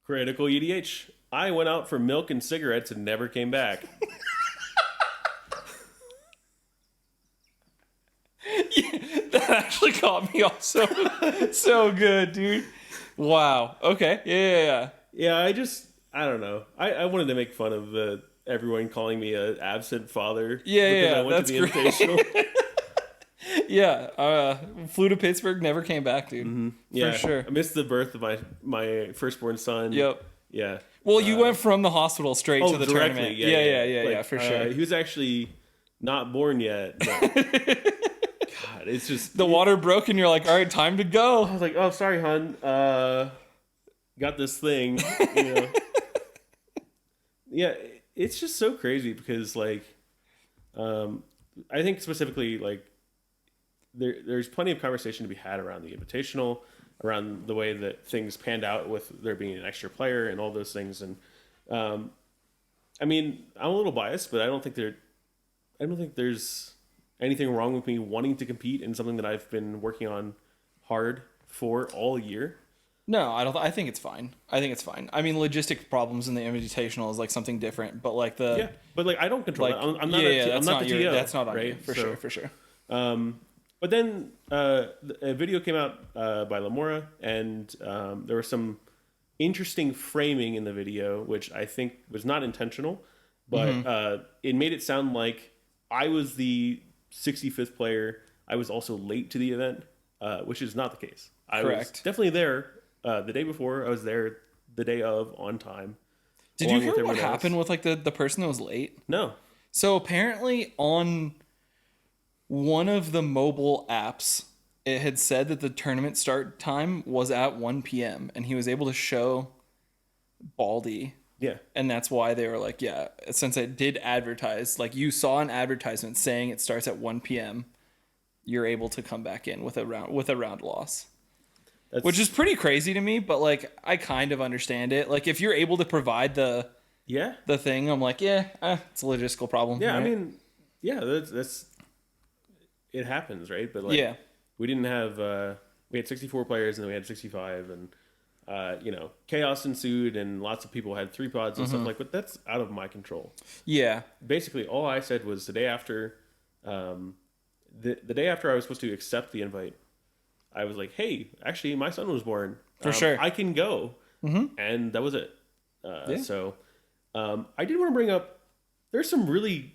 Critical EDH. I went out for milk and cigarettes and never came back. That actually caught me off so good, dude. Wow. Okay. Yeah. Yeah, I don't know. I wanted to make fun of everyone calling me an absent father. Yeah, I went to the that's great. Invitational. Yeah. Flew to Pittsburgh, never came back, dude. Mm-hmm. Yeah, for sure. I missed the birth of my firstborn son. Yep. Yeah. Well, you went from the hospital straight to the tournament. Yeah, for sure. He was actually not born yet. But God, it's just the water broke, and you're like, all right, time to go. I was like, oh, sorry, hon. Got this thing. You know. Yeah, it's just so crazy because like, I think specifically like there's plenty of conversation to be had around the Invitational, around the way that things panned out with there being an extra player and all those things. And I mean, I'm a little biased, but I don't think there's anything wrong with me wanting to compete in something that I've been working on hard for all year. No, I don't. I think it's fine. I mean, logistic problems in the Invitational is like something different, but like but like I don't control like, that. I'm not. I'm not the TO. That's not on right? you for sure. But then a video came out by Lamora, and there was some interesting framing in the video, which I think was not intentional, but it made it sound like I was the 65th player. I was also late to the event, which is not the case. I was definitely there the day before. I was there the day of on time. Did you hear what happened with like the person that was late? No. So apparently on one of the mobile apps, it had said that the tournament start time was at 1 p.m. and he was able to show Baldy. Yeah. And that's why they were like, yeah, since it did advertise, like you saw an advertisement saying it starts at 1 p.m., you're able to come back in with a round loss. Which is pretty crazy to me, but like I kind of understand it. Like if you're able to provide the thing, I'm like, it's a logistical problem. Yeah, right? I mean, that's it happens, right? But like we didn't have we had 64 players and then we had 65 and chaos ensued and lots of people had 3 pods and stuff like, but that's out of my control. Yeah. Basically all I said was the day after the day after I was supposed to accept the invite, I was like, hey, actually my son was born. For sure. I can go. And that was it. So I did want to bring up, there's some really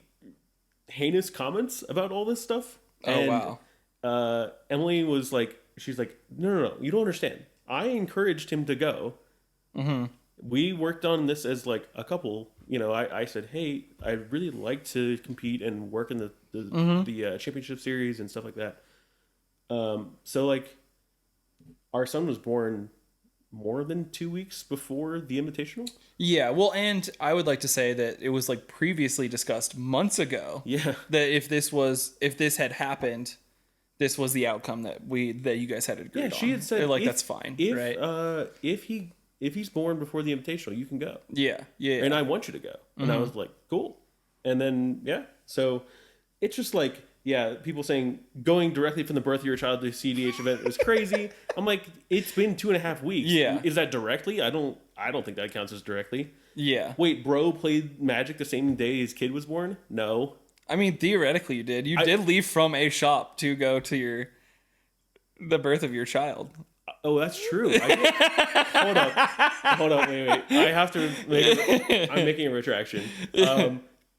heinous comments about all this stuff. Oh, wow. Emily was like, she's like, no, you don't understand. I encouraged him to go. We worked on this as like a couple. You know, I said, hey, I'd really like to compete and work in the championship series and stuff like that. So like our son was born more than 2 weeks before the Invitational. Yeah, well, and I would like to say that it was like previously discussed months ago. Yeah, that if this had happened, this was the outcome that you guys had agreed on. Yeah, she had said like that's fine, right? If he's born before the Invitational, you can go. Yeah. And I want you to go. And I was like, cool. And then so it's just like. Yeah, people saying going directly from the birth of your child to CEDH event is crazy. I'm like, it's been 2.5 weeks. Yeah, is that directly? I don't think that counts as directly. Yeah. Wait, bro played Magic the same day his kid was born? No. I mean, theoretically, you did. You did leave from a shop to go to the birth of your child. Oh, that's true. Hold up, wait. I have to I'm making a retraction.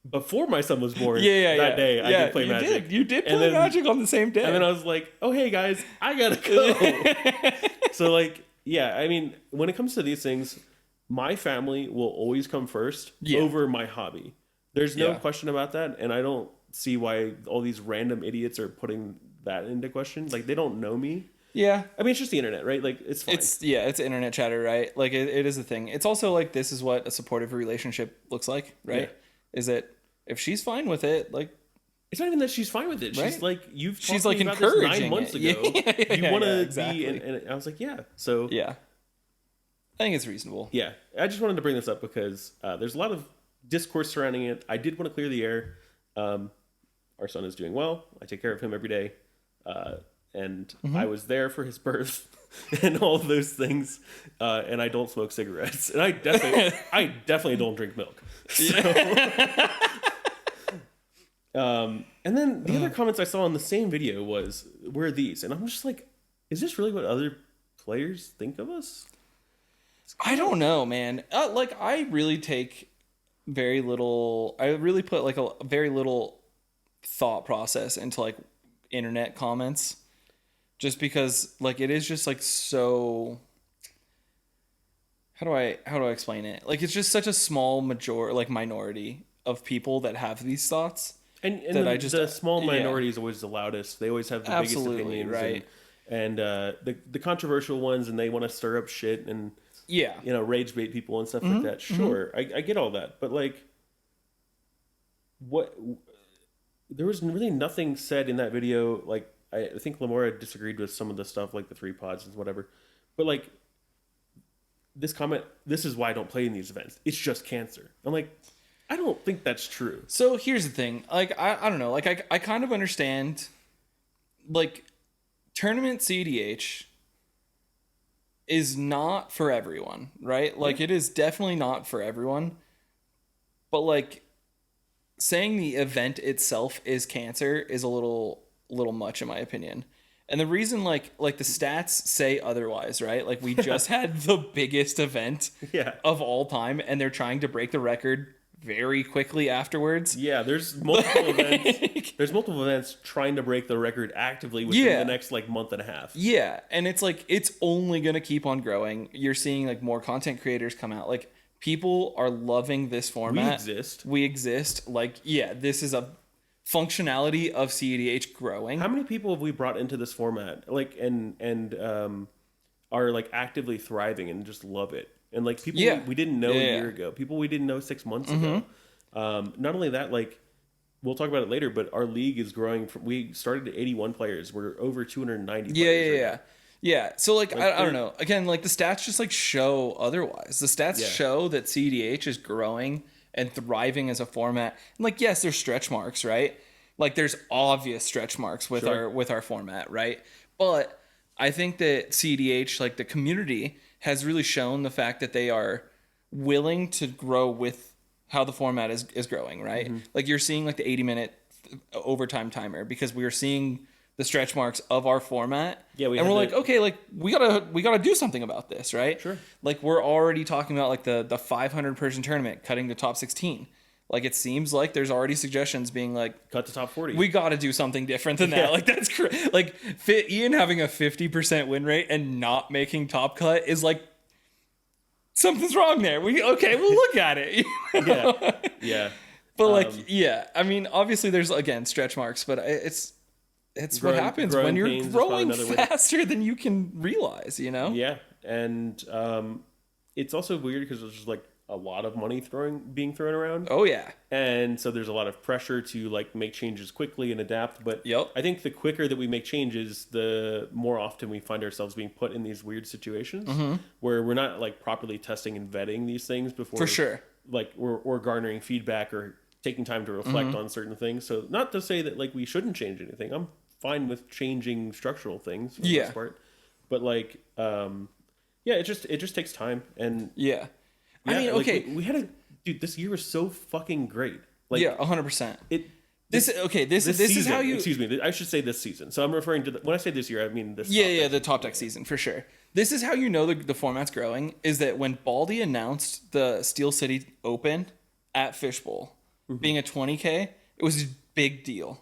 Before my son was born, that day I did play Magic. You did play Magic on the same day. And then I was like, oh, hey, guys, I gotta go. So, like, yeah, I mean, when it comes to these things, my family will always come first over my hobby. There's no question about that, and I don't see why all these random idiots are putting that into question. Like, they don't know me. Yeah. I mean, it's just the internet, right? Like, it's fine. It's internet chatter, right? Like, it is a thing. It's also, like, this is what a supportive relationship looks like, right? Yeah. Is that if she's fine with it, like... It's not even that she's fine with it. Right? She's like, she's like encouraging this 9 months ago. You want to be... And I was like, yeah. So... Yeah. I think it's reasonable. Yeah. I just wanted to bring this up because there's a lot of discourse surrounding it. I did want to clear the air. Our son is doing well. I take care of him every day. And I was there for his birth. and all of those things, and I don't smoke cigarettes, and I definitely don't drink milk. So, and then the other comments I saw on the same video were these, and I'm just like, is this really what other players think of us? I don't know, man. Like, I really take very little. I really put like a very little thought process into like internet comments, just because like it is just like so. How do I explain it? Like, it's just such a small minority of people that have these thoughts. And the small minority is always the loudest. They always have the biggest opinions, right? And the controversial ones, and they want to stir up shit and rage bait people and stuff like that. Sure, I get all that, but like, what? There was really nothing said in that video. Like, I think Lamora disagreed with some of the stuff, like the 3 pods and whatever, but like this comment, this is why I don't play in these events. It's just cancer. I'm like, I don't think that's true. So here's the thing. Like, I don't know. Like, I kind of understand, like, tournament cEDH is not for everyone, right? Like, it is definitely not for everyone. But, like, saying the event itself is cancer is a little much, in my opinion. And the reason, like the stats say otherwise, right? Like, we just had the biggest event of all time, and they're trying to break the record very quickly afterwards. Yeah, there's multiple events. There's multiple events trying to break the record actively within the next like month and a half. Yeah, and it's like it's only gonna keep on growing. You're seeing like more content creators come out. Like, people are loving this format. We exist. Like, yeah, this is a functionality of cEDH growing. How many people have we brought into this format? Like, and are like actively thriving and just love it. And like people we didn't know a year ago, people we didn't know 6 months ago. Not only that, like, we'll talk about it later, but our league is growing. We started at 81 players. We're over 290 players. Yeah. So like I don't know. Again, like the stats just like show otherwise. The stats show that cEDH is growing and thriving as a format. And like, yes, there's stretch marks, right? Like, there's obvious stretch marks with our format, right? But I think that cEDH, like the community, has really shown the fact that they are willing to grow with how the format is growing, right? Like, you're seeing like the 80-minute overtime timer because we are seeing the stretch marks of our format. Yeah, and we're like, okay, like we gotta do something about this, right? Sure. Like, we're already talking about like the 500 person tournament cutting the top 16. Like, it seems like there's already suggestions being like, cut to top 40. We got to do something different than that. Like, that's like Ian having a 50% win rate and not making top cut is like, something's wrong there. We'll look at it. You know? Yeah. But I mean, obviously there's again stretch marks, but it's what happens when you're growing faster than you can realize, you know? Yeah. And it's also weird because it's just like a lot of money being thrown around. Oh yeah. And so there's a lot of pressure to like make changes quickly and adapt. But I think the quicker that we make changes, the more often we find ourselves being put in these weird situations where we're not like properly testing and vetting these things before. For sure. Like we're garnering feedback or taking time to reflect on certain things. So not to say that like we shouldn't change anything. I'm fine with changing structural things for the most part. But like it just takes time and I mean, like we had this year was so fucking great. Like 100%. This is how you. Excuse me. I should say this season. So I'm referring to when I say this year, I mean this. The top deck season for sure. This is how you know the format's growing. Is that when Baldy announced the Steel City Open at Fishbowl being a 20K, it was a big deal.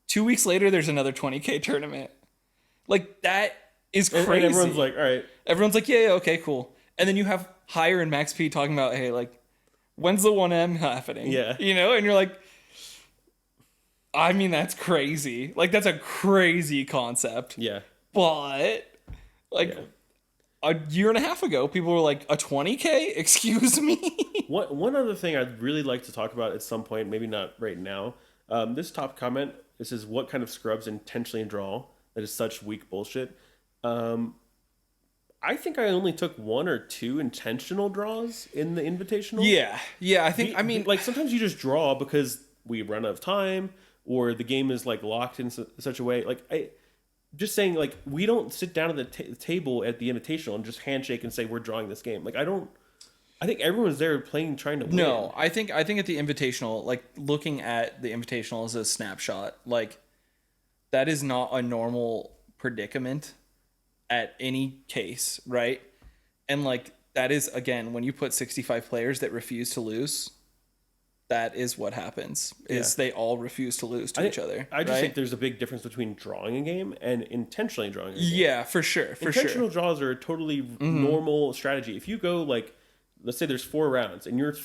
2 weeks later, there's another 20K tournament. Like, that is crazy. And everyone's like, all right. Everyone's like, yeah, okay, cool. And then you have Hire and Max P talking about, hey, like, when's the 1M happening? Yeah. You know? And you're like, I mean, that's crazy. Like, that's a crazy concept. Yeah. But, like, a year and a half ago, people were like, a 20K? Excuse me? One other thing I'd really like to talk about at some point, maybe not right now. This top comment, this is what kind of scrubs intentionally draw that is such weak bullshit. I think I only took 1 or 2 intentional draws in the Invitational. Yeah. I mean, like sometimes you just draw because we run out of time or the game is like locked in such a way. Like just saying, like, we don't sit down at the table at the Invitational and just handshake and say we're drawing this game. Like, I think everyone's there playing, trying to win. No, I think at the Invitational, like, looking at the Invitational as a snapshot, like, that is not a normal predicament at any case, right? And, like, that is, again, when you put 65 players that refuse to lose, that is what happens, is they all refuse to lose to each other. I just think there's a big difference between drawing a game and intentionally drawing a game. Yeah, for sure. Intentional draws are a totally normal strategy. If you go, like, let's say there's 4 rounds and you're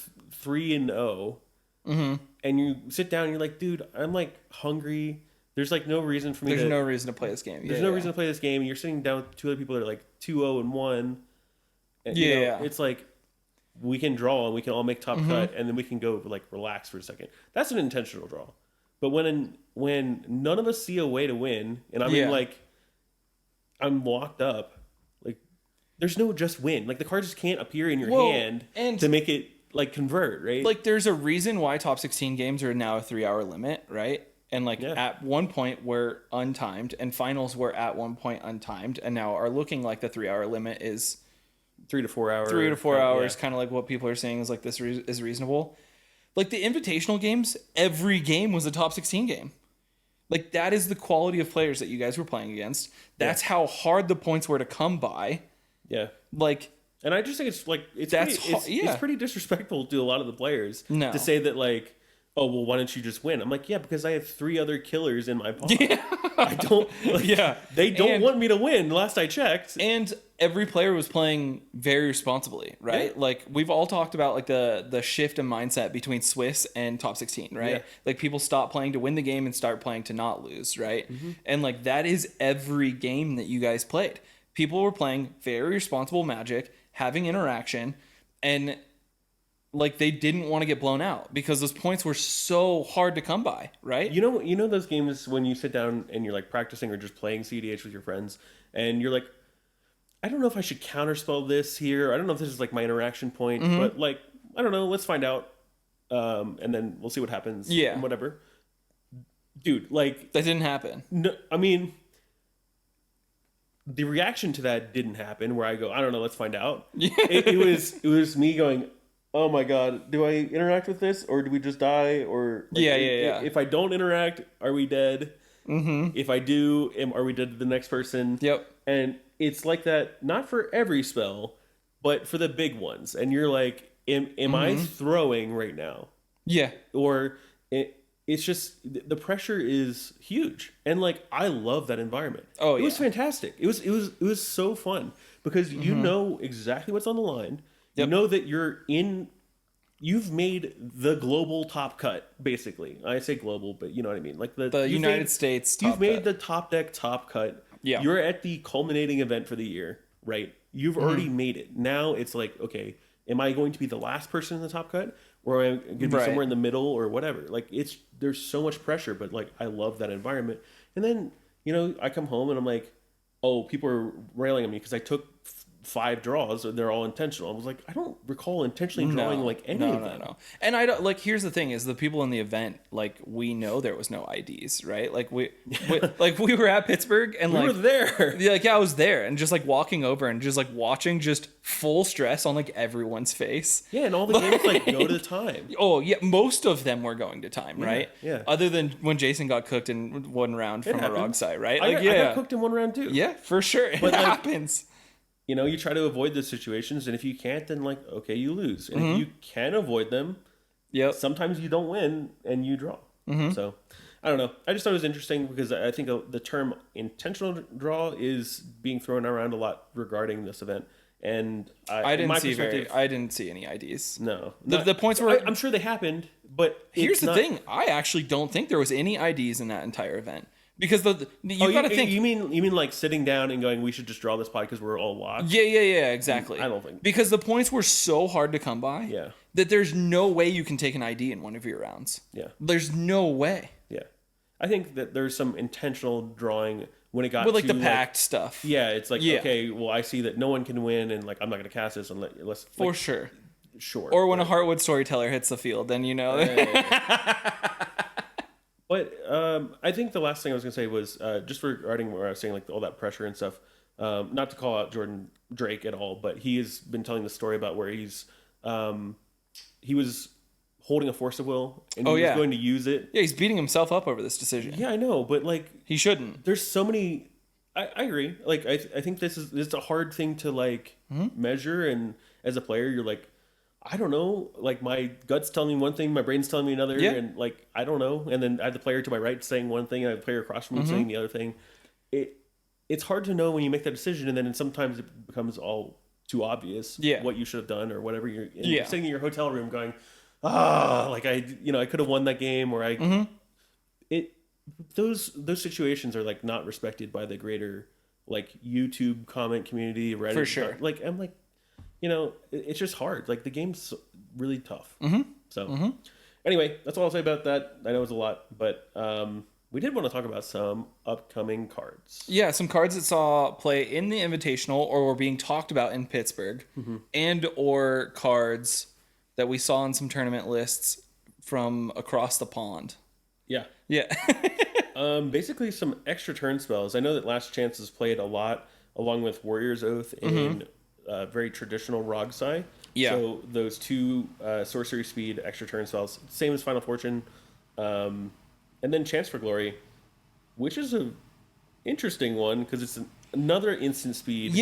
3-0, and you sit down and you're like, dude, I'm, like, hungry. There's, like, no reason for me There's no reason to play this game. There's no reason to play this game. And you're sitting down with 2 other people that are, like, 2-0-1. And, you know, it's like, we can draw and we can all make top cut, and then we can go, like, relax for a second. That's an intentional draw. But when none of us see a way to win, and I mean, like, I'm locked up, like, there's no just win. Like, the card just can't appear in your hand to make it, like, convert, right? Like, there's a reason why top 16 games are now a 3-hour limit, right? And, like, at one point we're untimed, and finals were at one point untimed, and now are looking like the 3-hour limit is 3 to 4 hours. 3 to 4 hours, kind of like what people are saying is, like, this is reasonable. Like, the Invitational games, every game was a top 16 game. Like, that is the quality of players that you guys were playing against. That's how hard the points were to come by. Yeah. Like, and I just think it's, like, it's pretty disrespectful to a lot of the players to say that, like, oh, well, why don't you just win? I'm like, yeah, because I have 3 other killers in my pod. I don't, like, they don't want me to win, last I checked. And every player was playing very responsibly, right? Yeah. Like, we've all talked about, like, the shift in mindset between Swiss and top 16, right? Yeah. Like, people stop playing to win the game and start playing to not lose, right? And, like, that is every game that you guys played. People were playing very responsible Magic, having interaction, and, like, they didn't want to get blown out because those points were so hard to come by, right? You know those games when you sit down and you're, like, practicing or just playing cEDH with your friends, and you're like, I don't know if I should counterspell this here. I don't know if this is, like, my interaction point, but, like, I don't know. Let's find out, and then we'll see what happens. Yeah, and whatever. Dude, like, that didn't happen. No, I mean, the reaction to that didn't happen. Where I go, I don't know. Let's find out. It was me going, oh my god, do I interact with this, or do we just die? Or, like, if I don't interact, are we dead? If I do, are we dead to the next person? Yep. And it's like that, not for every spell, but for the big ones. And you're like, am I throwing right now? Yeah. Or it's just, the pressure is huge. And, like, I love that environment. Oh, it was fantastic. It was so fun because you know exactly what's on the line. Yep. You know that you've made the global top cut, basically. I say global, but you know what I mean. Like, the United States top cut. You've made the top deck top cut. Yeah. You're at the culminating event for the year, right? You've already made it. Now it's like, okay, am I going to be the last person in the top cut? Or am I going to be somewhere in the middle or whatever? Like, there's so much pressure, but, like, I love that environment. And then, you know, I come home and I'm like, oh, people are railing at me because I took 5 draws and they're all intentional. I was like, I don't recall intentionally drawing any of them. No. And I don't, like, here's the thing is the people in the event, like, we know there was no IDs, right? Like, we like, we were at Pittsburgh and, like, we were there. I was there and just, like, walking over and just, like, watching just full stress on, like, everyone's face. Yeah, and all the games, like, go to time. Oh, yeah, most of them were going to time, right? Yeah. Other than when Jason got cooked in one round from a wrong side, right? Like, I got cooked in one round too. Yeah, for sure. It happens. You know, you try to avoid those situations, and if you can't, then, like, okay, you lose. And if you can avoid them, sometimes you don't win and you draw. So, I don't know. I just thought it was interesting because I think the term intentional draw is being thrown around a lot regarding this event. And I didn't see any IDs. No. The points were... I'm sure they happened, but here's the thing. I actually don't think there was any IDs in that entire event. Because you got to think. You mean like sitting down and going, we should just draw this pod because we're all locked? Yeah, exactly. I don't think. Because the points were so hard to come by. Yeah. That there's no way you can take an ID in one of your rounds. Yeah. There's no way. Yeah. I think that there's some intentional drawing when it got with, like, the packed stuff. Yeah, it's like, okay, well, I see that no one can win, and, like, I'm not going to cast this unless for like, sure. Sure. Or when a Heartwood Storyteller hits the field, then you know. But I think the last thing I was gonna say was just regarding where I was saying like all that pressure and stuff. Not to call out Jordan Drake at all, but he has been telling the story about where he was holding a force of will and he was going to use it. Yeah, he's beating himself up over this decision. Yeah, I know, but like he shouldn't. There's so many. I agree. Like I think this is a hard thing to like measure, and as a player, you're like, I don't know. Like my gut's telling me one thing, my brain's telling me another, and like I don't know. And then I have the player to my right saying one thing, and I have the player across from me saying the other thing. It's hard to know when you make that decision, and then sometimes it becomes all too obvious what you should have done or whatever. You're sitting in your hotel room going, like I could have won that game, or those situations are like not respected by the greater like YouTube comment community, Reddit. For sure. Like I'm like, it's just hard. Like the game's really tough. So anyway, that's all I'll say about that. I know it's a lot, but we did want to talk about some upcoming cards. Yeah, some cards that saw play in the Invitational or were being talked about in Pittsburgh, and or cards that we saw in some tournament lists from across the pond. Yeah. Yeah. Basically some extra turn spells. I know that Last Chance is played a lot along with Warrior's Oath in very traditional Rogsai. Yeah. So those two sorcery speed extra turn spells, same as Final Fortune. And then Chance for Glory, which is a interesting one because it's another instant speed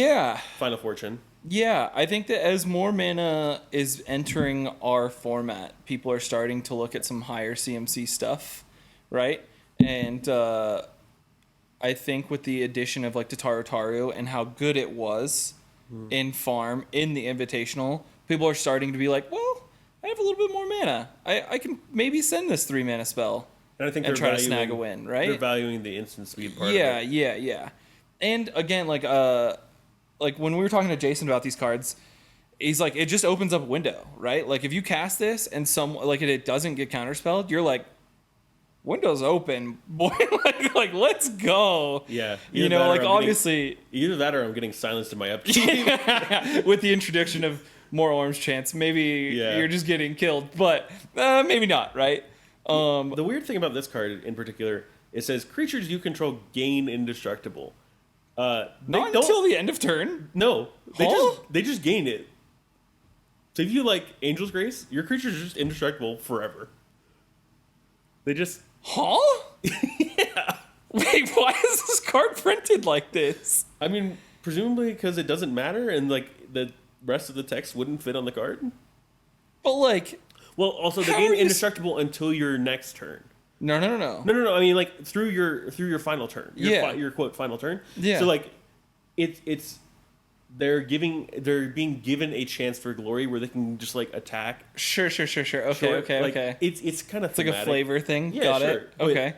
Final Fortune. Yeah, I think that as more mana is entering our format, people are starting to look at some higher CMC stuff, right? And I think with the addition of like Tataru Taru and how good it was in Farm, in the Invitational, people are starting to be like, well, I have a little bit more mana. I can maybe send this 3 mana spell. And I think and try to snag a win, right? They're valuing the instant speed part. Yeah. And again, like when we were talking to Jason about these cards, he's like, it just opens up a window, right? Like if you cast this and it doesn't get counterspelled, you're like, window's open, boy. like let's go. Yeah, obviously either that or I'm getting silenced in my upkeep. With the introduction of more Orange Chance, maybe you're just getting killed, but maybe not, right? The weird thing about this card in particular, it says creatures you control gain indestructible. Not until the end of turn. No, they just gain it. So if you like Angel's Grace, your creatures are just indestructible forever. They just yeah. Wait, why is this card printed like this? I mean, presumably because it doesn't matter, and like the rest of the text wouldn't fit on the card. But like. Well, also they gain indestructible until your next turn. No. I mean, like through your final turn. Your quote final turn. Yeah. So like, they're being given a chance for glory where they can just like attack. Sure. Okay. It's kind of like a flavor thing. Yeah, Got sure. it. Okay.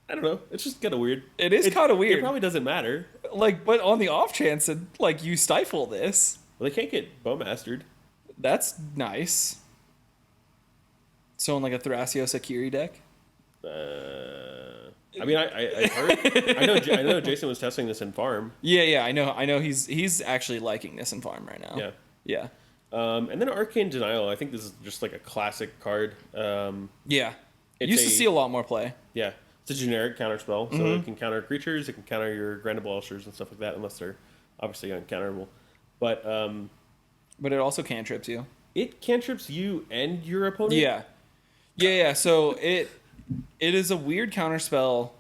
I don't know. It's just kind of weird. It is kind of weird. It probably doesn't matter. Like, but on the off chance that like you stifle this, well, they can't get Bowmastered. That's nice. So in like a Thrasios Akiri deck? I mean, I heard. I know Jason was testing this in Farm. Yeah. I know. He's actually liking this in Farm right now. Yeah. And then Arcane Denial. I think this is just like a classic card. Yeah. It used to see a lot more play. Yeah. It's a generic counterspell, so it can counter creatures. It can counter your Grandable Ushers and stuff like that, unless they're obviously uncounterable. But it also cantrips you. It cantrips you and your opponent. Yeah. So it is a weird counterspell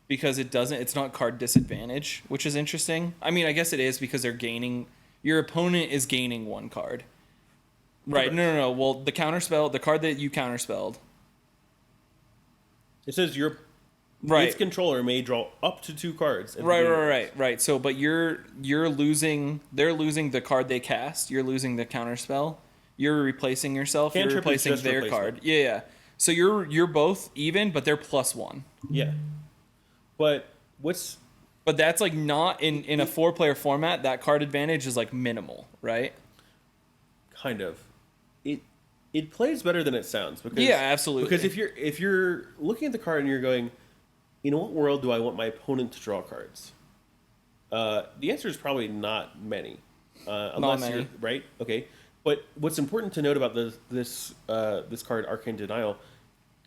because it's not card disadvantage, which is interesting. I mean, I guess it is because your opponent is gaining 1 card. Right. No. Well, the counterspell, the card that you counterspelled. It says its controller may draw up to 2 cards. Right. So, but they're losing the card they cast. You're losing the counterspell. You're replacing yourself. You're replacing their card. Yeah. So you're both even, but they're +1. Yeah. But that's like not in a 4-player format. That card advantage is like minimal, right? Kind of. It plays better than it sounds. Because, absolutely. Because if you're looking at the card and you're going, in what world do I want my opponent to draw cards? The answer is probably not many. Unless you're right. Okay. But what's important to note about this card, Arcane Denial,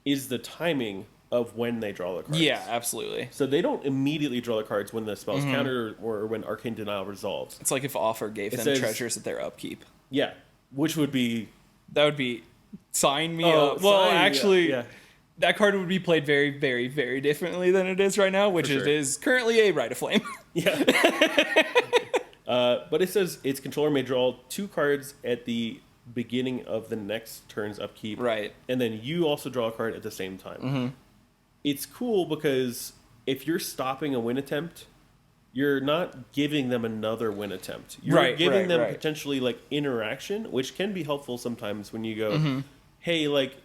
is the timing of when they draw the cards. Yeah, absolutely. So they don't immediately draw the cards when the spell is countered or when Arcane Denial resolves. It's like if Offer gave them treasures at their upkeep. Yeah, which would be... That would be... Sign me up. Well, actually... Yeah. That card would be played very, very, very differently than it is right now, which it is currently a Rite of Flame. Yeah. But it says its controller may draw 2 cards at the beginning of the next turn's upkeep. Right. And then you also draw a card at the same time. It's cool because if you're stopping a win attempt, you're not giving them another win attempt. You're giving them potentially like interaction, which can be helpful sometimes when you go, hey, like,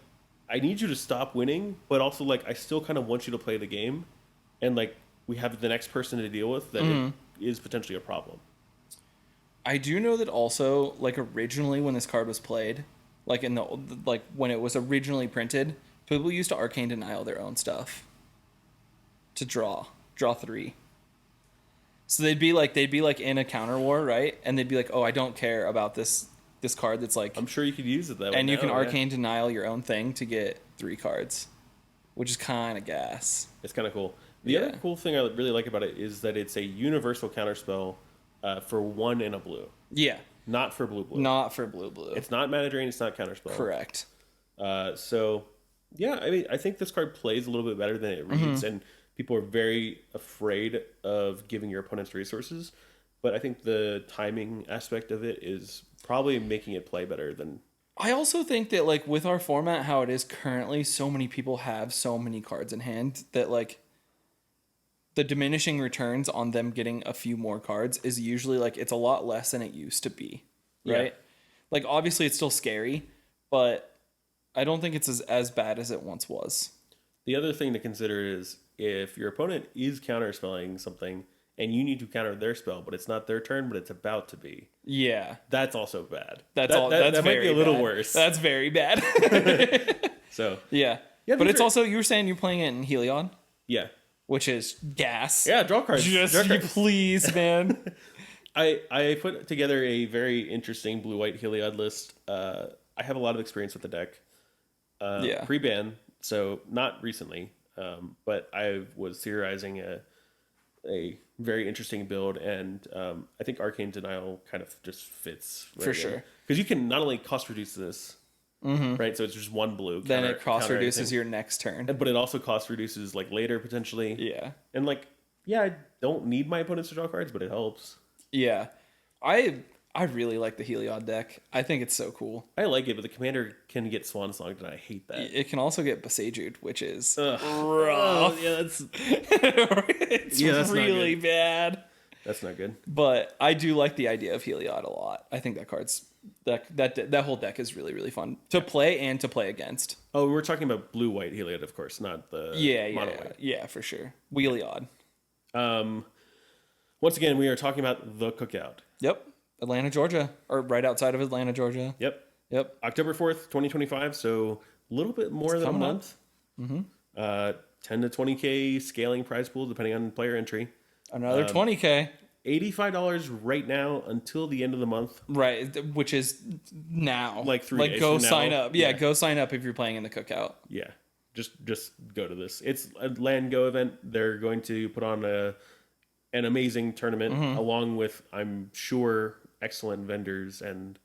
I need you to stop winning, but also, like, I still kind of want you to play the game. And, like, we have the next person to deal with that it is potentially a problem. I do know that also, like, originally when this card was played, like, when it was originally printed, people used to Arcane Denial their own stuff to draw 3. So they'd be like in a counter war, right? And they'd be like, oh, I don't care about this card that's like... I'm sure you could use it that way. And you can Arcane Denial your own thing to get 3 cards, which is kind of gas. It's kind of cool. The other cool thing I really like about it is that it's a universal counterspell for 1 and a blue. Yeah. Not for blue. Not for blue. It's not mana drain, it's not counterspell. Correct. So, yeah, I mean, I think this card plays a little bit better than it reads, and people are very afraid of giving your opponents resources. But I think the timing aspect of it is probably making it play better than... I also think that, like, with our format, how it is currently, so many people have so many cards in hand that, like, the diminishing returns on them getting a few more cards is usually, like, it's a lot less than it used to be, right? Yeah. Like, obviously, it's still scary, but I don't think it's as bad as it once was. The other thing to consider is if your opponent is counterspelling something... and you need to counter their spell, but it's not their turn, but it's about to be. Yeah. That's also bad. That might be a little worse. That's very bad. So. Yeah. But it's also, you were saying you're playing it in Heliod? Yeah. Which is gas. Yeah, draw cards. Please, man. I put together a very interesting blue-white Heliod list. I have a lot of experience with the deck. Pre-ban, so not recently. But I was theorizing a very interesting build, and I think Arcane Denial kind of just fits for sure, because you can not only cost reduce this, right? So it's just 1 blue. Then it cost reduces your next turn, but it also cost reduces like later potentially. Yeah, and like I don't need my opponents to draw cards, but it helps. Yeah, I really like the Heliod deck. I think it's so cool. I like it, but the commander can get Swan Songed, and I hate that. It can also get Besaged, which is rough. Yeah, that's really bad. That's not good. But I do like the idea of Heliod a lot. I think that whole deck is really, really fun to play and to play against. Oh, we're talking about blue-white Heliod, of course, not the mono-white. Yeah, for sure. Wheeliod. Once again, we are talking about the Cookout. Yep. Atlanta, Georgia, or right outside of Atlanta, Georgia. Yep. October 4th, 2025. So a little bit more than a month. 10 to 20K scaling prize pool, depending on player entry. Another 20K. $85 right now until the end of the month. Right, which is now. Like 3 days go from sign now. up. Yeah, go sign up if you're playing in the Cookout. Yeah, just go to this. It's a land go event. They're going to put on an amazing tournament along with, I'm sure, excellent vendors and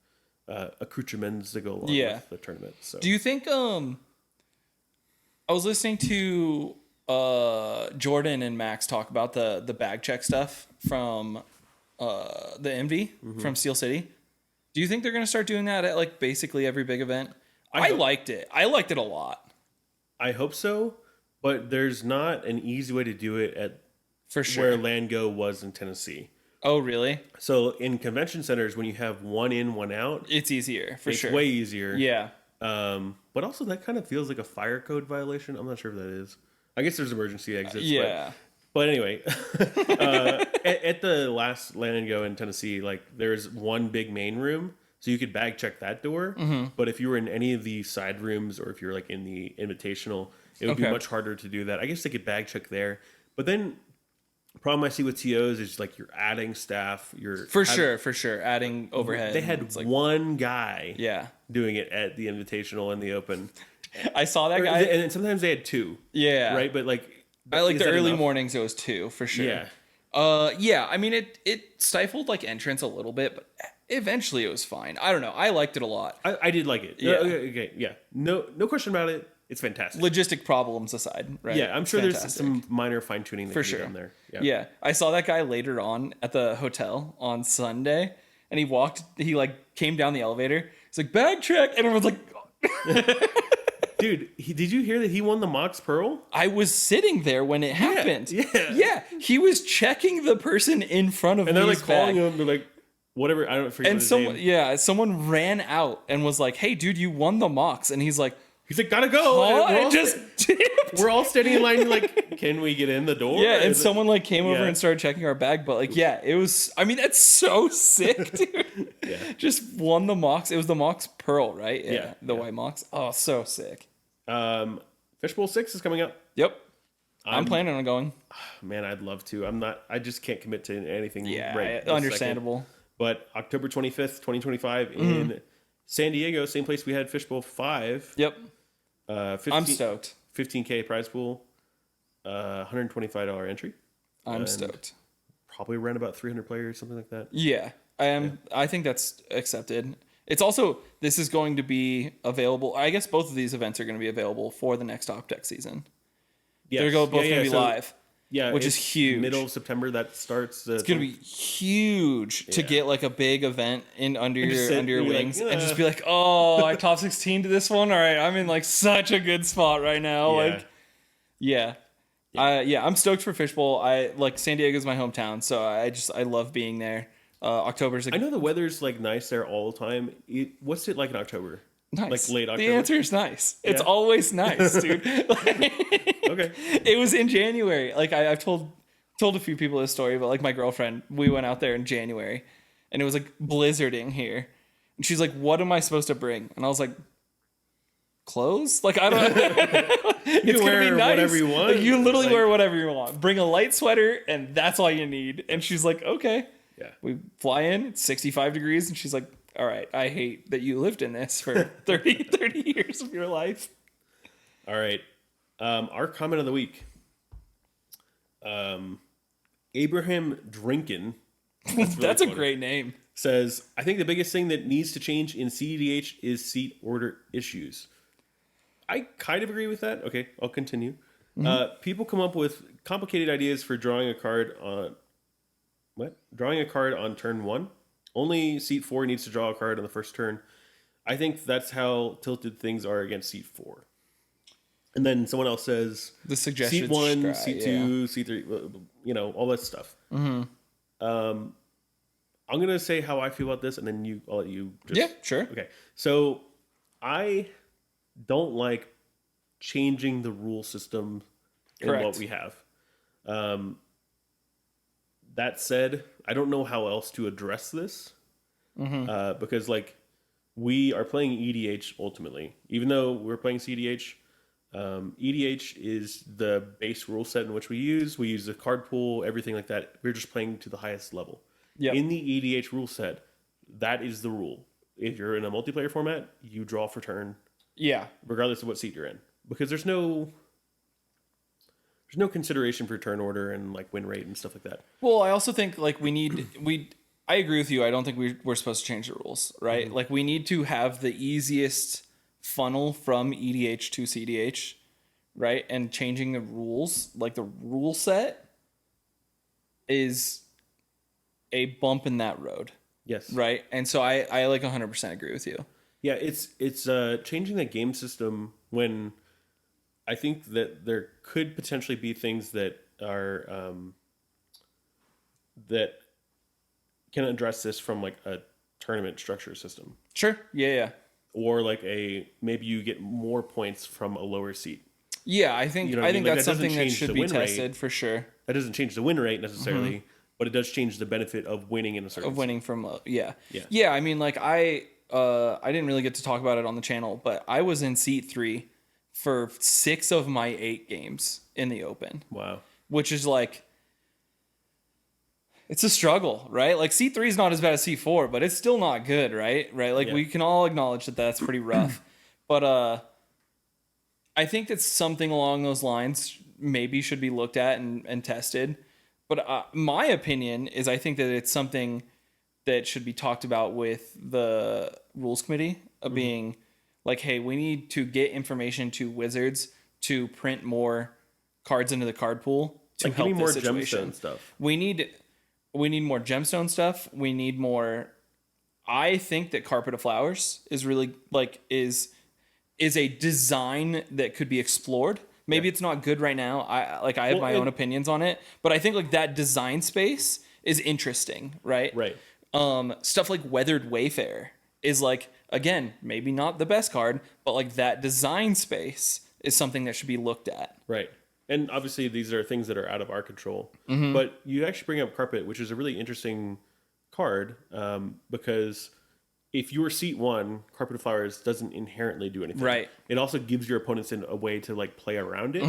accoutrements to go along with the tournament. So, do you think? I was listening to Jordan and Max talk about the bag check stuff from the MV from Steel City. Do you think they're going to start doing that at like basically every big event? I liked it. I liked it a lot. I hope so, but there's not an easy way to do it at for sure where Land Go was in Tennessee. Oh, really? So in convention centers, when you have 1 in, 1 out, it's easier for sure. It's way easier. Yeah. But also that kind of feels like a fire code violation. I'm not sure if that is. I guess there's emergency exits. Yeah. But anyway, at the last Land and Go in Tennessee, like there's one big main room, so you could bag check that door. But if you were in any of the side rooms or if you're like in the invitational, it would be much harder to do that. I guess they could bag check there. But then the problem I see with TOs is like you're adding staff. For sure. Adding overhead. They had like one guy doing it at the invitational and the open. I saw that guy. And then sometimes they had 2. Yeah. Right? But like... I like is the that early enough? mornings, it was 2 for sure. Yeah. Yeah, I mean, it stifled like entrance a little bit, but eventually it was fine. I don't know. I liked it a lot. I did like it. Yeah. Okay. Yeah. No question about it. It's fantastic. Logistic problems aside, right? Yeah, I'm It's sure fantastic. there's some minor fine tuning that For can sure. be done there. Yeah. I saw that guy later on at the hotel on Sunday, and he like came down the elevator. He's like, bag check, and everyone's like, Dude, did you hear that he won the Mox Pearl? I was sitting there when it happened. Yeah. He was checking the person in front of me. And they're like calling him. They're like, whatever. I don't forget. And someone ran out and was like, "Hey, dude, you won the Mox," and he's like, gotta go. "Huh?" We're all standing in line. Like, can we get in the door? Yeah, and someone like came over and started checking our bag, but like, yeah, it was. I mean, that's so sick, dude. Yeah. Just won the Mox. It was the Mox Pearl, right? Yeah. The white Mox. Oh, so sick. Fishbowl 6 is coming up. Yep. I'm planning on going. Man, I'd love to. I'm not. I just can't commit to anything. Yeah, right understandable. Second. But October 25th, 2025 in San Diego, same place we had Fishbowl 5. Yep. 15, I'm stoked. 15K prize pool, $125 entry. I'm stoked. Probably around about 300 players, something like that. Yeah, I am. Yeah. I think that's accepted. It's also, this is going to be available. I guess both of these events are going to be available for the next Optech season. Yes. They're both going to be live. Yeah, which is huge. Middle of September that starts. It's going to be huge to get like a big event in under your wings and just be like, oh, I top 16 to this one. All right, I'm in like such a good spot right now. I'm stoked for Fishbowl. I like San Diego's my hometown, so I love being there. October's. I know the weather's like nice there all the time. What's it like in October? Nice. Like late October. The answer is nice. It's always nice, dude. Okay. It was in January. Like I've told a few people this story, but like my girlfriend, we went out there in January, and it was like blizzarding here, and she's like, "What am I supposed to bring?" And I was like, "Clothes? Like I don't." It's gonna be nice. Whatever you want. Like, you literally wear whatever you want. Bring a light sweater, and that's all you need. And she's like, "Okay." Yeah. We fly in. It's 65 degrees, and she's like, all right, I hate that you lived in this for 30 years of your life. All right. Our comment of the week. Abraham Drinkin. That's a great name. Says, I think the biggest thing that needs to change in cEDH is seat order issues. I kind of agree with that. Okay, I'll continue. People come up with complicated ideas for drawing a card on... What? Drawing a card on turn 1? Only seat 4 needs to draw a card on the first turn. I think that's how tilted things are against seat 4. And then someone else says the suggested seat 1, seat 2, seat 3, all that stuff. I'm gonna say how I feel about this, and then I'll let you. Yeah, sure. Okay, so I don't like changing the rule system in what we have. That said, I don't know how else to address this because, like, we are playing EDH ultimately. Even though we're playing cEDH, EDH is the base rule set in which we use. We use the card pool, everything like that. We're just playing to the highest level. Yep. In the EDH rule set, that is the rule. If you're in a multiplayer format, you draw for turn. Yeah. Regardless of what seat you're in. Because there's no consideration for turn order and like win rate and stuff like that. Well, I also think like I agree with you. I don't think we're supposed to change the rules, right? Like we need to have the easiest funnel from EDH to cEDH, right? And changing the rules, like the rule set is a bump in that road. Yes. Right? And so I like 100% agree with you. Yeah, it's changing the game system when I think that there could potentially be things that are that can address this from like a tournament structure system. Sure. Yeah. Or like maybe you get more points from a lower seat. Yeah, I think that's something that should be tested for sure. That doesn't change the win rate necessarily, but it does change the benefit of winning in a certain winning from yeah. I mean, like I didn't really get to talk about it on the channel, but I was in seat 3 for 6 of my 8 games in the Open. Wow. Which is like, it's a struggle, right? Like C3 is not as bad as C4, but it's still not good, right? Like we can all acknowledge that that's pretty rough. But I think that something along those lines maybe should be looked at and tested. But my opinion is I think that it's something that should be talked about with the rules committee of being like, hey, we need to get information to Wizards to print more cards into the card pool to Like, help give me more this situation. gemstone stuff. We need more gemstone stuff. We need more. I think that Carpet of Flowers is really like is a design that could be explored. Maybe it's not good right now. I have my own opinions on it, but I think like that design space is interesting, right? Right. Stuff like Weathered Wayfarer is like, again, maybe not the best card, but like that design space is something that should be looked at. Right. And obviously these are things that are out of our control. Mm-hmm. But you actually bring up Carpet, which is a really interesting card, because if you were seat 1, Carpet of Flowers doesn't inherently do anything. Right. It also gives your opponents a way to like play around it.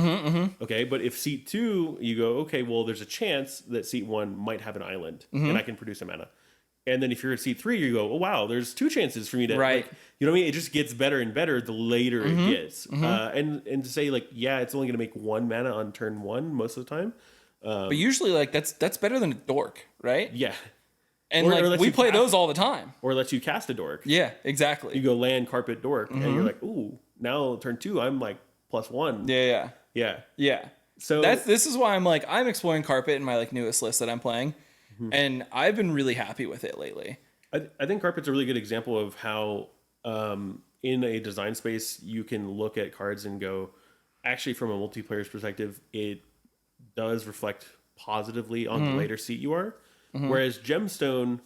Okay, but if seat 2, you go, okay, well, there's a chance that seat 1 might have an island, and I can produce a mana. And then if you're at seat 3, you go, oh wow, there's 2 chances for me to, right. like, you know what I mean? It just gets better and better the later it gets. And to say like, yeah, it's only going to make 1 mana on turn 1 most of the time. But usually like that's better than a dork, right? Yeah. And like we play those all the time. Or lets you cast a dork. Yeah, exactly. You go land, carpet, dork, and you're like, ooh, now turn 2, I'm like +1. Yeah. So this is why I'm exploring carpet in my like newest list that I'm playing. And I've been really happy with it lately. I think Carpet's a really good example of how in a design space you can look at cards and go, actually from a multiplayer's perspective, it does reflect positively on the later seat you are. Whereas Gemstone,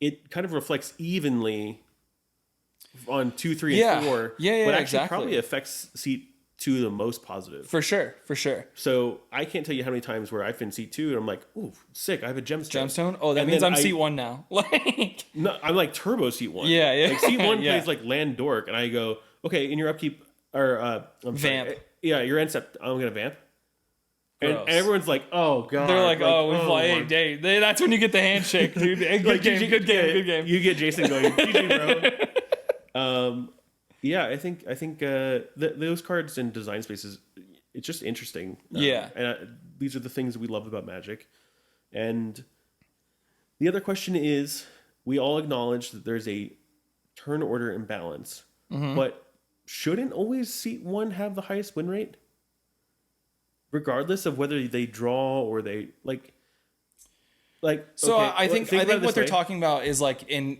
it kind of reflects evenly on 2, 3, and 4. But actually exactly. probably affects seat 2 the most positive. For sure. So I can't tell you how many times where I've been seat 2 and I'm like, ooh, sick, I have a gemstone. Oh, that means I'm seat 1 now. Like, no, I'm like turbo seat 1. Yeah. Like seat 1 plays like land dork, and I go, okay, in your upkeep or vamp. Your end step, I'm gonna vamp. And Everyone's like, oh god. They're like, we play. Hey, that's when you get the handshake, dude. Good game. You get Jason going, GG, bro. Yeah, I think those cards in design spaces, it's just interesting. And these are the things we love about Magic. And the other question is, we all acknowledge that there's a turn order imbalance, but shouldn't always seat 1 have the highest win rate? Regardless of whether they draw or they like. So okay, I think what they're talking about is like in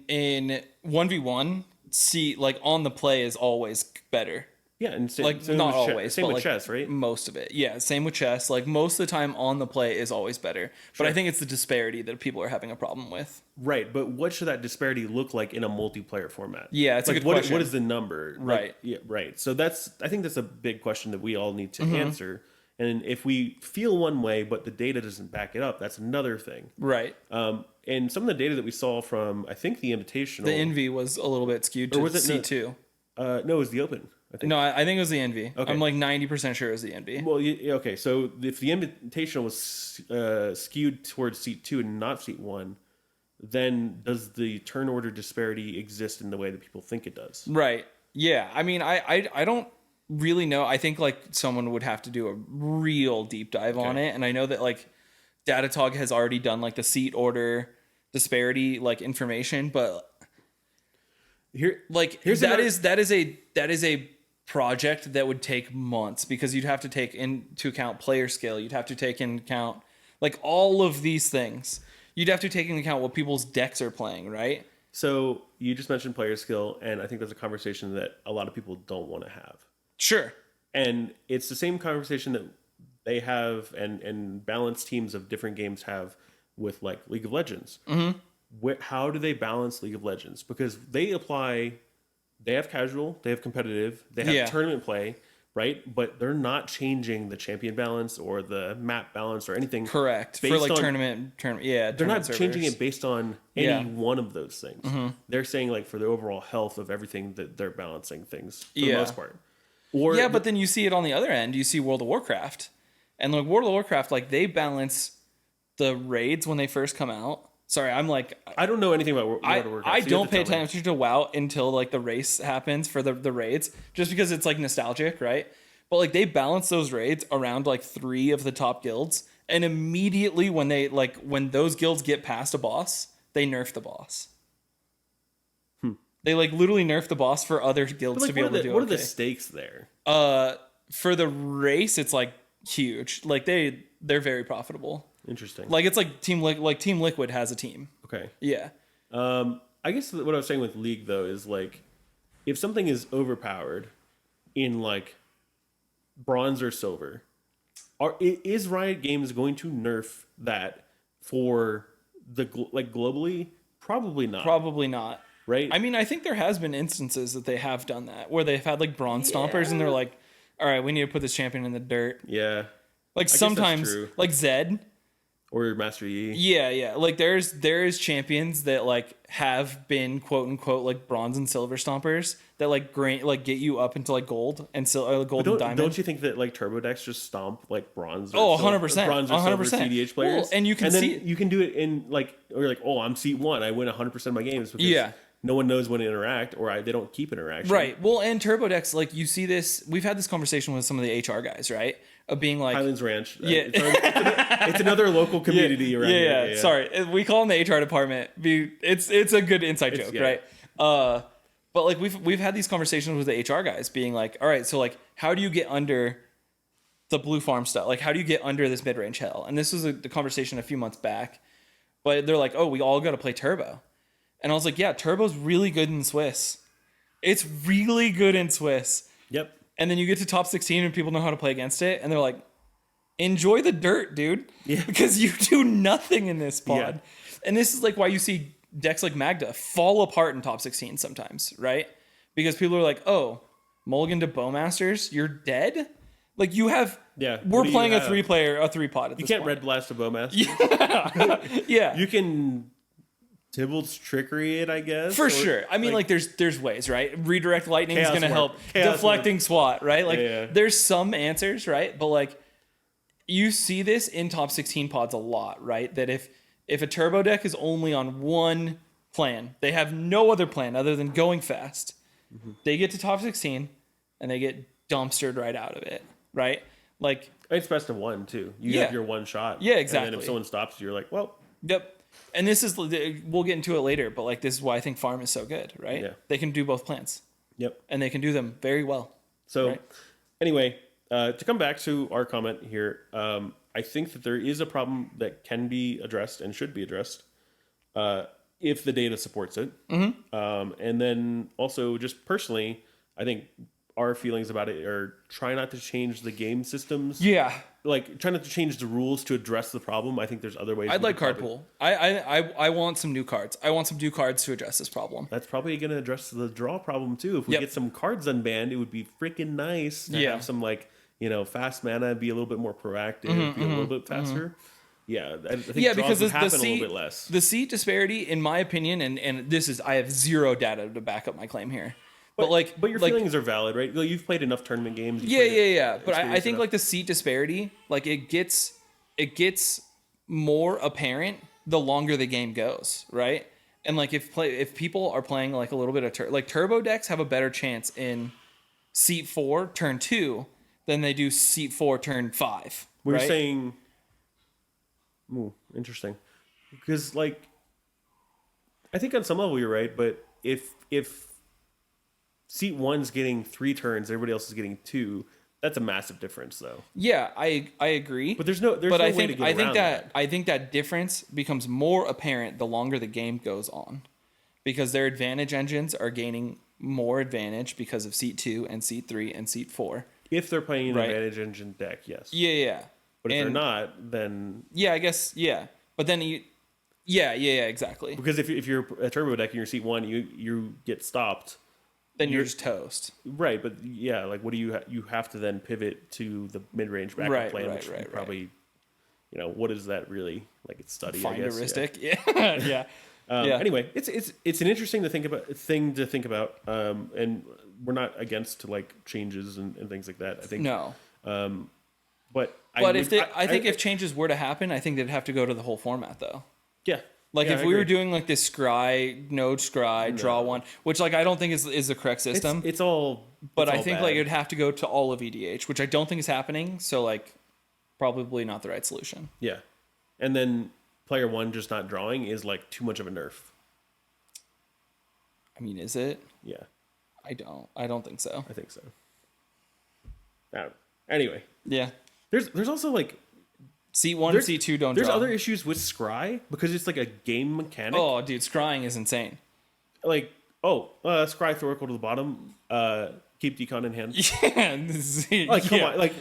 1v1, see like on the play is always better. Yeah, and same not always, same but with like chess, right? Most of it, yeah. Same with chess. Like most of the time, on the play is always better. But I think it's the disparity that people are having a problem with. Right, but what should that disparity look like in a multiplayer format? Yeah, it's like a good question. What is the number? Right. Like, yeah, right. So I think that's a big question that we all need to answer. And if we feel one way, but the data doesn't back it up, that's another thing. Right. And some of the data that we saw from, I think, the Invitational... The Envy was a little bit skewed to C2. No, it was the Open, I think. No, I think it was the Envy. Okay. I'm like 90% sure it was the Envy. Well, okay, so if the Invitational was skewed towards seat 2 and not seat 1, then does the turn order disparity exist in the way that people think it does? Right. Yeah. I mean, I don't really know. I think like someone would have to do a real deep dive on it, and I know that like Datadog has already done like the seat order disparity like information, but that is a project that would take months, because you'd have to take into account player scale, you'd have to take into account like all of these things, you'd have to take into account what people's decks are playing, right? So you just mentioned player skill, and I think that's a conversation that a lot of people don't want to have. Sure. And it's the same conversation that they have and balanced teams of different games have with like League of Legends. How do they balance League of Legends? Because they have casual, they have competitive, they have tournament play, right? But they're not changing the champion balance or the map balance or anything. Correct. For like tournament. Yeah. They're not changing it based on any one of those things. They're saying like for the overall health of everything that they're balancing things for the most part. But then you see it on the other end. You see World of Warcraft. And like World of Warcraft, like they balance the raids when they first come out. Sorry, I'm like, I don't know anything about World of Warcraft. I so you don't have to pay tell me. attention to WoW until like the race happens for the raids, just because it's like nostalgic, right? But like they balance those raids around like 3 of the top guilds, and immediately when those guilds get past a boss, they nerf the boss. They like literally nerf the boss for other guilds But, like, to be able to do. What are the stakes there? For the race, it's like huge. Like they're very profitable. Interesting. Like it's like Team Liquid has a team. Okay. Yeah. I guess what I was saying with League though is like, if something is overpowered in like bronze or silver, is Riot Games going to nerf that for the globally? Probably not. Probably not. Right. I mean, I think there has been instances that they have done that where they've had like bronze stompers and they're like, all right, we need to put this champion in the dirt. Yeah. Like sometimes, like Zed or Master Yi. Yeah. Like there's champions that like have been quote unquote like bronze and silver stompers that like get you up into like gold and gold and diamond. Don't you think that like Turbo decks just stomp like bronze? Or 100%. Bronze or silver 100%. CEDH players, well, and you can see you can do it in like, or you're like, oh, I'm seat 1, I win 100% of my games because no one knows when to interact, or they don't keep interaction. Right. Well, and Turbo decks, like you see this, we've had this conversation with some of the HR guys, right? Of being like Highlands Ranch. Yeah. It's another local community around here. Yeah. Sorry. We call them the HR department. It's a good inside joke, right? But like we've had these conversations with the HR guys being like, all right, so like how do you get under the blue farm stuff? Like how do you get under this mid-range hell? And this was the conversation a few months back. But they're like, oh, we all got to play Turbo. And I was like, yeah, Turbo's really good in Swiss. It's really good in Swiss. Yep. And then you get to top 16 and people know how to play against it. And they're like, enjoy the dirt, dude. Yeah. Because you do nothing in this pod. Yeah. And this is like why you see decks like Magda fall apart in top 16 sometimes, right? Because people are like, oh, Mulligan to Bowmasters, you're dead? Like you have... Yeah. We're playing a 3-pod at You this can't point. Red Blast a Bowmaster. Yeah. You can... Tybalt's Trickery it, I guess. For sure. I mean, like there's ways, right? Redirect Lightning is going to help. Chaos Deflecting SWAT, right? Like Yeah. there's some answers, right? But like you see this in top 16 pods a lot, right? That if a Turbo deck is only on one plan, they have no other plan other than going fast. Mm-hmm. They get to top 16 and they get dumpstered right out of it, right? Like it's best of 1 too. You have your one shot. Yeah, exactly. And then if someone stops you, you're like, well. Yep. And this is, we'll get into it later, but like this is why I think farm is so good, right? Yeah. They can do both plans. Yep. And they can do them very well. So right? Anyway, to come back to our comment here, I think that there is a problem that can be addressed and should be addressed if the data supports it. Mm-hmm. And then also just personally, I think our feelings about it are try not to change the game systems. Yeah. Like try not to change the rules to address the problem. I think there's other ways. I'd like card pool. I want some new cards. I want some new cards to address this problem. That's probably going to address the draw problem too. If we get some cards unbanned, it would be freaking nice to have some like, fast mana, be a little bit more proactive, be a little bit faster. Yeah, I think because would happen the a little bit less. The seat disparity, in my opinion, and this is, I have zero data to back up my claim here. But your feelings are valid, right? Like, you've played enough tournament games. Yeah. But I think like the seat disparity, like it gets more apparent the longer the game goes, right? And like if people are playing like a little bit of like Turbo decks have a better chance in seat 4 turn 2 than they do seat 4 turn 5. We're right? saying, interesting, because like I think on some level you're right, but if seat 1's getting 3 turns, everybody else is getting 2. That's a massive difference, though. Yeah, I agree. But there's no way to get around that. I think that difference becomes more apparent the longer the game goes on, because their advantage engines are gaining more advantage because of seat 2 and seat 3 and seat 4. If they're playing an advantage engine deck, yes. Yeah. But if they're not, then I guess But then exactly. Because if you're a Turbo deck and you're seat 1, you get stopped. Then you're just toast. Right, but like what do you have to then pivot to the mid-range backup plan, which probably, what is that really? Like it's study, I guess. Finderistic. Yeah. Anyway, it's an interesting thing to think about, and we're not against to like changes and things like that. I think no. But I think if changes were to happen, I think they'd have to go to the whole format though. Yeah. Like Yeah, if I we were agree. doing like this scry, node scry, draw one, which like I don't think is the correct system. It's all. But it's I all think bad. like it'd have to go to all of EDH, which I don't think is happening. So like probably not the right solution. Yeah, and then player one just not drawing is like too much of a nerf. I mean, is it? Yeah, I don't think so. I think so. Anyway, Yeah. there's also like C1, there's, C2 don't There's draw. other issues with scry because it's like a game mechanic. Oh, dude, scrying is insane. Like scry Thoracle to the bottom. Keep decon in hand. Yeah. Like come on, like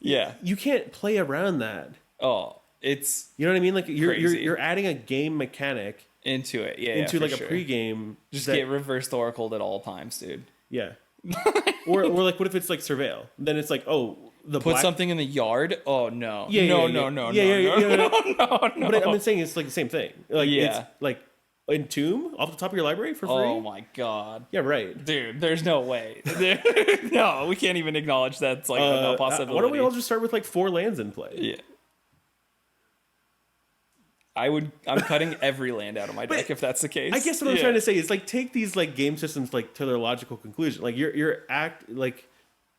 yeah. You can't play around that. Oh, it's You know what I mean? Like crazy. you're adding a game mechanic into it. Yeah, into for like sure. a pregame. Just get reverse Thoracle at all times, dude. Yeah. or like what if it's like surveil? Then it's like Put something in the yard. Oh no. Yeah, no. But I'm saying it's like the same thing. Like Yeah. it's like Entomb off the top of your library for free. Oh my god. Yeah, right. Dude, there's no way. No, we can't even acknowledge that's like a possibility. Why don't we all just start with like 4 lands in play? Yeah. I'm cutting every land out of my deck if that's the case. I guess what I'm trying to say is like take these like game systems like to their logical conclusion. Like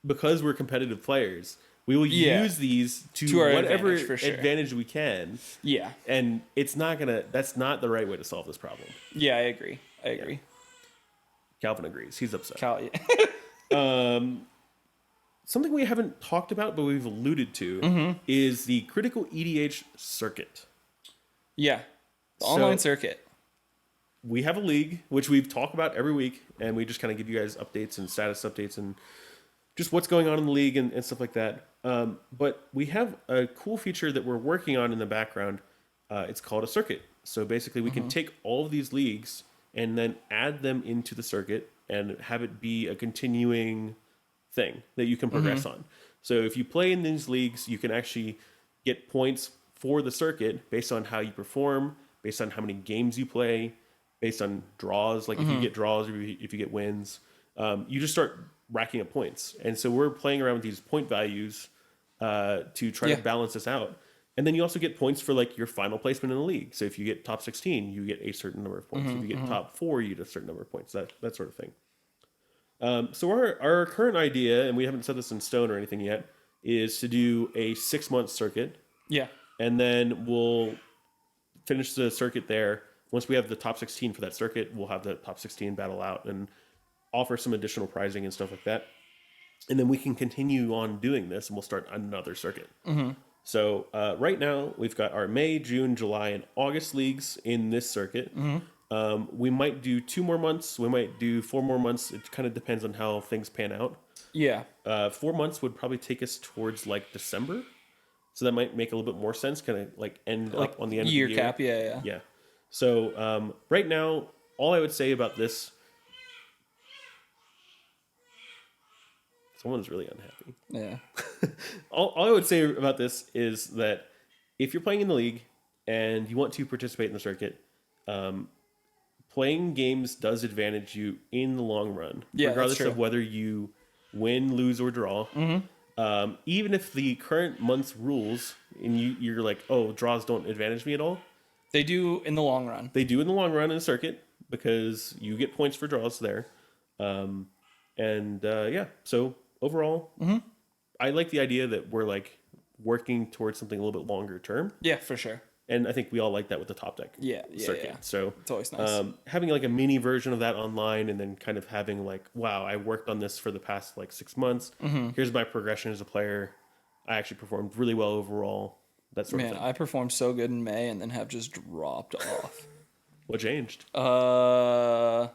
because we're competitive players, we will use these to our whatever advantage, for sure. advantage we can. Yeah. And that's not the right way to solve this problem. Yeah, I agree. Calvin agrees. He's upset. Something we haven't talked about but we've alluded to is the CriticalEDH Circuit. Yeah. The online circuit. We have a league, which we've talked about every week, and we just kind of give you guys updates and status updates and just what's going on in the league and stuff like that. But we have a cool feature that we're working on in the background. It's called a circuit. So basically we can take all of these leagues and then add them into the circuit and have it be a continuing thing that you can progress on. So if you play in these leagues, you can actually get points for the circuit based on how you perform, based on how many games you play, based on draws. Like if you get draws or if you get wins, you just start racking up points. And so we're playing around with these point values to try to balance this out. And then you also get points for like your final placement in the league. So if you get top 16, you get a certain number of points. If you get top 4, you get a certain number of points. That sort of thing. So our current idea, and we haven't set this in stone or anything yet, is to do a 6-month circuit. Yeah. And then we'll finish the circuit there. Once we have the top 16 for that circuit, we'll have the top 16 battle out and offer some additional prizing and stuff like that. And then we can continue on doing this, and we'll start another circuit. So right now, we've got our May, June, July, and August leagues in this circuit. We might do 2 more months. We might do 4 more months. It kind of depends on how things pan out. Yeah. 4 months would probably take us towards like December. So that might make a little bit more sense, kind of like end up on the end of the year. Cap, yeah. Yeah. So right now, all I would say about this... Someone's really unhappy. Yeah. all I would say about this is that if you're playing in the league and you want to participate in the circuit, playing games does advantage you in the long run, regardless of whether you win, lose, or draw. Even if the current month's rules and you're like, oh, draws don't advantage me at all. They do in the long run. They do in the long run in the circuit because you get points for draws there. So overall, I like the idea that we're like working towards something a little bit longer term. Yeah, for sure. And I think we all like that with the top deck circuit. Yeah. So it's always nice. Having like a mini version of that online and then kind of having like, wow, I worked on this for the past like 6 months. Here's my progression as a player. I actually performed really well overall. That sort of thing. I performed so good in May and then have just dropped off. What changed? I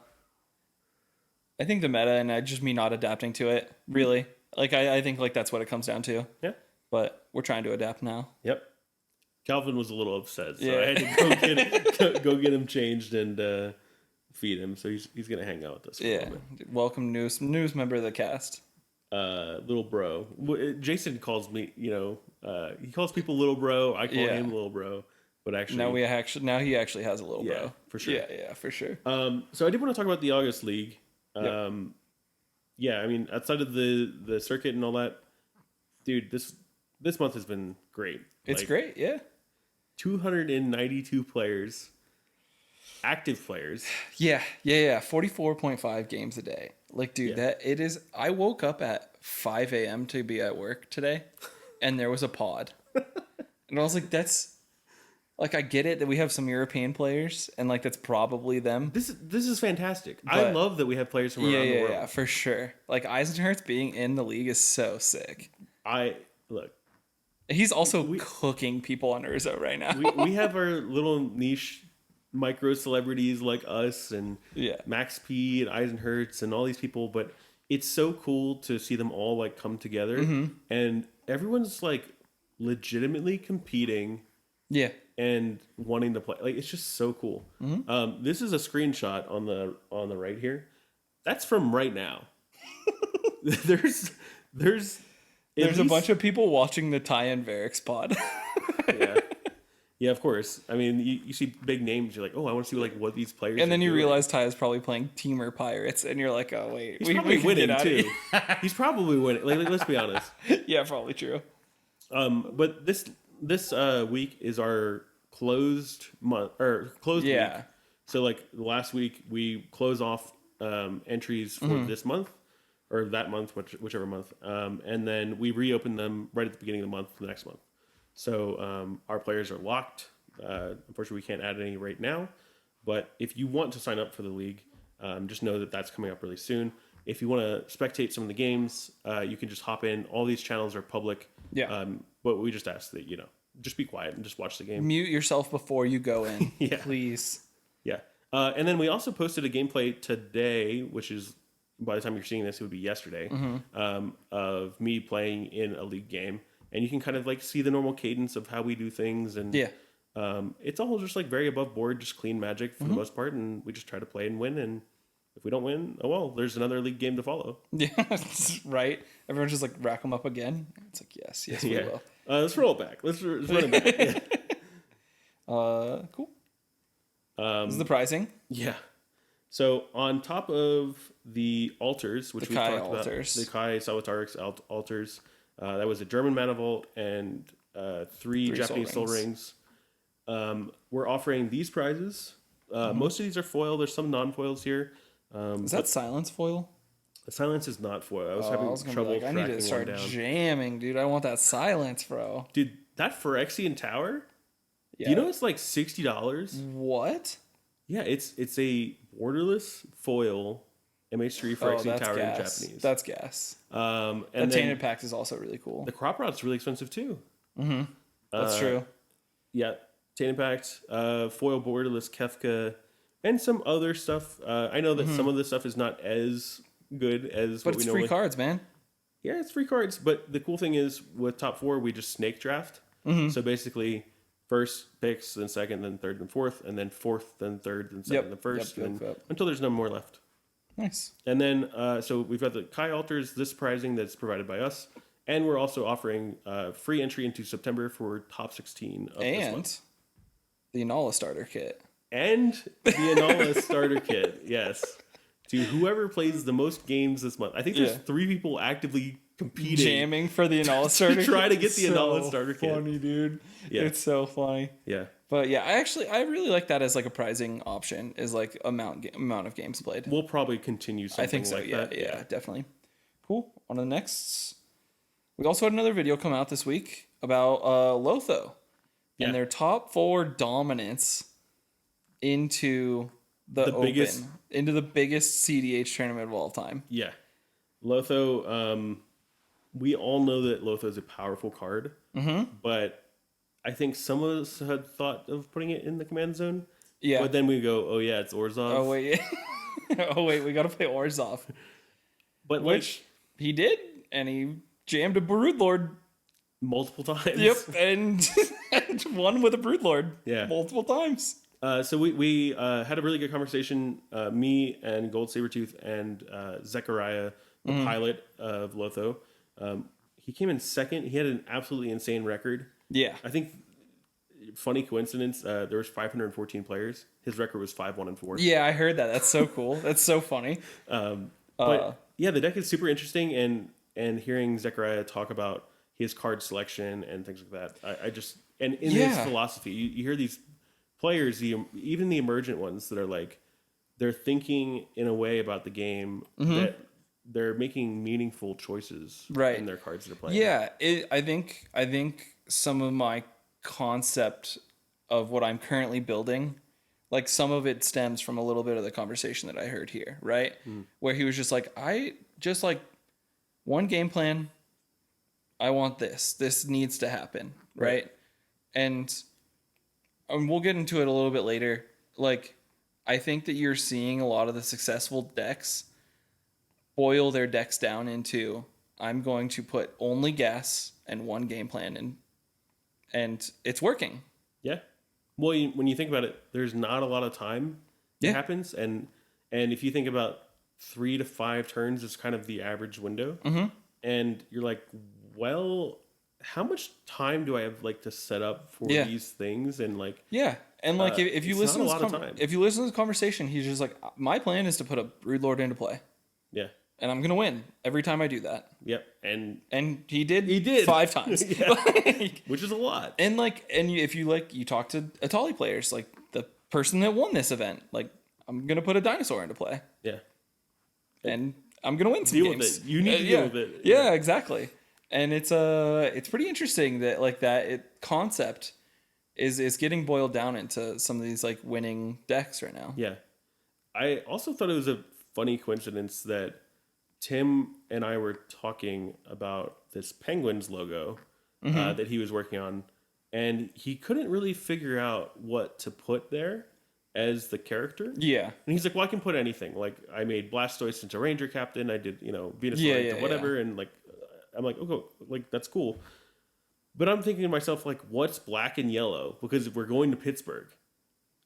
think the meta and just me not adapting to it, really. Like, I think like that's what it comes down to. Yeah. But we're trying to adapt now. Yep. Calvin was a little upset, so I had to go get him changed and feed him. So he's gonna hang out with us. For a bit. Welcome news member of the cast. Little bro. Jason calls me. He calls people little bro. I call him little bro. But actually, now he actually has a little bro for sure. Yeah, for sure. So I did want to talk about the August League. I mean, outside of the circuit and all that, dude, this month has been great. It's great, yeah. 292 players active players. Yeah. 44.5 games a day. Like, dude, that it is. I woke up at 5 a.m. to be at work today, and there was a pod, and I was like, that's. Like, I get it that we have some European players, and like that's probably them. This is fantastic. I love that we have players from around the world. Yeah, for sure. Like Eisenherz being in the league is so sick. Look. He's also cooking people on Urza right now. we have our little niche micro celebrities like us and Max P and Eisenherz and all these people, but it's so cool to see them all like come together and everyone's like legitimately competing. Yeah. And wanting to play, like it's just so cool. This is a screenshot on the right here. That's from right now. there's a bunch of people watching the Ty and Varix pod. yeah, of course. I mean, you see big names, you're like, oh, I want to see like what these players. And then you realize Ty is probably playing Teamer Pirates, and you're like, oh wait, he's probably winning too. He's probably winning. Like, let's be honest. Yeah, probably true. But this week is our closed week. So like last week we close off entries for this month or that month, whichever month, and then we reopen them right at the beginning of the month for the next month. So our players are locked. Unfortunately, we can't add any right now, but if you want to sign up for the league, just know that that's coming up really soon. If you want to spectate some of the games, you can just hop in. All these channels are public. Yeah. But we just ask that, just be quiet and just watch the game. Mute yourself before you go in, please. Yeah. And then we also posted a gameplay today, which is, by the time you're seeing this, it would be yesterday, of me playing in a league game. And you can kind of like see the normal cadence of how we do things. And it's all just like very above board, just clean magic for the most part. And we just try to play and win. And if we don't win, oh well, there's another league game to follow. Yeah, right. Everyone's just like rack them up again. It's like, yes, we will. Let's roll it back. Let's run it back. Yeah. Cool. This is the pricing. Yeah. So on top of the altars, which we talked about, the Kai Salvatarix altars, that was a German mana vault and 3 Japanese soul rings. We're offering these prizes. Most of these are foil. There's some non-foils here. Is that silence foil? The silence is not foil. I was having trouble tracking one down. I need to start jamming, dude. I want that silence, bro. Dude, that Phyrexian Tower? Yeah. Do you know it's like $60? What? Yeah, it's a borderless foil MH3 Phyrexian Tower in Japanese. That's gas. And the Tainted Pact is also really cool. The crop rot's really expensive too. That's true. Yeah, Tainted Pact, foil borderless Kefka, and some other stuff. I know that some of this stuff is not as good as what we know. But it's free cards, man. Yeah, it's free cards. But the cool thing is with top 4, we just snake draft. So basically, first picks, then second, then third, then fourth, and then fourth, then third, then second, then first, until there's no more left. Nice. And then, so we've got the Kai altars, this prizing that's provided by us, and we're also offering free entry into September for top 16 of this month. The Inala starter kit. And the Inala starter kit, yes. To whoever plays the most games this month. I think there's 3 people actively competing. Jamming for the Inala starter kit. To try to get the Inala starter kit. Funny, dude. Yeah. It's so funny. Yeah. But yeah, I really like that as like a prizing option, is like amount of games played. We'll probably continue something I think so, like that. Yeah, definitely. Cool. On to the next. We also had another video come out this week about Lotho and their top 4 dominance into the biggest cEDH tournament of all time. Yeah. Lotho, we all know that Lotho is a powerful card, but I think some of us had thought of putting it in the command zone. Yeah. But then we go, oh yeah, it's Orzhov. Oh wait. We got to play Orzhov. But which he did, and he jammed a Broodlord multiple times. Yep, and won with a Broodlord. Multiple times. So we had a really good conversation, me and Gold Sabertooth and Zechariah, the pilot of Lotho. He came in second. He had an absolutely insane record. Yeah. I think, funny coincidence, there was 514 players. His record was 5-1-4. Yeah, I heard that. That's so cool. That's so funny. But yeah, the deck is super interesting, and hearing Zechariah talk about his card selection and things like that, I just, and in his philosophy, you hear these players, even the emergent ones that are like, they're thinking in a way about the game that they're making meaningful choices in their cards they're playing. Yeah, I think some of my concept of what I'm currently building, like some of it stems from a little bit of the conversation that I heard here, right? Where he was just like, I just like one game plan. I want this. This needs to happen, right? And we'll get into it a little bit later. Like, I think that you're seeing a lot of the successful decks boil their decks down into, I'm going to put only gas and one game plan in, and it's working. Yeah. Well, when you think about it, there's not a lot of time that happens, and if you think about 3 to 5 turns is kind of the average window, and you're like, well, how much time do I have like to set up for these things? And like, and like if you listen to if you listen to the conversation, he's just like, my plan is to put a Brood Lord into play. Yeah. And I'm gonna win every time I do that. Yep. And he did 5 times. Which is a lot. And like, if you talk to Atali players, like the person that won this event, like, I'm gonna put a dinosaur into play. Yeah. And I'm gonna win some games. With it. You need to deal with it. Yeah, exactly. And it's pretty interesting that like concept is getting boiled down into some of these like winning decks right now. Yeah. I also thought it was a funny coincidence that Tim and I were talking about this Penguins logo that he was working on, and he couldn't really figure out what to put there as the character. Yeah. And he's like, well, I can put anything. Like, I made Blastoise into Ranger Captain. I did, Venusaur into whatever. And like, I'm like, okay, like, that's cool. But I'm thinking to myself, like, what's black and yellow? Because we're going to Pittsburgh,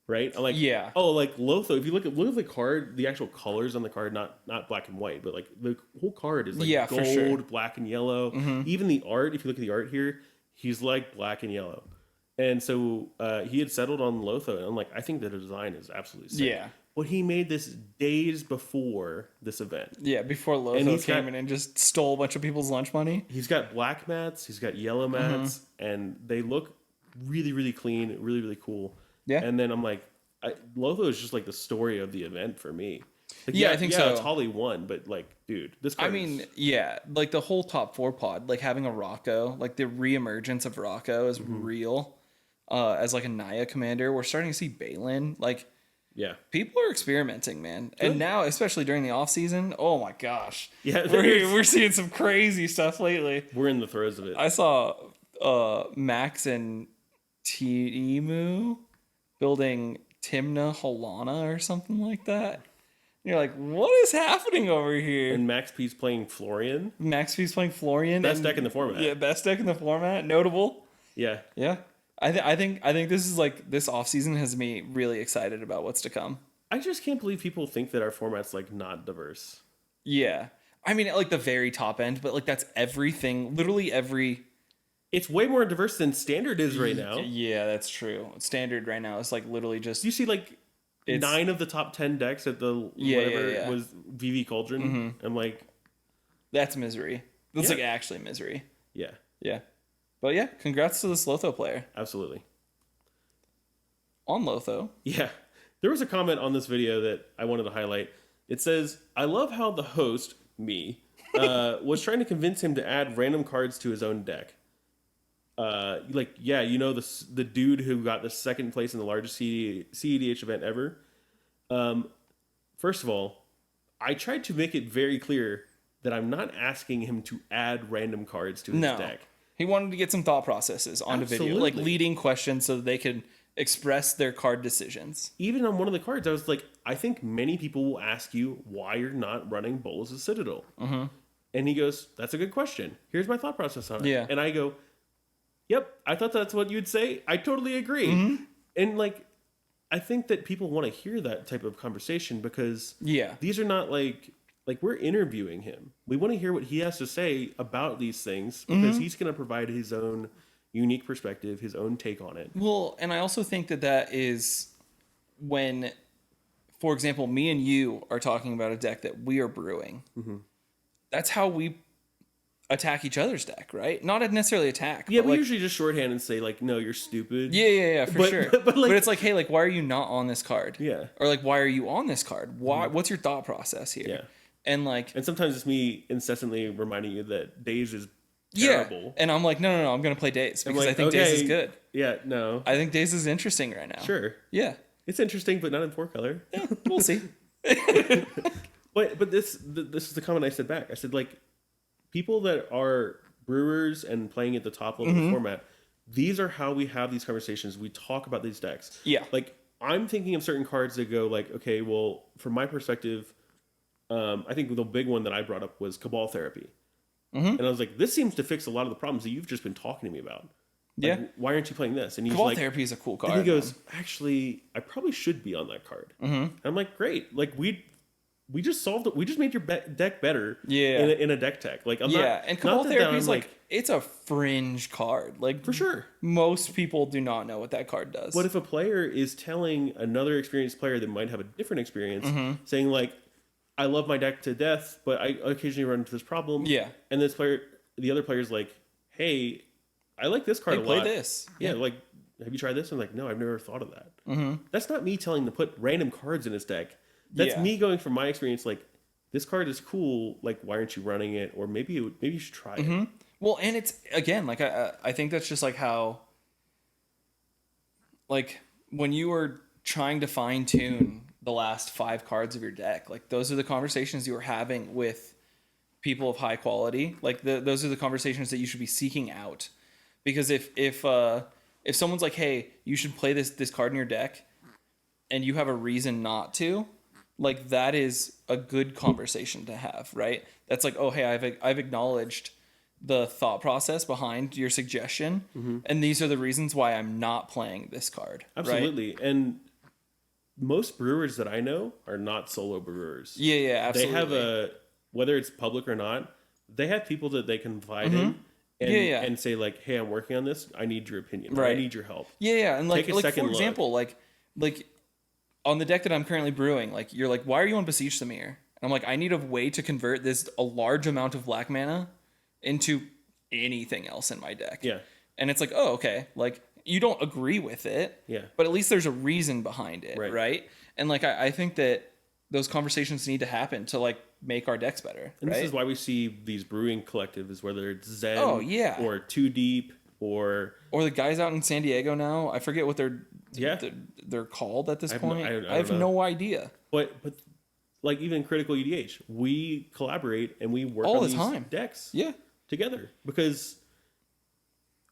right? I'm like, oh, like Lotho. If you look at the card, the actual colors on the card, not black and white, but like the whole card is like gold, black and yellow. Even the art, if you look at the art here, he's like black and yellow. And so he had settled on Lotho, and I'm like, I think the design is absolutely sick. Yeah. But he made this days before this event. Yeah, before Lotho came in and just stole a bunch of people's lunch money. He's got black mats, he's got yellow mats, and they look really, really clean, really, really cool. Yeah. And then I'm like, Lotho is just like the story of the event for me. Like, I think so. It's Holly won, but like, dude, this card like the whole top 4 pod, like having a Rocco, like the reemergence of Rocco is real. As like a Naya commander, we're starting to see Balin. Like, people are experimenting, man. Good. And now, especially during the off season, oh my gosh, we're seeing some crazy stuff lately. We're in the throes of it. I saw Max and Timu building Timna Holana or something like that. And you're like, what is happening over here? And Max P's playing Florian. Best deck in the format. Yeah, best deck in the format. Notable. Yeah. Yeah. I think this is like, this offseason has me really excited about what's to come. I just can't believe people think that our format's like not diverse. Yeah. I mean, at like the very top end, but like that's everything, literally every... It's way more diverse than Standard is right now. Yeah, that's true. Standard right now is like literally just... You see like 9 of the top 10 decks at the was VV Cauldron. I'm like... That's misery. That's like actually misery. Yeah. Yeah. But yeah, congrats to this Lotho player. Absolutely. On Lotho. Yeah. There was a comment on this video that I wanted to highlight. It says, I love how the host, me, was trying to convince him to add random cards to his own deck. The dude who got the second place in the largest CEDH event ever. First of all, I tried to make it very clear that I'm not asking him to add random cards to his deck. He wanted to get some thought processes onto video, like leading questions so that they could express their card decisions. Even on one of the cards, I was like, I think many people will ask you why you're not running Bolas' Citadel. And he goes, that's a good question. Here's my thought process on it. Yeah. And I go, yep, I thought that's what you'd say. I totally agree. And like, I think that people want to hear that type of conversation because these are not like we're interviewing him. We want to hear what he has to say about these things because he's going to provide his own unique perspective, his own take on it. Well, and I also think that is when, for example, me and you are talking about a deck that we are brewing. That's how we attack each other's deck, right? Not necessarily attack. Yeah, but we like, usually just shorthand and say like, no, you're stupid. Yeah, for sure. But it's like, hey, like, why are you not on this card? Yeah. Or like, why are you on this card? Why? What's your thought process here? Yeah. And like, and sometimes it's me incessantly reminding you that Days is terrible. Yeah. And I'm like, no, I'm gonna play Days because I think Days is good. Yeah, no. I think Days is interesting right now. Sure. Yeah. It's interesting, but not in 4-color. Yeah, we'll see. But this is the comment I said back. I said, like, people that are brewers and playing at the top level of the format, these are how we have these conversations. We talk about these decks. Yeah. Like, I'm thinking of certain cards that go like, okay, well, from my perspective, I think the big one that I brought up was Cabal Therapy. And I was like, this seems to fix a lot of the problems that you've just been talking to me about. Like, Yeah. why aren't you playing this? And he's Cabal like, Therapy is a cool card. and he goes, actually, I probably should be on that card. And I'm like, great. Like, we just solved it. We just made your deck better. Yeah. In a deck tech. Like, I'm not. And Cabal not Therapy is I'm like, it's a fringe card. Like, for sure. Most people do not know what that card does. But if a player is telling another experienced player that might have a different experience, saying like, I love my deck to death, but I occasionally run into this problem. Yeah. And the other player's like, hey, I like this card a lot. Play this. Yeah, like, have you tried this? I'm like, no, I've never thought of that. That's not me telling him to put random cards in his deck. That's me going from my experience, like, this card is cool. Like, why aren't you running it? Or maybe you should try it. Well, and it's, again, like, I think that's just like how, like, when you were trying to fine tune the last 5 cards of your deck, like, those are the conversations you were having with people of high quality. Like, those are the conversations that you should be seeking out. Because if someone's like, hey, you should play this card in your deck, and you have a reason not to, like, that is a good conversation to have, right? That's like, oh, hey, I've acknowledged the thought process behind your suggestion, and these are the reasons why I'm not playing this card. Absolutely. Right? And most brewers that I know are not solo brewers. Yeah, absolutely. They have whether it's public or not, they have people that they confide in and say like, hey, I'm working on this. I need your opinion. Right. I need your help. Yeah. And like, Take a second for example, look. like on the deck that I'm currently brewing, like, you're like, why are you on Besiege Samir? And I'm like, I need a way to convert a large amount of black mana into anything else in my deck. Yeah. And it's like, oh, okay. Like, you don't agree with it. Yeah. But at least there's a reason behind it. Right. And like, I think that those conversations need to happen to like make our decks better. And this is why we see these brewing collectives, whether it's Zen or Too Deep or the guys out in San Diego now. I forget what they're called at this point. I have no idea. But like, even CriticalEDH, we collaborate and we work all on the these time. decks together because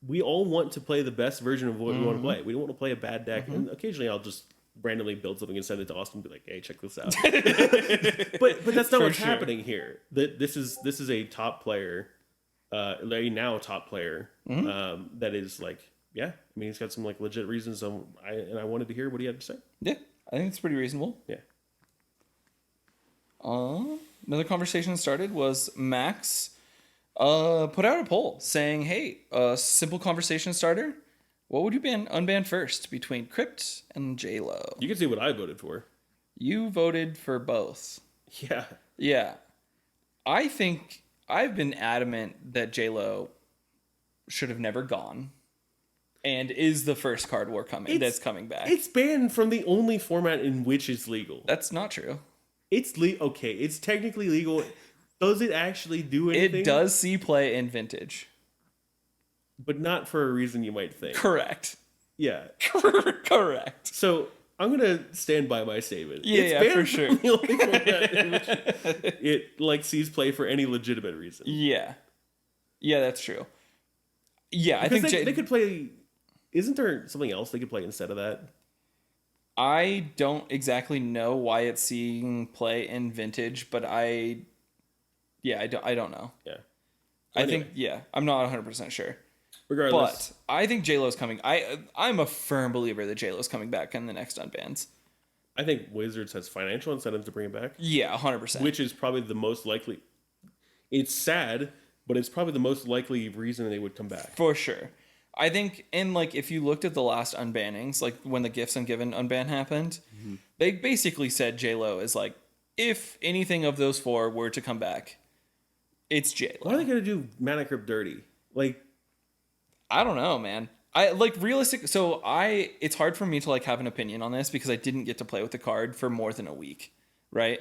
we all want to play the best version of what we want to play. We don't want to play a bad deck. And occasionally I'll just randomly build something and send it to Austin and be like, hey, check this out. but that's not what's happening here. This is a top player, a now top player, that is like, yeah, I mean, he's got some like legit reasons. And I wanted to hear what he had to say. Yeah, I think it's pretty reasonable. Yeah. Another conversation that started was Max put out a poll saying, hey, simple conversation starter. What would you unban first between Crypt and J-Lo? You can see what I voted for. You voted for both. Yeah. Yeah. I think I've been adamant that J-Lo should have never gone and is the first card that's coming back. It's banned from the only format in which it's legal. That's not true. It's okay. It's technically legal. Does it actually do anything? It does see play in Vintage. But not for a reason you might think. Correct. Yeah. Correct. So I'm gonna stand by my statement. Yeah, for sure. The only format in which it like sees play for any legitimate reason. Yeah, that's true. Yeah, because I think they could play. Isn't there something else they could play instead of that? I don't exactly know why it's seeing play in Vintage, but I don't know. Yeah. Well, anyway. I'm not 100% sure. Regardless. But I think J-Lo's coming. I'm a firm believer that J-Lo's coming back in the next Unbans. I think Wizards has financial incentives to bring it back. Yeah, 100%. Which is probably the most likely. It's sad, but it's probably the most likely reason they would come back. For sure. I think, and like, if you looked at the last unbannings, like when the Gifts Ungiven unban happened, they basically said J-Lo is like, if anything of those 4 were to come back, It's J-Lo. Why are they gonna do Mana Crypt dirty? Like, I don't know, man. I like realistic. So it's hard for me to like have an opinion on this because I didn't get to play with the card for more than a week, right?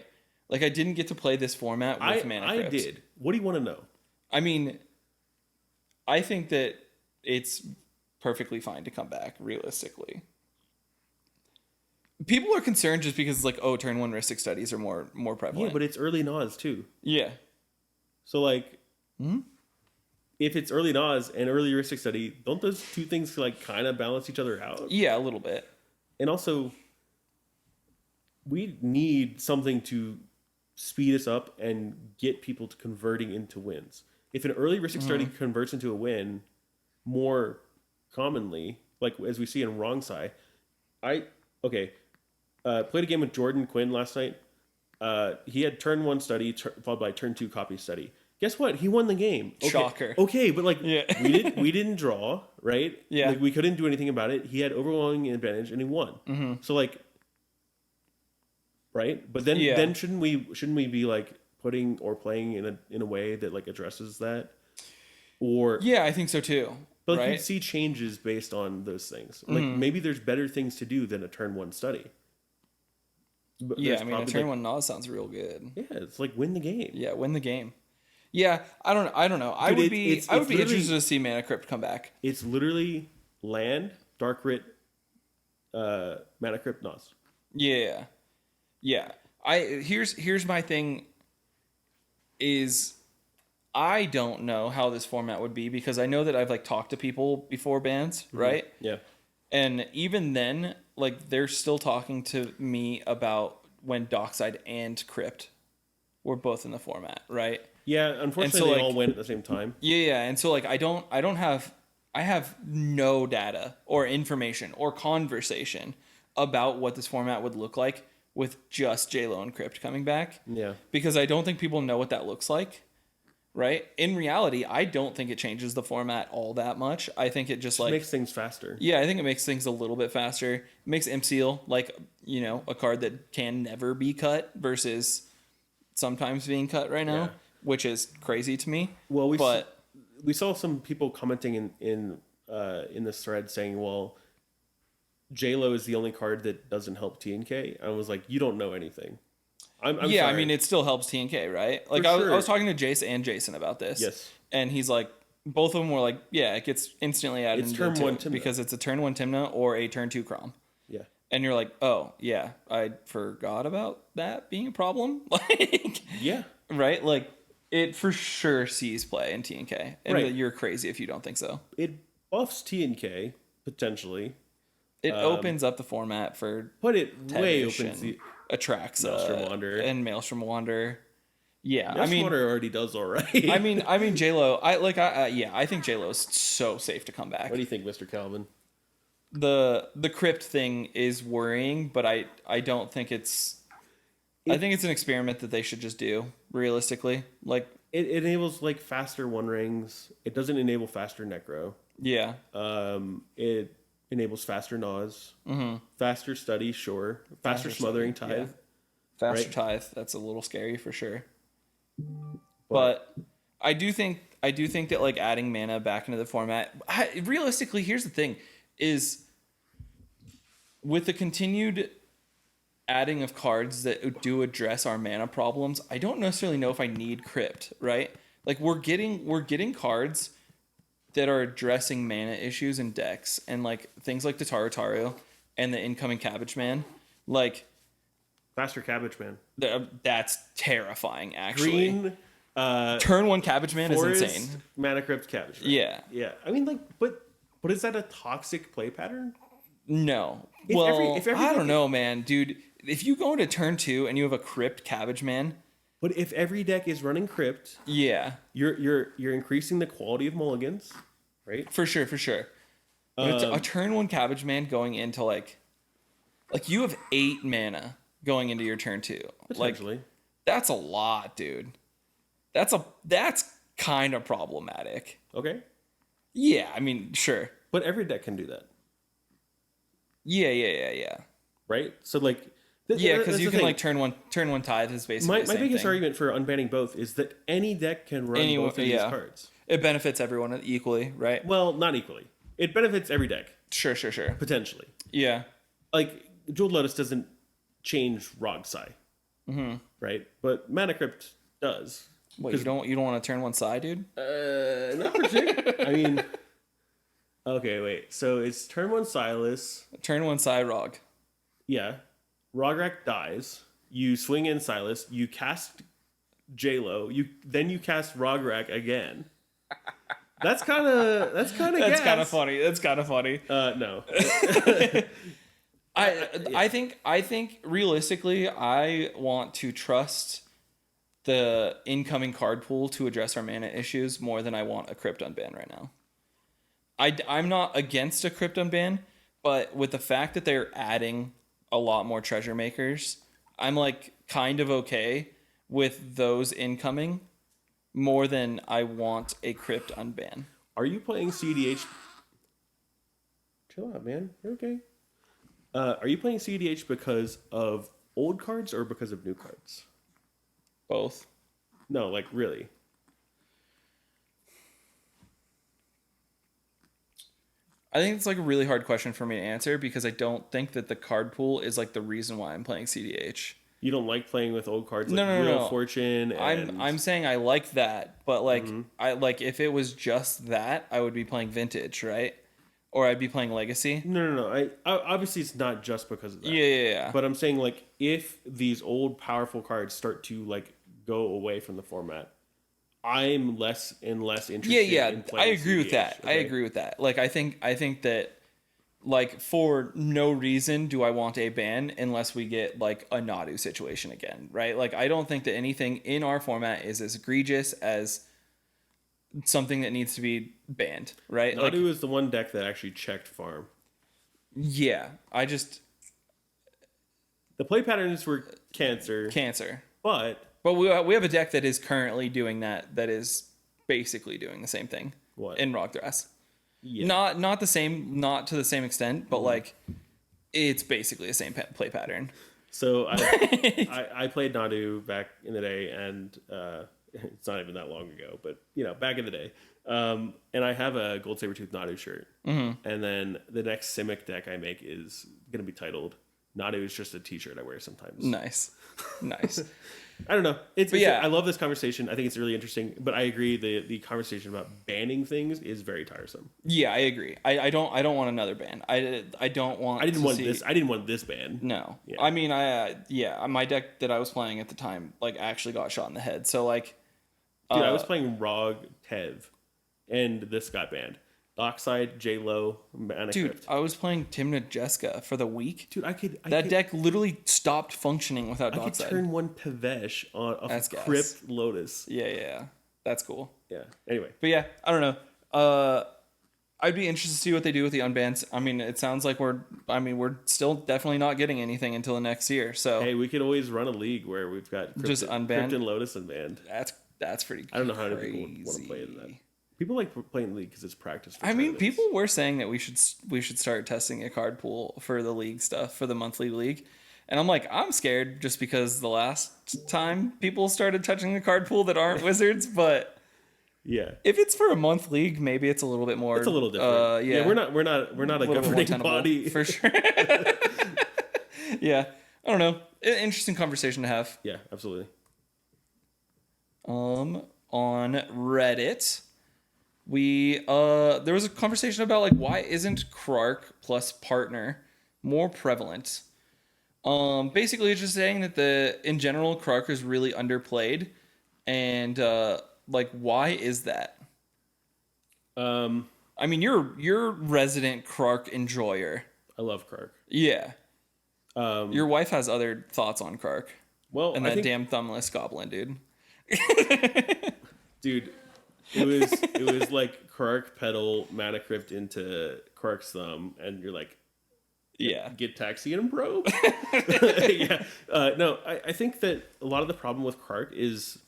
Like I didn't get to play this format with Mana Crypt. I did. What do you want to know? I mean, I think that it's perfectly fine to come back realistically. People are concerned just because like, oh, turn 1 Rhystic studies are more prevalent. Yeah, but it's early Nas too. Yeah. So like, if it's early Nas and early Rhystic study, don't those two things like kind of balance each other out? Yeah, a little bit. And also, we need something to speed us up and get people to converting into wins. If an early Rhystic study converts into a win more commonly, like as we see in Wrong Side, played a game with Jordan Quinn last night. He had turn 1 study followed by turn 2 copy study. Guess what? He won the game. Okay. Shocker. Okay, but like we didn't draw, right? Yeah. Like we couldn't do anything about it. He had overwhelming advantage and he won. Mm-hmm. So like, right? But then shouldn't we be like putting or playing in a way that like addresses that? Or yeah, I think so too. But right? you see changes based on those things. Like maybe there's better things to do than a turn 1 study. But yeah, I mean, a turn 1 Nas sounds real good. Yeah, it's like win the game. Yeah, win the game. Yeah, I don't know. I would be interested to see Mana Crypt come back. It's literally land, Dark Writ, Mana Crypt, Nas. Yeah. Yeah. Here's my thing is I don't know how this format would be because I know that I've like talked to people before bans, right? Yeah. And even then, like they're still talking to me about when Dockside and Crypt were both in the format, right? Yeah, unfortunately they all went at the same time. Yeah, and so like I have no data or information or conversation about what this format would look like with just J-Lo and Crypt coming back. Yeah. Because I don't think people know what that looks like. Right? In reality, I don't think it changes the format all that much. I think it just like makes things faster. Yeah, I think it makes things a little bit faster. It makes Imseal like, you know, a card that can never be cut versus sometimes being cut right now, which is crazy to me. Well, we saw some people commenting in this thread saying, "Well, J-Lo is the only card that doesn't help TNK." I was like, "You don't know anything." I'm yeah, sorry. I mean, it still helps TNK, right? Like, I was talking to Jace and Jason about this. Yes. And he's like, both of them were like, yeah, it gets instantly added it's into turn 1 Timna. Because it's a turn 1 Timna or a turn 2 Crom. Yeah. And you're like, oh, yeah, I forgot about that being a problem. Like, yeah. Right? Like, it for sure sees play in TNK. And right. You're crazy if you don't think so. It buffs TNK, potentially. It opens up the format for... But it way opens the... Attracts Maelstrom Wander and Maelstrom Wander. Yeah, Maelstrom Wander already does all right. I mean J-Lo. I think J-Lo is so safe to come back. What do you think, Mr. Calvin? The Crypt thing is worrying, but I don't think it's. I think it's an experiment that they should just do realistically. Like it enables like faster One Rings. It doesn't enable faster Necro. Yeah. It enables faster Nas, faster Study, sure, faster Smothering Tithe, yeah. Faster Tithe. That's a little scary for sure. But I do think that like adding mana back into the format. Realistically, here's the thing: is with the continued adding of cards that do address our mana problems, I don't necessarily know if I need Crypt. Right? Like we're getting cards that are addressing mana issues in decks and like things like the Taru and the incoming Cabbage Man, like faster Cabbage Man. That's terrifying. Actually, green turn 1 Cabbage Man is insane. Mana Crypt Cabbage Man. Yeah, yeah. I mean, like, but is that a toxic play pattern? No. I don't know, man, dude. If you go into turn 2 and you have a Crypt Cabbage Man. But if every deck is running Crypt, yeah, you're increasing the quality of mulligans, right? For sure. But a turn 1 Cabbage Man going into like you have 8 mana going into your turn 2. Potentially. Like that's a lot, dude. That's kind of problematic. Okay. Yeah, I mean, sure. But every deck can do that. Yeah. Right? So like Yeah, because you can like turn one tithe is basically my biggest argument for unbanning both is that any deck can run both of these cards. It benefits everyone equally, right? Well, not equally. It benefits every deck. Sure. Potentially. Yeah. Like Jeweled Lotus doesn't change Rogsai, right? But Mana Crypt does. Wait, you don't want to turn one side, dude? Not particularly. I mean, okay, wait. So it's turn one Silas. Turn one side Rog. Yeah. Rograk dies. You swing in Silas. You cast J-Lo. Then you cast Rograk again. That's kind of That's kind of funny. That's kind of funny. No. I think realistically, I want to trust the incoming card pool to address our mana issues more than I want a Crypt unban right now. I'm not against a Crypt unban, but with the fact that they're adding a lot more treasure makers, I'm like kind of okay with those incoming more than I want a Crypt unban. Are you playing cEDH? Chill out, man. You're okay. Are you playing cEDH because of old cards or because of new cards? Both. No, like really. I think it's like a really hard question for me to answer because I don't think that the card pool is like the reason why I'm playing cEDH. You don't like playing with old cards like no. Fortune and... I'm saying I like that, but like I like if it was just that, I would be playing Vintage, right? Or I'd be playing Legacy. No. I obviously it's not just because of that. Yeah. But I'm saying like if these old powerful cards start to like go away from the format, I'm less and less interested in playing I agree cEDH, with that. okay? I agree with that. Like I think that like for no reason do I want a ban unless we get like a Nadu situation again, right? Like I don't think that anything in our format is as egregious as something that needs to be banned, right? Nadu like, is the one deck that actually checked farm. Yeah, the play patterns were cancer, but we have a deck that is currently doing that is basically doing the same thing. What? In Rogdrass. Yeah. Not the same, not to the same extent, but like it's basically the same play pattern. So I played Nadu back in the day, and it's not even that long ago, but back in the day. And I have a Gold Sabertooth Nadu shirt, and then the next Simic deck I make is going to be titled Nadu is just a T-shirt I wear sometimes. Nice. I don't know. I love this conversation. I think it's really interesting, but I agree the conversation about banning things is very tiresome. Yeah, I agree. I don't want another ban. I didn't want this ban. No. Yeah. I mean, my deck that I was playing at the time like actually got shot in the head. So like dude, I was playing Rog Tev and this got banned. Dockside, J-Lo, Mana Crypt. I was playing Timna Jeska for the week. Dude, that deck literally stopped functioning without Dockside. I could turn one Pavesh off of Crypt Lotus. Yeah. That's cool. Yeah. Anyway. But yeah, I don't know. I'd be interested to see what they do with the unbans. I mean, it sounds like we're still definitely not getting anything until the next year. So hey, we could always run a league where we've got just unbanned. Crypt and Lotus unbanned. That's pretty I don't know how many people want to play in that. People like playing League because it's practice. I mean, people were saying that we should start testing a card pool for the league stuff, for the monthly league. And I'm like, I'm scared just because the last time people started touching the card pool that aren't wizards. But yeah, if it's for a month league, maybe it's a little bit more. It's a little different. Yeah, we're not a governing body for sure. Yeah, I don't know. Interesting conversation to have. Yeah, absolutely. On Reddit, there was a conversation about like why isn't Krark plus partner more prevalent? Basically it's just saying that in general Krark is really underplayed, and like why is that? I mean you're resident Krark enjoyer. I love Krark. Yeah. Your wife has other thoughts on Krark. Well, and that damn thumbless goblin, dude. Dude, it was like Krark pedal Mana Crypt into Krark's thumb, and you're like, get Taxi and Probe. Yeah, no, I think that a lot of the problem with Krark is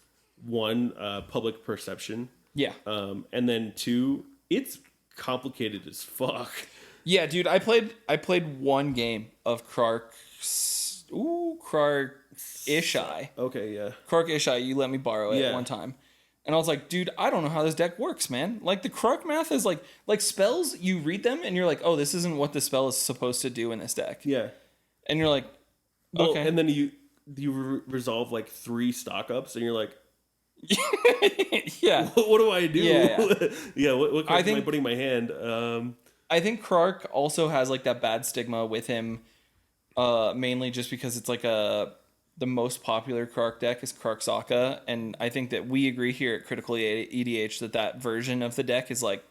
one, public perception. Yeah, and then two, it's complicated as fuck. Yeah, dude, I played one game of Krark's Krark Ishai. Okay, yeah. Krark Ishai, you let me borrow it Yeah. one time. And I was like, dude, I don't know how this deck works, man. Like, the Krark math is like spells, you read them, and you're like, oh, this isn't what the spell is supposed to do in this deck. Yeah. And you're like, Well, okay. and then you resolve like 3 stock ups, and you're like, yeah. what do I do? Yeah. Yeah, what cards am I think- putting in my hand? I think Krark also has like that bad stigma with him, mainly just because it's like the most popular Krark deck is Krark Sokka, and I think that we agree here at Critical EDH that version of the deck is like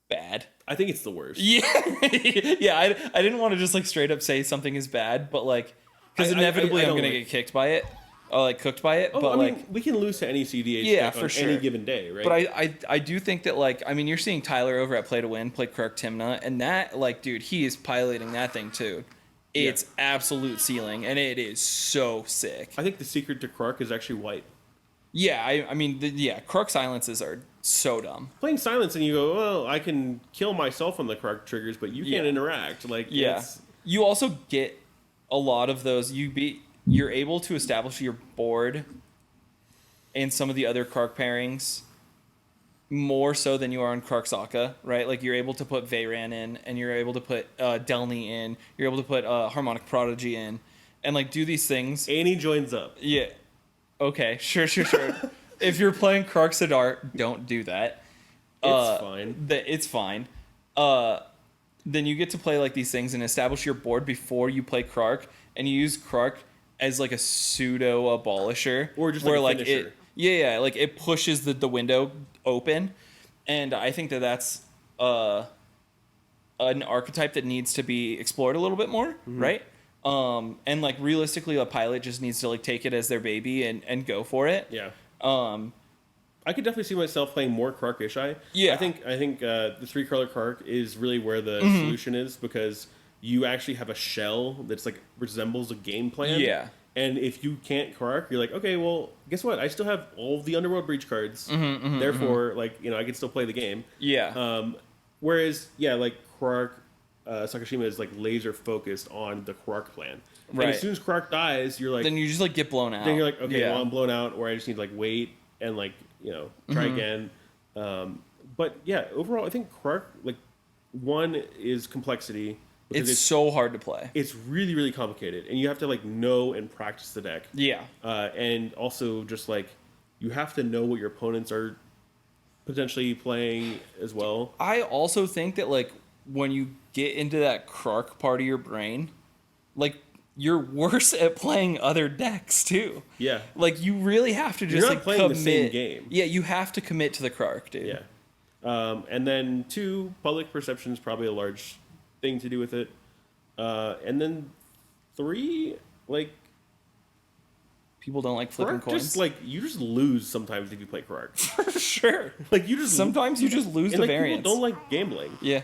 bad. I think it's the worst. Yeah, yeah. I didn't want to just like straight up say something is bad, but like because inevitably I'm gonna get kicked by it, or like cooked by it. Oh, but I like mean, we can lose to any CDH Yeah, deck for on sure. any given day, right? But I do think that, like, I mean, you're seeing Tyler over at Play to Win play Krark Timna, and that, like, dude, he is piloting that thing too. It's absolute ceiling, and it is so sick. I think the secret to Krark is actually white. Yeah, I mean, Krark silences are so dumb. Playing silence, and you go, well, I can kill myself on the Krark triggers, but you can't interact. Like, it's... You also get a lot of those. You're able to establish your board in some of the other Krark pairings more so than you are on Krark Sokka, right? Like, you're able to put Veyran in, and you're able to put Delny in. You're able to put Harmonic Prodigy in, and like do these things. And he joins up. Yeah. Okay. Sure. If you're playing Krark Sidar, don't do that. It's fine. It's fine. Then you get to play like these things and establish your board before you play Krark, and you use Krark as like a pseudo abolisher, Or just like a like finisher. like it pushes the window open, and I think that's an archetype that needs to be explored a little bit more, right? And like realistically, a pilot just needs to like take it as their baby and go for it. Yeah. I could definitely see myself playing more Krark Ishai. Yeah. I think the 3-color Krark is really where the solution is, because you actually have a shell that's like resembles a game plan. Yeah. And if you can't Krark, you're like, okay, well, guess what? I still have all the Underworld Breach cards. Therefore, like, you know, I can still play the game. Yeah. Whereas, yeah, like Krark, Sakashima is like laser focused on the Krark plan. Right. And as soon as Krark dies, you're like, Then you just like get blown out. then you're like, okay, Yeah. well, I'm blown out, or I just need to like wait and like, you know, try again. But yeah, overall, I think Krark, like, one is complexity. Because It's so hard to play. it's really, really complicated, and you have to like know and practice the deck. Yeah. And also just like you have to know what your opponents are potentially playing as well. I also think that like when you get into that Krark part of your brain, like you're worse at playing other decks too. Yeah. Like you really have to just You're not like playing commit. the same game. Yeah, you have to commit to the Krark, dude. Yeah. And then 2, public perception is probably a large thing to do with it. And then 3, like People don't like flipping Krark coins. just like you just lose sometimes if you play Krark. For sure. Like you just Sometimes you just lose and, the like, variance. People don't like gambling. Yeah.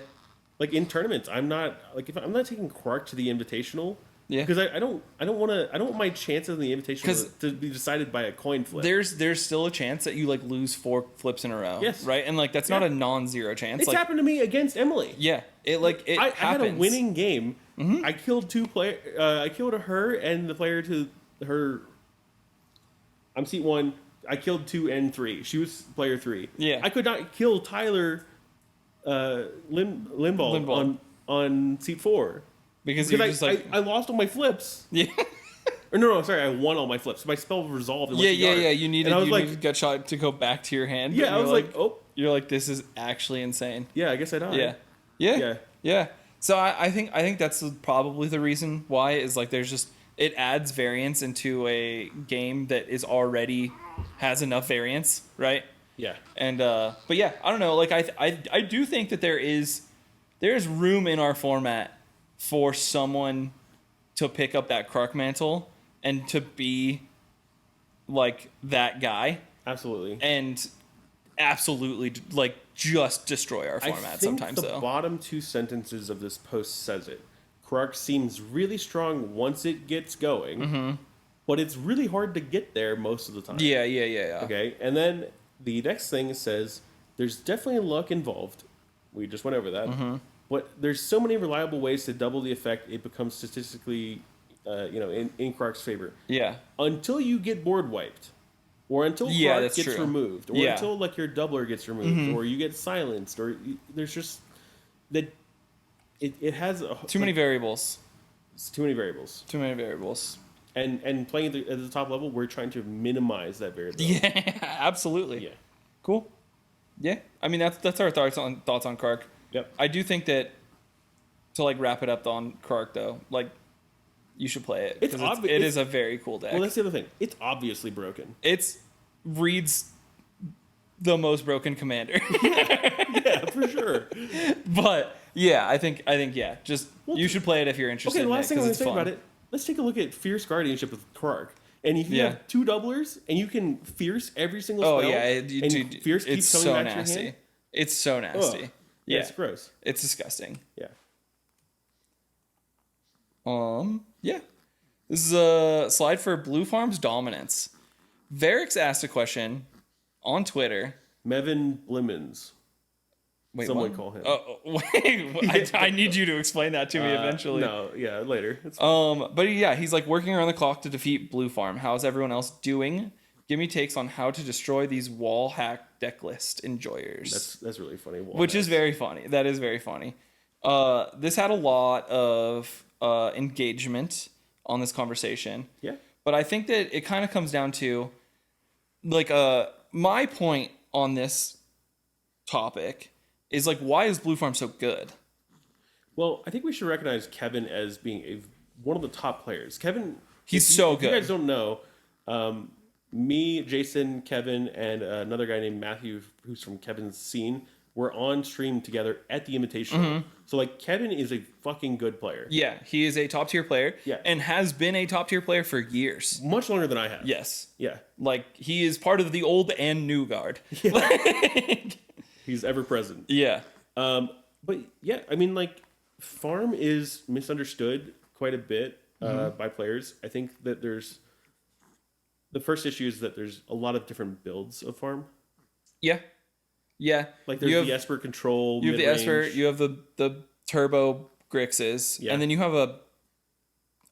Like in tournaments, I'm not like if I'm not taking Krark to the Invitational. Yeah. Because I don't want my chances in the Invitational to be decided by a coin flip. There's still a chance that you like lose 4 flips in a row. Yes. Right? And like that's not a non-zero chance. It's like happened to me against Emily. yeah. It like it I happens. had a winning game. I killed 2 player. I killed her and the player to her. I'm seat 1. I killed 2 and 3. She was player 3. Yeah. I could not kill Tyler Lindball on seat 4 because you're just like I lost all my flips. yeah. Or no, sorry, I won all my flips. My spell resolved. And Yeah, went to yard. You needed gut shot to go back to your hand. Yeah, I was like, oh, you're like, this is actually insane. yeah, I guess I died. Yeah. So I think that's probably the reason why is like there's just it adds variance into a game that is already has enough variance, right? Yeah. And but yeah, I don't know. Like I do think that there's room in our format for someone to pick up that Krark mantle and to be like that guy Absolutely. and absolutely like just destroy our I format think sometimes the though. bottom 2 sentences of this post says it. Krark seems really strong once it gets going, but it's really hard to get there most of the time. Yeah. Okay, and then the next thing says there's definitely luck involved. We just went over that. there's so many reliable ways to double the effect. It becomes statistically, in Krark's favor. Yeah. Until you get board wiped, or until Krark gets removed, or until like your doubler gets removed, or you get silenced, or there's just that. It has too many variables. It's too many variables. Too many variables. And playing at the top level, we're trying to minimize that variability. Yeah, absolutely. Yeah. Cool. Yeah. I mean, that's our thoughts on Krark. Yep. I do think that to like wrap it up on Krark though, like you should play it because it is a very cool deck. Well, that's the other thing. It's obviously broken. It's reads the most broken commander. Yeah, for sure. But yeah, I think yeah, just you should play it if you're interested. Okay, the last thing I want to say fun. about it. Let's take a look at Fierce Guardianship with Krark. And if you have 2 doublers and you can Fierce every single spell, dude, Fierce keeps coming back nasty. to your hand. It's so nasty. Ugh. Yeah, it's gross. It's disgusting. Yeah. Yeah. This is a slide for Blue Farm's dominance. Varix asked a question on Twitter. Mevin Blimmons. Wait, someone call him. Wait, I need you to explain that to me eventually. No, yeah, later. But yeah, he's like working around the clock to defeat Blue Farm. How's everyone else doing? Give me takes on how to destroy these wall hack deck list enjoyers. That's really funny. Which is very funny. That is very funny. This had a lot of engagement on this conversation. Yeah. But I think that it kind of comes down to like my point on this topic is like, why is Blue Farm so good? Well, I think we should recognize Kevin as being one of the top players. Kevin, he's so good. If you guys don't know, me, Jason, Kevin, and another guy named Matthew, who's from Kevin's scene, were on stream together at the Invitational. Mm-hmm. So like, Kevin is a fucking good player. Yeah, he is a top tier player. Yeah. And has been a top tier player for years. Much longer than I have. Yes. Yeah. Like, he is part of the old and new guard. Yeah. He's ever present. Yeah. But yeah, I mean, like, Farm is misunderstood quite a bit by players. I think that the first issue is that there's a lot of different builds of Farm. Yeah. Yeah. Like, there's the Esper control. You have the Esper, you have the Turbo Grixes, and then you have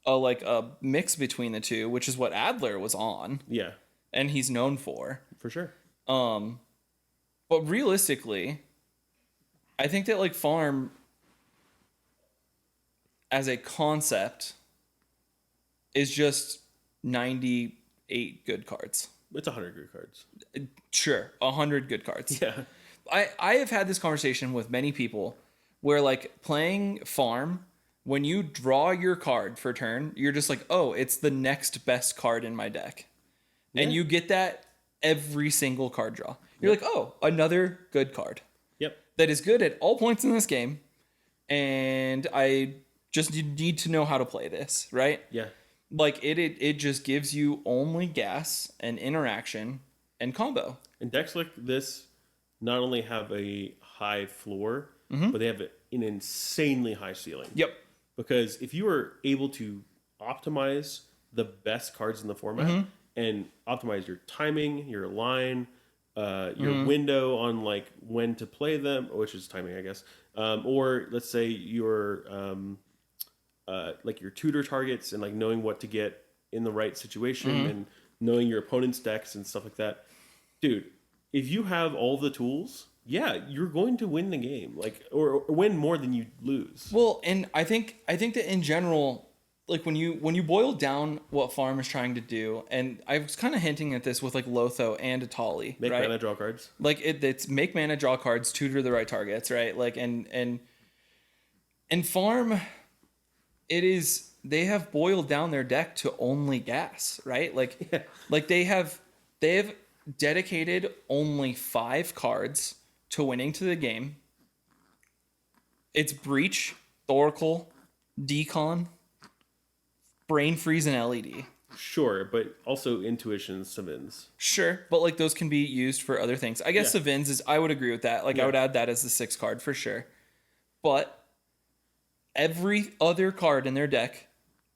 a mix between the two, which is what Adler was on. Yeah. And he's known for. For sure. But realistically, I think that like Farm as a concept is just 98 good cards. It's 100 good cards. Sure, 100 good cards. Yeah. I have had this conversation with many people where like playing Farm, when you draw your card for turn, you're just like, oh, it's the next best card in my deck. Yeah. And you get that every single card draw. You're like, oh, another good card. Yep. That is good at all points in this game. And I just need to know how to play this, right? Yeah. Like, it just gives you only gas and interaction and combo. And decks like this not only have a high floor, but they have an insanely high ceiling. Yep. Because if you are able to optimize the best cards in the format and optimize your timing, your line, your window on like when to play them, which is timing, I guess, or let's say your like your tutor targets and like knowing what to get in the right situation and knowing your opponent's decks and stuff like that, dude. If you have all the tools, yeah, you're going to win the game, like or win more than you lose. Well, and I think that in general, like when you boil down what Farm is trying to do, and I was kind of hinting at this with like Lotho and Atali, make right? mana, draw cards. Like it's make mana, draw cards, tutor the right targets, right? Like and Farm, it is they have boiled down their deck to only gas, right? Like like they have dedicated only 5 cards to winning to the game. It's Breach, Thoracle, Decon, Brain Freeze, and LED. Sure, but also Intuition, Savins. Sure, but like those can be used for other things. I guess Savins is, I would agree with that. Like I would add that as the 6th card for sure. But every other card in their deck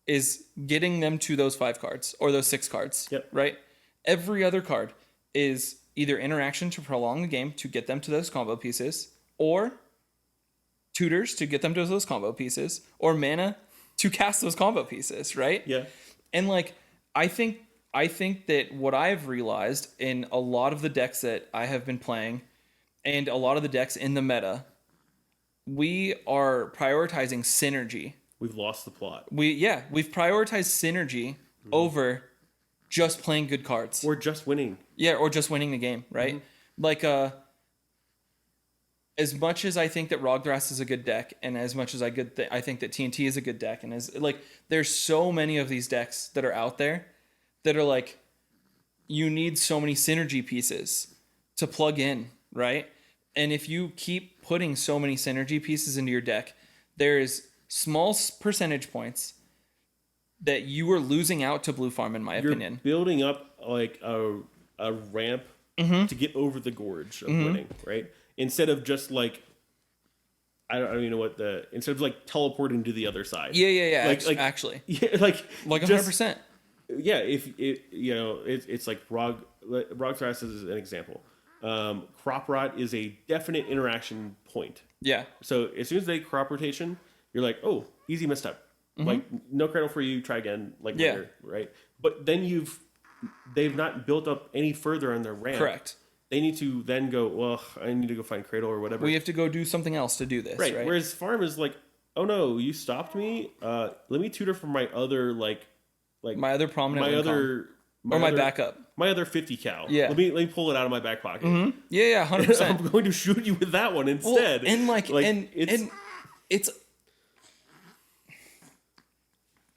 is getting them to those 5 cards or those 6 cards. Yep. Right? Every other card is either interaction to prolong the game to get them to those combo pieces, or tutors to get them to those combo pieces, or mana to cast those combo pieces, right? Yeah. And like I think that what I've realized in a lot of the decks that I have been playing and a lot of the decks in the meta, we are prioritizing synergy. We've lost the plot. We've prioritized synergy over just playing good cards. Or just winning. Yeah, or just winning the game, right? Like as much as I think that Rogdrass is a good deck, and as much as I think that TNT is a good deck, and as like there's so many of these decks that are out there that are like you need so many synergy pieces to plug in, right? And if you keep putting so many synergy pieces into your deck, there's small percentage points that you are losing out to blue farm, in my opinion. Building up like a ramp to get over the gorge of winning, right? Instead of just like I don't even know what instead of like teleporting to the other side. Yeah. Like actually, yeah, like 100%. Yeah, if it it's like Rogdrass is an example. Crop rot is a definite interaction point. Yeah. So as soon as they crop rotation, you're like, oh, easy misstep. Like no cradle for you. Try again. Like later, right? But then they've not built up any further on their ramp. Correct. They need to then go, well, I need to go find cradle or whatever. We have to go do something else to do this, right? Whereas farm is like, oh no, you stopped me. Let me tutor for my other like my other prominent my backup. My other 50 cal. Yeah. Let me pull it out of my back pocket. Yeah, 100%. I'm going to shoot you with that one instead. Well, and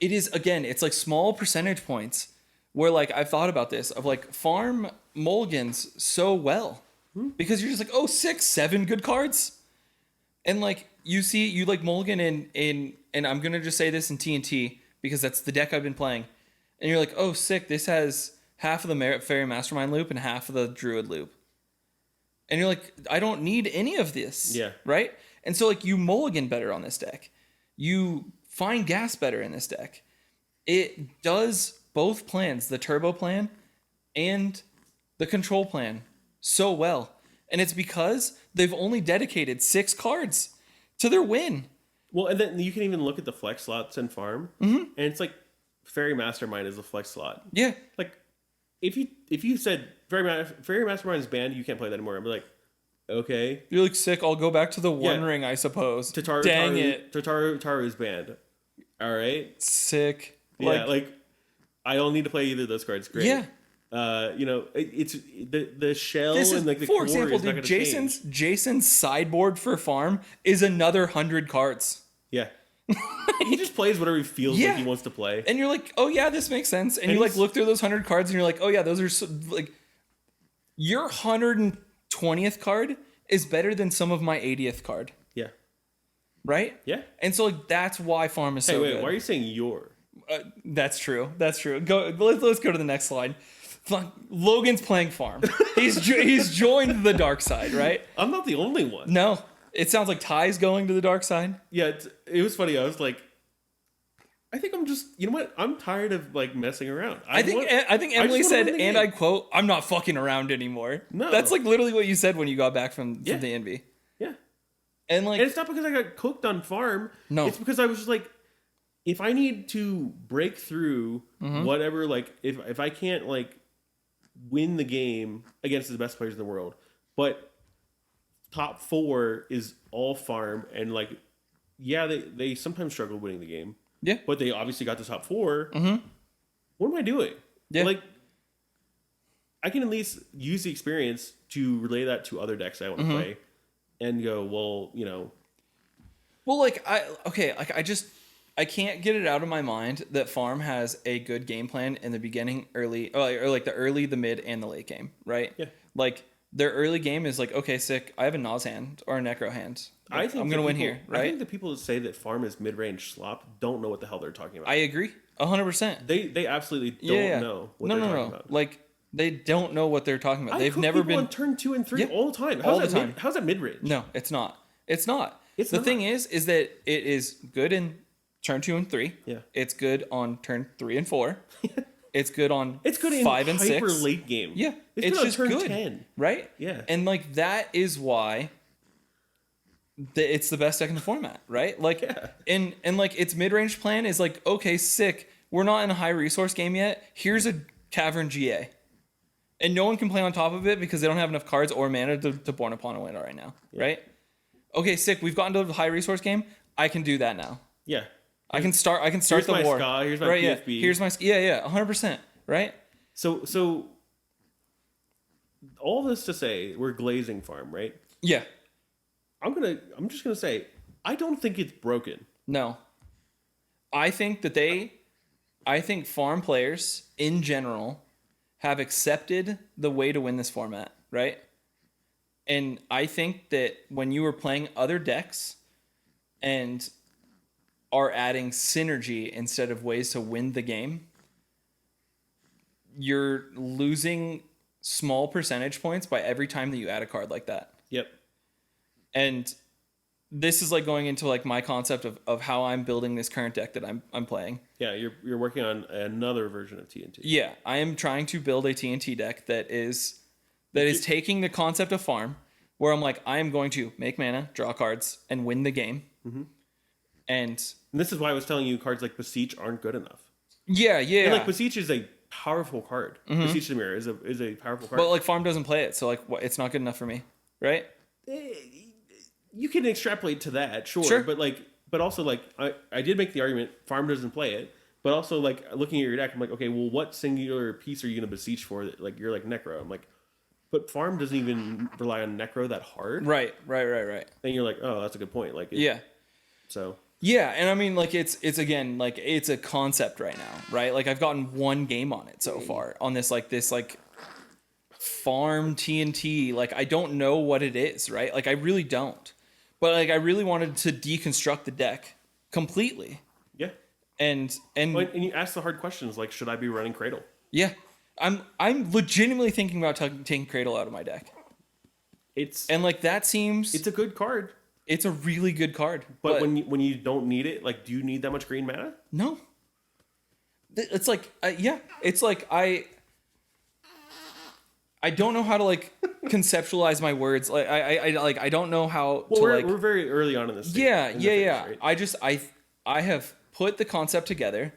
it's like small percentage points where like I've thought about this of like farm mulligans so well because you're just like, oh, 6, 7 good cards. And like you like mulligan in and I'm gonna just say this in TNT because that's the deck I've been playing. And you're like, oh, sick, this has half of the Fairy Mastermind loop and half of the Druid loop. And you're like, I don't need any of this. Yeah. Right? And so like you mulligan better on this deck. You find gas better in this deck. It does both plans, the turbo plan and the control plan, so well. And it's because they've only dedicated 6 cards to their win. Well, and then you can even look at the flex slots in farm, and it's like Fairy Mastermind is a flex slot. Yeah. Like if you said Fairy Mastermind is banned, you can't play that anymore. I'd be like, okay. You're like, sick, I'll go back to the One Ring, I suppose. Dang it. Tataru is banned. All right. Sick. Yeah, like I don't need to play either of those cards. Great. Yeah. It's the shell this is, and like the for core example, is not dude, change. Jason's sideboard for farm is another 100 cards. Yeah. He just plays whatever he feels like he wants to play. And you're like, oh yeah, this makes sense. And you like look through those 100 cards and you're like, oh yeah, those are so, like your 120th card is better than some of my 80th card. Yeah. Right? Yeah. And so like that's why farm is so good. Why are you saying your? That's true. Let's go to the next slide. Logan's playing farm. He's joined the dark side, right? I'm not the only one. No. It sounds like Ty's going to the dark side. Yeah, it was funny. I was like, I think I'm just, you know what? I'm tired of like messing around. I think Emily said, and I quote, "I'm not fucking around anymore." No, that's like literally what you said when you got back from the Envy. Yeah, and like, and it's not because I got cooked on farm. No, it's because I was just like, if I need to break through whatever, like if I can't like win the game against the best players in the world, but top 4 is all farm, and like, yeah, they sometimes struggle winning the game. Yeah, but they obviously got the top 4. What am I doing? Yeah, like I can at least use the experience to relay that to other decks I want to play, and go, well, you know. Well, like I can't get it out of my mind that farm has a good game plan in the beginning, early, or like the early, the mid, and the late game, right? Yeah, like. Their early game is like, okay, sick, I have a Nas hand or a Necro hand. Like, I'm going to win here, right? I think the people that say that farm is mid-range slop don't know what the hell they're talking about. I agree, 100%. They absolutely don't know what they're talking about. Like, they don't know what they're talking about. They've never been... on turn 2 and 3 all the time. How's that mid-range? No, it's not. It's not. The thing is that it is good in turn 2 and 3. Yeah. It's good on turn 3 and 4. It's good on 5 and 6. Hyper late game. Yeah. It's just turn good. 10. Right? Yeah. And like that is why it's the best deck in the format, right? Like, and like its mid-range plan is like, okay, sick. We're not in a high resource game yet. Here's a Cavern GA. And no one can play on top of it because they don't have enough cards or mana to Born Upon a Winter right now, right? Okay, sick. We've gotten to the high resource game. I can do that now. Yeah. I can start Here's the my war. Ska, here's my right, PFB. Yeah. Here's my 100%, right? So all this to say, we're glazing farm, right? Yeah. I'm just gonna say, I don't think it's broken. No. I think farm players in general have accepted the way to win this format, right? And I think that when you are playing other decks and are adding synergy instead of ways to win the game, you're losing small percentage points by every time that you add a card like that. Yep. And this is like going into like my concept of how I'm building this current deck that I'm playing. Yeah, you're working on another version of TNT. Yeah, I am trying to build a TNT deck that is taking the concept of farm, where I'm like, I am going to make mana, draw cards, and win the game. Mm-hmm. And this is why I was telling you cards like Beseech aren't good enough. Yeah. And like Beseech is a powerful card. Mm-hmm. Beseech the Mirror is a powerful card. But like farm doesn't play it, so like it's not good enough for me, right? You can extrapolate to that, sure. But also like I did make the argument farm doesn't play it, but also like looking at your deck, I'm like, okay, well, what singular piece are you gonna Beseech for? That, like you're like Necro. I'm like, but farm doesn't even rely on Necro that hard. Right. And you're like, oh, that's a good point. Like yeah. So. Yeah, and I mean, like, it's again, like, it's a concept right now, right? Like, I've gotten one game on it so far, on this farm TNT. Like, I don't know what it is, right? Like, I really don't. But, like, I really wanted to deconstruct the deck completely. Yeah. And you ask the hard questions, like, should I be running Cradle? Yeah. I'm legitimately thinking about taking Cradle out of my deck. And, like, that seems... It's a good card. It's a really good card. But when you don't need it, like, do you need that much green mana? No. It's like, it's like I don't know how to like conceptualize my words. Like I don't know how to we're very early on in this. Right? I have put the concept together.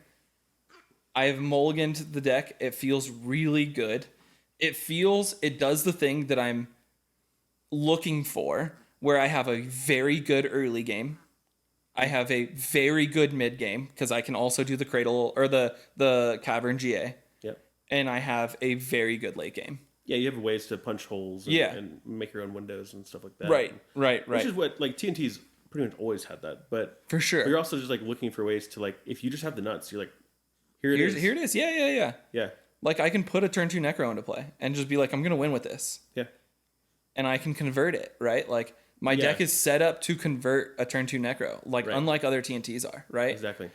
I have mulliganed the deck. It feels really good. It does the thing that I'm looking for, where I have a very good early game. I have a very good mid game because I can also do the Cradle or the Cavern GA. Yep. And I have a very good late game. Yeah, you have ways to punch holes and make your own windows and stuff like that. Right. Which is what, like, TNT's pretty much always had that. But for sure. But you're also just, like, looking for ways to, like, if you just have the nuts, you're like, here it is. Here it is. Yeah. Yeah. Like, I can put a turn 2 Necro into play and just be like, I'm going to win with this. Yeah. And I can convert it, right? Like, my deck is set up to convert a turn 2 Necro, like, unlike other TNTs are, right? Exactly.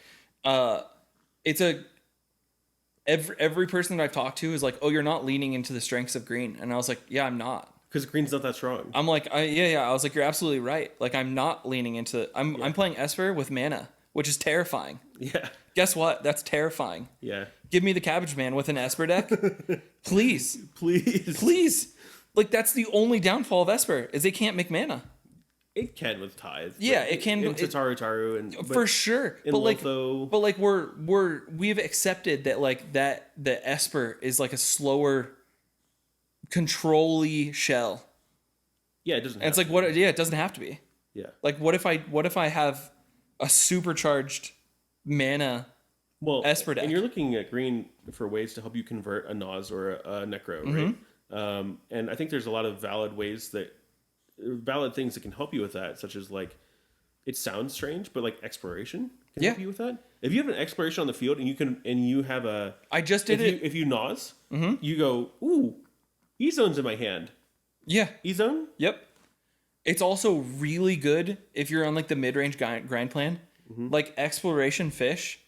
It's every person that I've talked to is like, oh, you're not leaning into the strengths of green. And I was like, yeah, I'm not. Because green's not that strong. I'm like, I was like, you're absolutely right. Like, I'm not leaning into... I'm playing Esper with mana, which is terrifying. Yeah. Guess what? That's terrifying. Yeah. Give me the Cabbage Man with an Esper deck. Please. Like, that's the only downfall of Esper, is they can't make mana. It can with Tithe. Yeah, it can. In Taru and for sure. In Lotho. But like we've accepted that like that the Esper is like a slower, control-y shell. Yeah, it doesn't. And it's like what? Yeah, it doesn't have to be. Yeah. Like what if I have a supercharged mana Esper deck? And you're looking at green for ways to help you convert a Naz or a Necro, right? And I think there's a lot of valid things that can help you with that, such as like, it sounds strange, but like exploration can help you with that. If you have an exploration on the field and you have a, I just did it. If you Naz, you go, ooh, E-Zone's in my hand. Yeah. E-Zone? Yep. It's also really good if you're on like the mid-range grind plan, like exploration fish.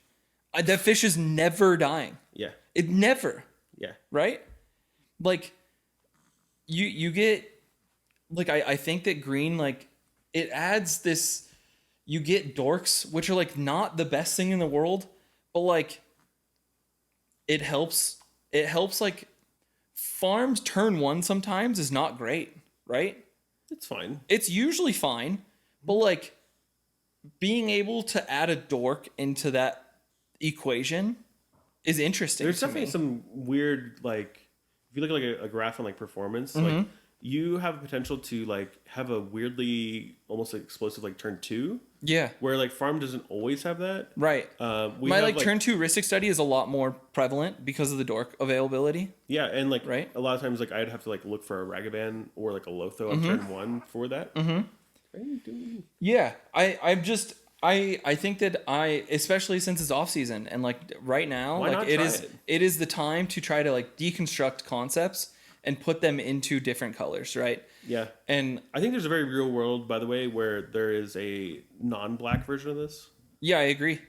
That fish is never dying. Yeah. It never. Yeah. Right? Like you get, like, I think that green, like, it adds this, you get dorks, which are, like, not the best thing in the world, but, like, it helps, like, farms turn 1 sometimes is not great, right? It's fine. It's usually fine, But like being able to add a dork into that equation is interesting. There's to definitely me. some weird, like, if you look at like a graph on like performance, like you have potential to like have a weirdly almost like explosive like turn 2. Yeah. Where like farm doesn't always have that. Right. We My have, like turn 2 Ristic study is a lot more prevalent because of the dork availability. Yeah, and like right? a lot of times like I'd have to like look for a Ragavan or like a Lotho on turn 1 for that. Yeah. I think that especially since it's off season and like right now, Why like not it is the time to try to like deconstruct concepts and put them into different colors, right? Yeah. And I think there's a very real world, by the way, where there is a non-black version of this. yeah, I agree.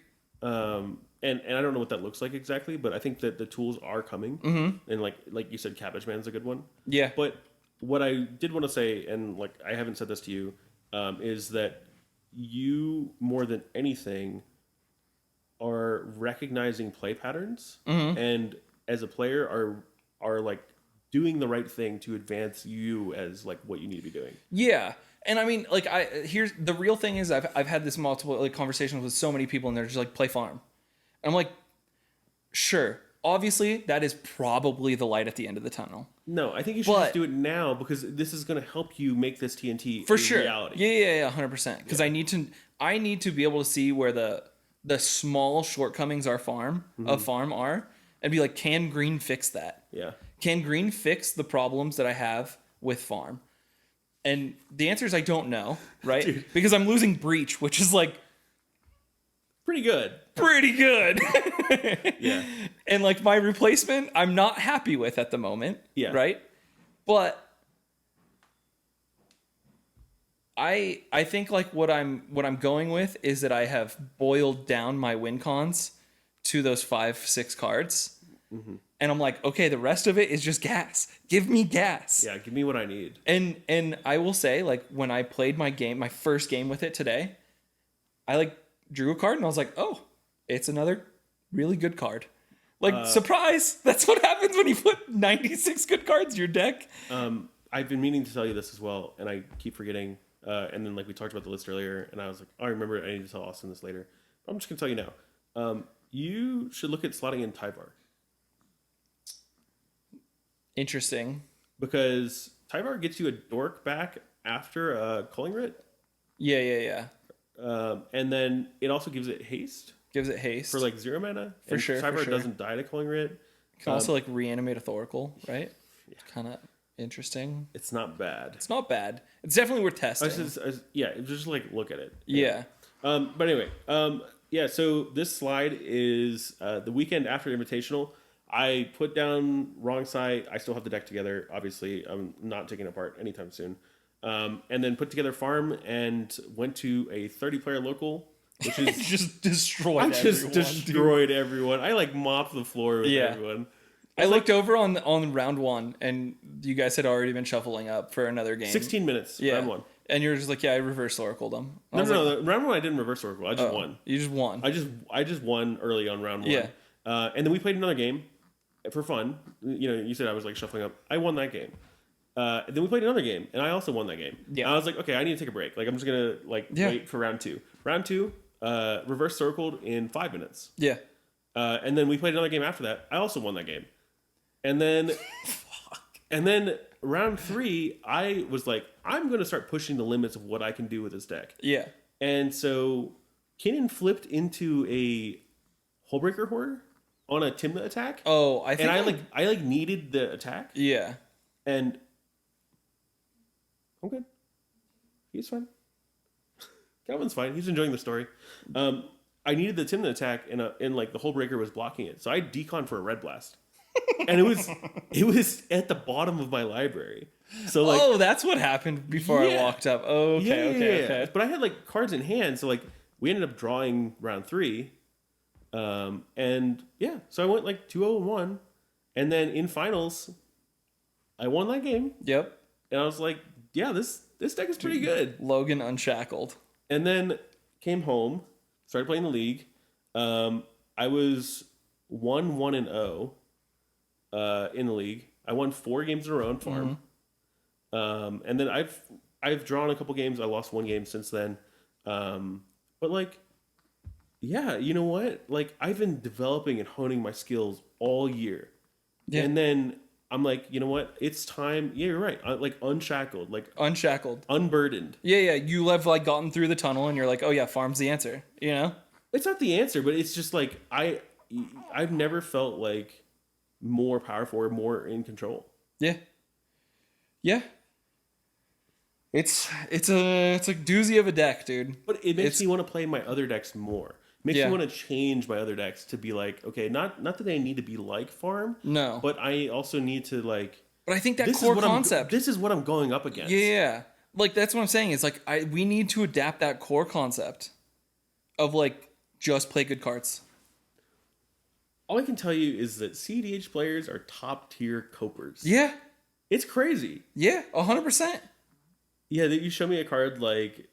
And I don't know what that looks like exactly, but I think that the tools are coming. And like you said, Cabbage Man's a good one. Yeah. But what I did want to say, and like I haven't said this to you, is that you more than anything are recognizing play patterns, and as a player are like doing the right thing to advance you as like what you need to be doing. Yeah. And I mean, like, here's the real thing is I've had this multiple like conversations with so many people and they're just like, play farm. And I'm like, sure. Obviously, that is probably the light at the end of the tunnel. No, I think you should just do it now because this is going to help you make this TNT for a sure. reality. Yeah, 100%. Because I need to be able to see where the small shortcomings of farm are and be like, can green fix that? Yeah. Can green fix the problems that I have with farm? And the answer is I don't know, right? Dude. Because I'm losing breach, which is like pretty good. Yeah. And like my replacement, I'm not happy with at the moment. Yeah. Right. But I think like what I'm going with is that I have boiled down my win cons to those 5-6 cards. And I'm like, okay, the rest of it is just gas. Give me gas. Yeah, give me what I need. And I will say, like, when I played my first game with it today, I like drew a card and I was like, oh, it's another really good card. Like, surprise! That's what happens when you put 96 good cards in your deck. I've been meaning to tell you this as well, and I keep forgetting. And then like we talked about the list earlier, and I was like, oh, I remember I need to tell Austin this later. But I'm just gonna tell you now. You should look at slotting in Tyvar. Interesting. Because Tyvar gets you a dork back after a Culling Writ. Yeah. And then it also gives it haste. Gives it haste. For like 0 mana. For sure. Tyvar doesn't die to Culling Writ. Can also like reanimate a Thoracle, right? Yeah. Kind of interesting. It's not bad. It's not bad. It's definitely worth testing. Just like look at it. Yeah. But anyway, yeah, so this slide is the weekend after Invitational. I put down wrong side. I still have the deck together. Obviously, I'm not taking it apart anytime soon. And then put together farm and went to a 30-player local, which is just destroyed. I just destroyed everyone. I like mopped the floor with everyone. I looked over on round 1, and you guys had already been shuffling up for another game. 16 minutes. Round 1. And you're just like, yeah, I reverse oracled them. No. Round 1, I didn't reverse oracle. I just won. You just won. I just won early on round 1. Yeah. And then we played another game for fun. You know, you said I was like shuffling up. I won that game. Then we played another game, and I also won that game. Yeah. And I was like, okay, I need to take a break. Like, I'm just gonna wait for round 2. Round 2, reverse circled in 5 minutes. Yeah. And then we played another game after that. I also won that game. And then, and then round 3, I was like, I'm gonna start pushing the limits of what I can do with this deck. Yeah. And so, Kinnan flipped into a Hullbreaker Hoarder on a Timna attack. Oh, I think. And I needed the attack. Yeah. And I'm good. He's fine. Calvin's fine. He's enjoying the story. I needed the Timna attack, and like the Hullbreaker was blocking it, so I deconned for a Red Blast, and it was at the bottom of my library. So like, that's what happened before I walked up. Oh, okay. But I had like cards in hand, so like we ended up drawing round 3. And yeah, so I went like 2-0-1, and then in finals, I won that game. Yep. And I was like, yeah, this deck is pretty good. Logan unshackled. And then came home, started playing the league. I was 1-1-0 in the league. I won 4 games in a row on farm. And then I've drawn a couple games. I lost 1 game since then. But like, yeah, you know what? Like, I've been developing and honing my skills all year. Yeah. And then I'm like, you know what? It's time. Yeah, you're right. Like unshackled, like unburdened. Yeah. You have like gotten through the tunnel and you're like, oh yeah, farm's the answer. You know? It's not the answer, but it's just like, I've never felt like more powerful or more in control. Yeah. Yeah. It's a doozy of a deck, dude. But it makes me want to play my other decks more. It makes me want to change my other decks to be like, okay, not that I need to be like farm. No. But I also need to like. But I think that core concept. This is what I'm going up against. Yeah. Like that's what I'm saying. Is like we need to adapt that core concept of like just play good cards. All I can tell you is that cEDH players are top tier copers. Yeah. It's crazy. Yeah, 100%. Yeah, that you show me a card like,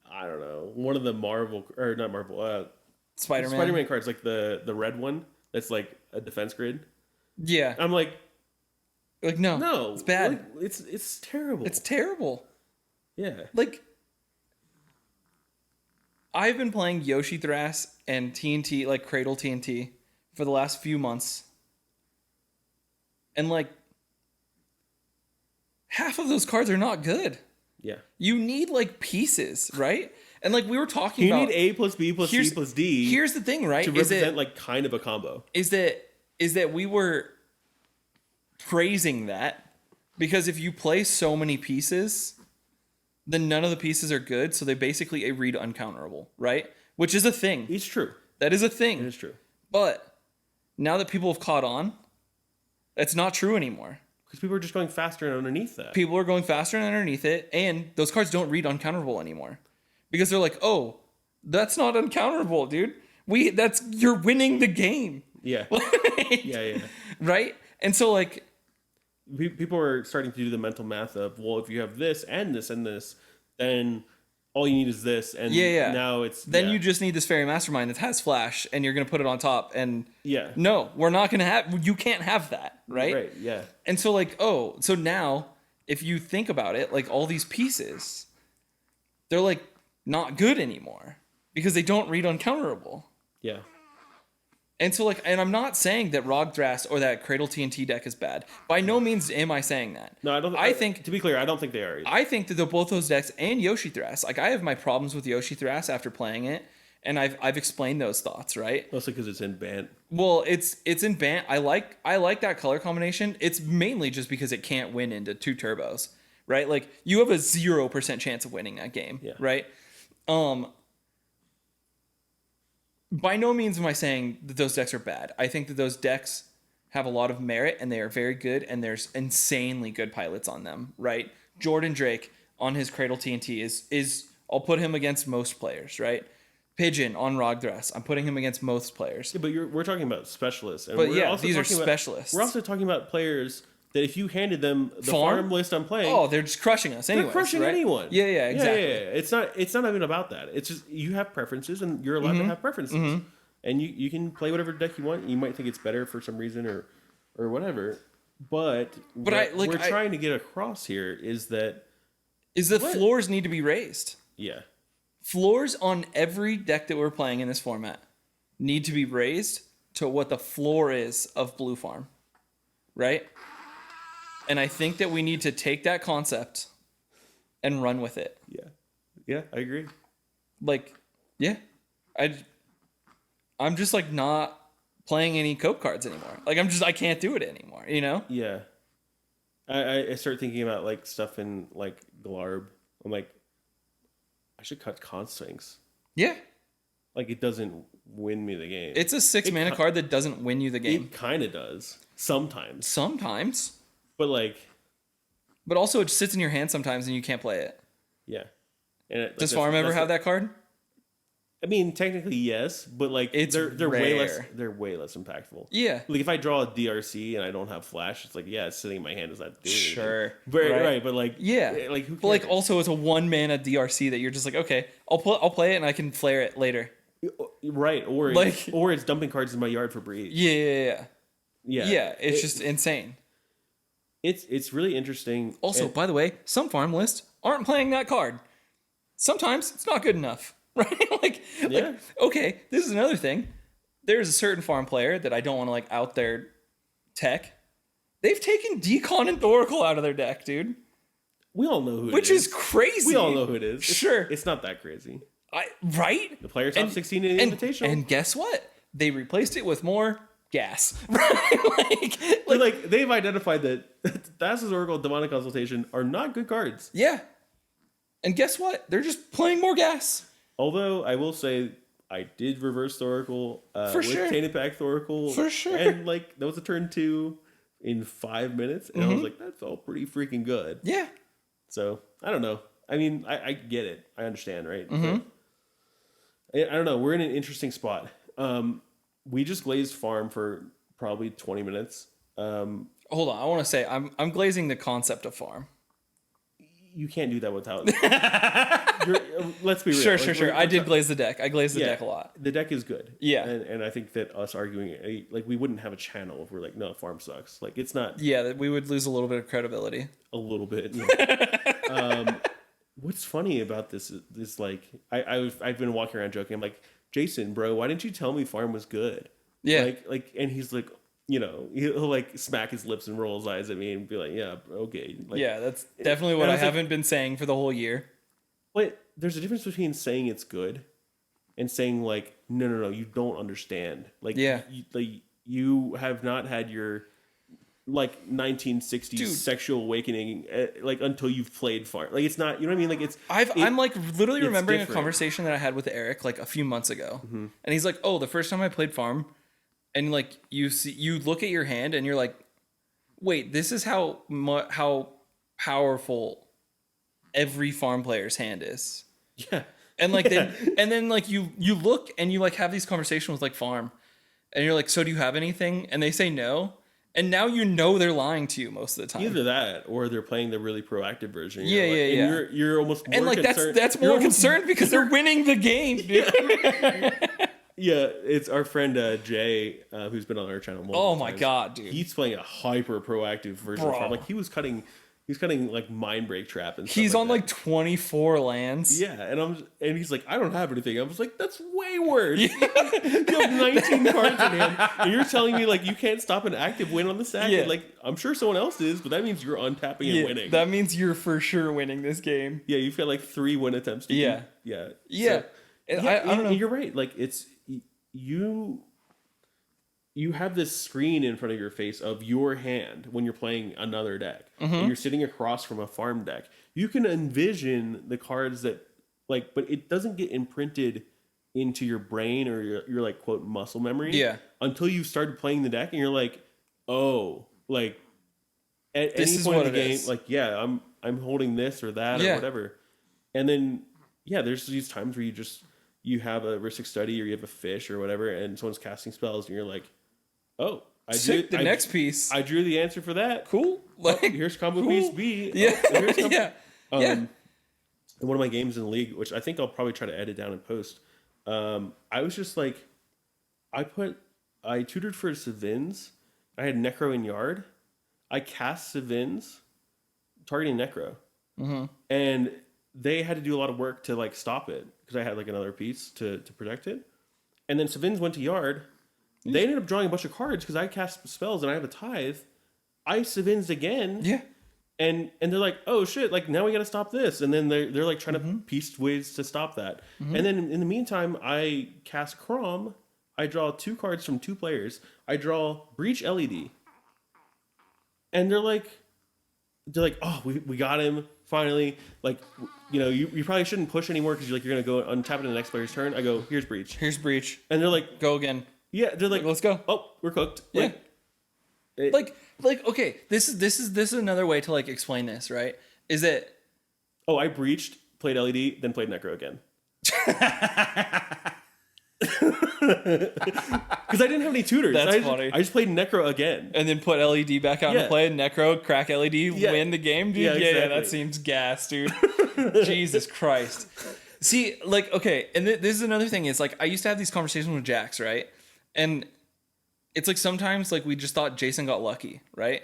I don't know, one of the Spider-Man cards, like the red one that's like a defense grid. Yeah. I'm like no, it's bad. Like, it's terrible. It's terrible. Yeah. Like, I've been playing Yoshi Thras and TNT, like Cradle TNT, for the last few months. And like, half of those cards are not good. Yeah. You need like pieces, right? And like we were talking about, you need A plus B plus C plus D. Here's the thing, right? To represent like kind of a combo. Is that we were praising that because if you play so many pieces, then none of the pieces are good, so they basically read uncounterable, right? Which is a thing. It's true. That is a thing. It is true. But now that people have caught on, that's not true anymore. Because people are just going faster and underneath that. People are going faster and underneath it, and those cards don't read uncounterable anymore. Because they're like, oh, that's not uncounterable, dude. You're winning the game. Yeah. Yeah. Right? And so like people are starting to do the mental math of, well, if you have this and this and this, then all you need is this, and now it's you just need this fairy mastermind that has flash, and you're gonna put it on top, and no, we're not gonna have. You can't have that, right? Right. Yeah. And so like, so now if you think about it, like all these pieces, they're like not good anymore because they don't read uncounterable. Yeah. And so like, and I'm not saying that Rogthras or that Cradle TNT deck is bad. By no means am I saying that. No, I don't. I think, to be clear, I don't think they are either. I think that both those decks and Yoshi Thras, like I have my problems with Yoshi Thras after playing it, and I've explained those thoughts, right? Mostly because it's in Bant. Well, it's in Bant. I like that color combination. It's mainly just because it can't win into 2 turbos, right? Like you have a 0% chance of winning that game, right? By no means am I saying that those decks are bad. I think that those decks have a lot of merit and they are very good, and there's insanely good pilots on them, right? Jordan Drake on his Cradle TNT is I'll put him against most players, right? Pigeon on Rogthras, I'm putting him against most players. Yeah, but we're talking about specialists. And these are specialists. We're also talking about players that if you handed them the farm list I'm playing, they're just crushing us anyway. They're crushing anyone. Yeah, exactly. Yeah. It's not even about that. It's just you have preferences and you're allowed to have preferences. And you can play whatever deck you want. You might think it's better for some reason or whatever. But what we're trying to get across here is that floors need to be raised. Yeah. Floors on every deck that we're playing in this format need to be raised to what the floor is of Blue Farm. Right? And I think that we need to take that concept and run with it. Yeah. Yeah, I agree. Like, yeah. I'm just like not playing any cope cards anymore. Like I can't do it anymore, you know? Yeah. I start thinking about like stuff in like Glarb. I'm like, I should cut Consphinx. Yeah. Like it doesn't win me the game. It's a 6 mana card that doesn't win you the game. It kind of does. Sometimes. But also it sits in your hand sometimes and you can't play it. Yeah. And does Farm ever have that card? I mean, technically yes, but like they're way less impactful. Yeah. Like if I draw a DRC and I don't have flash, it's like it's sitting in my hand. It's not doing anything. Sure. Right. But like like who cares? But like also it's a 1 mana DRC that you're just like, okay, I'll play it and I can flare it later. Right. Or it's dumping cards in my yard for breach. Yeah. It's just insane. It's really interesting. Also, by the way, some farm lists aren't playing that card. sometimes it's not good enough, right? Yeah. Okay, this is another thing. There's a certain farm player that I don't want to like out their tech. They've taken Decon and Thoracle out of their deck, dude. We all know who it is. Which is crazy. We all know who it is. Sure. It's not that crazy. Right? The player top 16 in the Invitational. And guess what? They replaced it with more gas. Right? like they've identified that Thassa's Oracle and Demonic Consultation are not good cards. Yeah. And guess what? They're just playing more gas. Although I will say I did reverse Thoracle with Tainted Pack Thoracle. For sure. And like that was a turn 2 in 5 minutes. And I was like, that felt pretty freaking good. Yeah. So I don't know. I mean, I get it. I understand, right? But I don't know. We're in an interesting spot. We just glazed farm for probably 20 minutes. Hold on. I want to say I'm glazing the concept of farm. You can't do that without. Let's be real. Sure. I did glaze the deck. I glazed the deck a lot. The deck is good. Yeah. And I think that us arguing, like, we wouldn't have a channel if we're like, no, farm sucks. Like, it's not. Yeah, we would lose a little bit of credibility. A little bit. Yeah. What's funny about this is like, I've been walking around joking. I'm like, Jason, bro, why didn't you tell me farm was good? Yeah. And he's like, you know, he'll like smack his lips and roll his eyes at me and be like, yeah, okay. Like, yeah, that's definitely what I haven't been saying for the whole year. But there's a difference between saying it's good and saying like, no, you don't understand. Like, you have not had your like 1960s sexual awakening like until you've played farm. Like, it's not, you know what I mean? Like, I'm like literally remembering a conversation that I had with Eric like a few months ago, and he's like, oh, the first time I played farm. And like you look at your hand and you're like, wait, this is how powerful every farm player's hand is. Yeah. And like then like you look and you like have these conversations with like farm, and you're like, so do you have anything? And they say no. And now you know they're lying to you most of the time. Either that, or they're playing the really proactive version. Yeah. And you're almost more concerned. That's more concerned because they're winning the game, dude. Yeah, it's our friend Jay, who's been on our channel multiple times. God, dude. He's playing a hyper proactive version of farm. Like, he's cutting like Mind Break Trap and stuff. He's on like 24 lands. Yeah, and he's like, I don't have anything. I was like, that's way worse. Yeah. You have 19 cards in hand, and you're telling me like you can't stop an active win on the stack. Yeah. And, like, I'm sure someone else is, but that means you're untapping and winning. That means you're for sure winning this game. Yeah, you've got like 3 win attempts. Yeah. So, I don't know. You're right. Like, it's you have this screen in front of your face of your hand when you're playing another deck, and you're sitting across from a farm deck. You can envision the cards that like, but it doesn't get imprinted into your brain or your like quote muscle memory. Yeah. Until you've started playing the deck and you're like, oh, like at any point in the game, like, yeah, I'm holding this or that or whatever. And then there's these times where you have a Ristic Study or you have a fish or whatever, and someone's casting spells, and you're like, oh, next piece. I drew the answer for that. Cool. Like, here's combo piece B. Yeah. In one of my games in the league, which I think I'll probably try to edit down and post, I was just like, I tutored for Savins. I had Necro in Yard. I cast Savins targeting Necro. And they had to do a lot of work to like stop it because I had like another piece to protect it. And then Savins went to Yard. They ended up drawing a bunch of cards because I cast spells and I have a Tithe. I Savins again. Yeah. And they're like, oh shit, like now we got to stop this. And then they're like trying to piece ways to stop that. And then in the meantime, I cast Crom. I draw 2 cards from 2 players. I draw Breach LED. And they're like, oh, we got him finally. Like, you know, you probably shouldn't push anymore because you're going to go untap it in the next player's turn. I go, here's Breach. And they're like, go again. Yeah, they're like, let's go. Oh, we're cooked. Like, okay, this is another way to like explain this, right? Is that I breached, played LED, then played Necro again. Because I didn't have any tutors. That's funny. I just played Necro again. And then put LED back out and play Necro, crack LED, win the game, dude. Yeah, that seems gas, dude. Jesus Christ. See, like, okay, and this is another thing. Is like, I used to have these conversations with Jax, right? And it's like sometimes like we just thought Jason got lucky, right?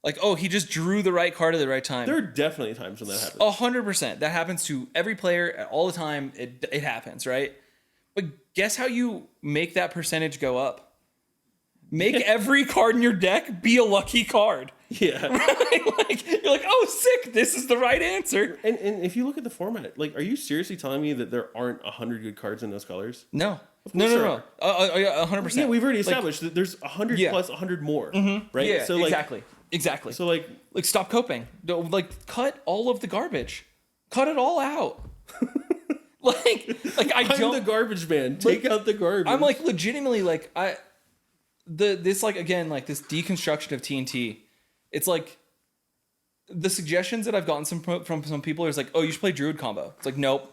Like, oh, he just drew the right card at the right time. There are definitely times when that happens. 100%. That happens to every player all the time. It happens, right? But guess how you make that percentage go up? Make every card in your deck be a lucky card. Yeah. Right? Like, you're like, oh, sick. This is the right answer. And if you look at the format, like, are you seriously telling me that there aren't 100 good cards in those colors? No. No. 100%. Yeah, we've already established that there's 100 plus 100 more. Right? Yeah, so, like, exactly. So, like, stop coping. Like, cut all of the garbage. Cut it all out. like I'm the garbage man. Take out the garbage. I'm like legitimately like this deconstruction of TNT. It's like the suggestions that I've gotten from some people is like, oh, you should play Druid combo. It's like, nope,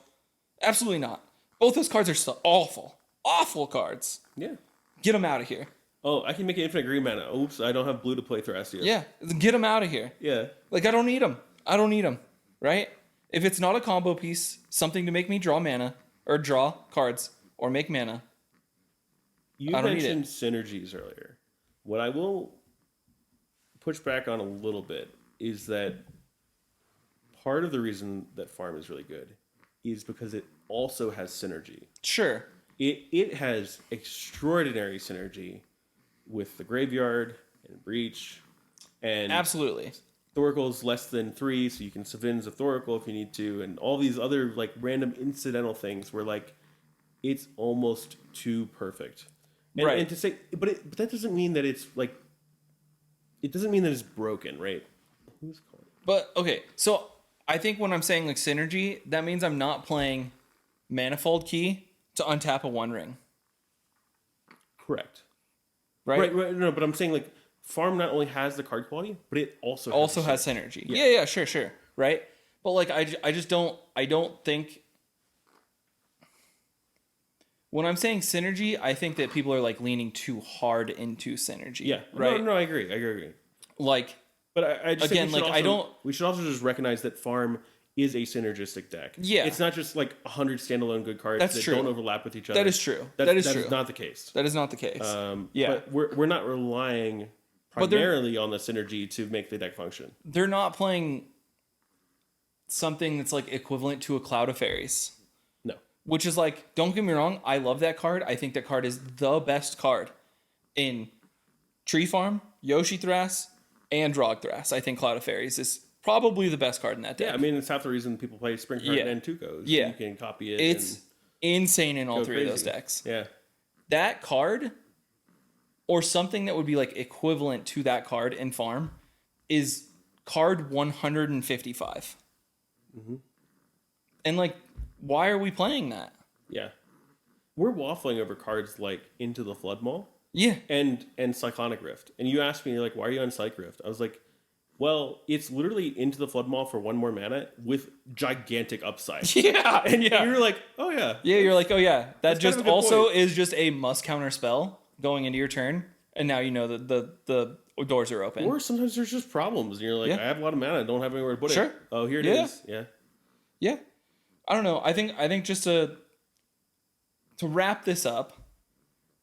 absolutely not. Both those cards are still awful cards. Yeah, get them out of here. Oh, I can make an infinite green mana. Oops, I don't have blue to play Thrasios. Yeah, get them out of here. Yeah, like I don't need them. Right? If it's not a combo piece, something to make me draw mana or draw cards or make mana. You mentioned synergies earlier. What I will push back on a little bit is that part of the reason that farm is really good is because it also has synergy. Sure. It has extraordinary synergy with the graveyard and breach, and absolutely. Thoracle's less than 3, so you can Savins a Thoracle if you need to, and all these other like random incidental things where like it's almost too perfect. And, right. And to say, but that doesn't mean that it's like, it doesn't mean that it's broken, right? Who's calling? But okay, so I think when I'm saying like synergy, that means I'm not playing Manifold Key to untap a One Ring. Correct. Right. No, but I'm saying like farm not only has the card quality, but it also has synergy. Yeah, sure. Right. But like I don't think. When I'm saying synergy, I think that people are like leaning too hard into synergy. Yeah. Right. No, I agree. Like, but I just again, think we should also just recognize that farm is a synergistic deck. Yeah. It's not just like 100 standalone good cards that don't overlap with each other. That is true. That is not the case. That is not the case. But we're not relying primarily on the synergy to make the deck function. They're not playing something that's like equivalent to a Cloud of Fairies. No. Which is like, don't get me wrong, I love that card. I think that card is the best card in Tree Farm, Yoshi Thras, and Drog Thras. I think Cloud of Fairies is probably the best card in that deck. Yeah, I mean, it's half the reason people play Spring Card and Tukos. Yeah. You can copy it. It's insane in all three of those decks. Yeah. That card, or something that would be like equivalent to that card in Farm, is card 155. Mm-hmm. And like, why are we playing that? Yeah. We're waffling over cards like Into the Flood Maul. Yeah. And Cyclonic Rift. And you asked me, like, why are you on Cyc Rift? I was like, well, it's literally Into the Flood Maul for 1 more mana with gigantic upside. Yeah. And you were like, oh yeah. Yeah, you're like, oh yeah. That just also point. is just a must counter spell going into your turn. And now you know that the doors are open. Or sometimes there's just problems. And you're like, I have a lot of mana. I don't have anywhere to put it. Oh, here it is. Yeah. Yeah. I don't know. I think just to wrap this up,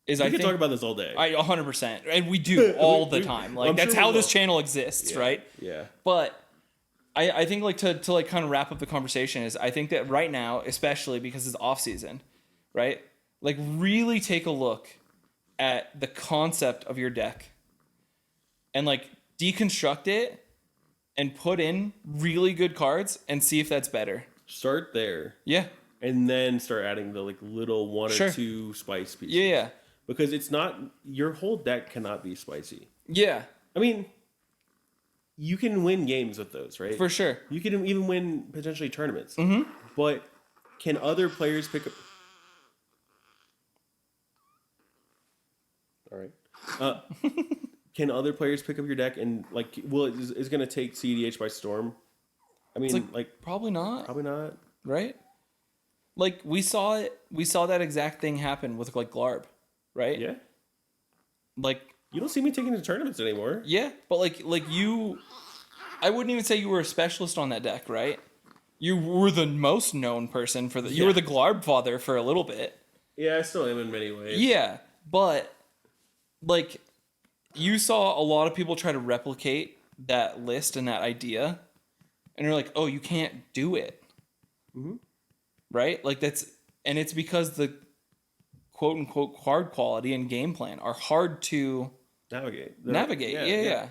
we can talk about this all day. 100%, and we do all the time. Like that's how this channel exists, right? Yeah. But I think like to like kind of wrap up the conversation is I think that right now, especially because it's off season, right? Like really take a look at the concept of your deck and like deconstruct it and put in really good cards and see if that's better. Start there. Yeah. And then start adding the like little 1 or 2 spice pieces. Yeah. Because it's not, your whole deck cannot be spicy. Yeah. I mean, you can win games with those, right? For sure. You can even win potentially tournaments. Mm-hmm. But can other players pick up? All right. Can other players pick up your deck and like, well, it's going to take cEDH by storm? I mean, like probably not. Probably not. Right? Like we saw that exact thing happen with like Glarb, right? Yeah. Like you don't see me taking to tournaments anymore. Yeah, but like you, I wouldn't even say you were a specialist on that deck, right? You were the most known person for the. You were the Glarb father for a little bit. Yeah, I still am in many ways. Yeah, but like you saw a lot of people try to replicate that list and that idea, and you're like, oh, you can't do it. Mm-hmm. Right? Like and it's because the quote unquote card quality and game plan are hard to navigate. Yeah.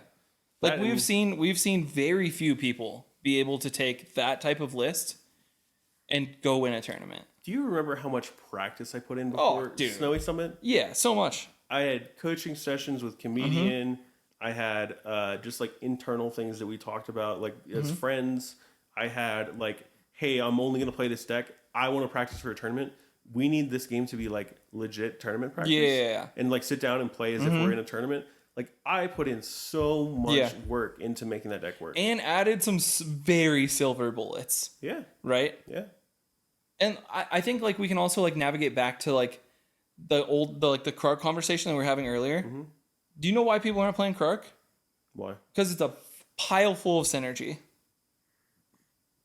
Like we've seen very few people be able to take that type of list and go win a tournament. Do you remember how much practice I put in before Snowy Summit? Yeah, so much. I had coaching sessions with Comedian. I had just like internal things that we talked about, like as friends. I had like, hey, I'm only going to play this deck. I want to practice for a tournament. We need this game to be like legit tournament practice. Yeah. And like sit down and play as if we're in a tournament. Like I put in so much work into making that deck work. And added some very silver bullets. Yeah. Right? Yeah. And I think like we can also like navigate back to like the Krark conversation that we were having earlier. Mm-hmm. Do you know why people aren't playing Krark? Why? Because it's a pile full of synergy.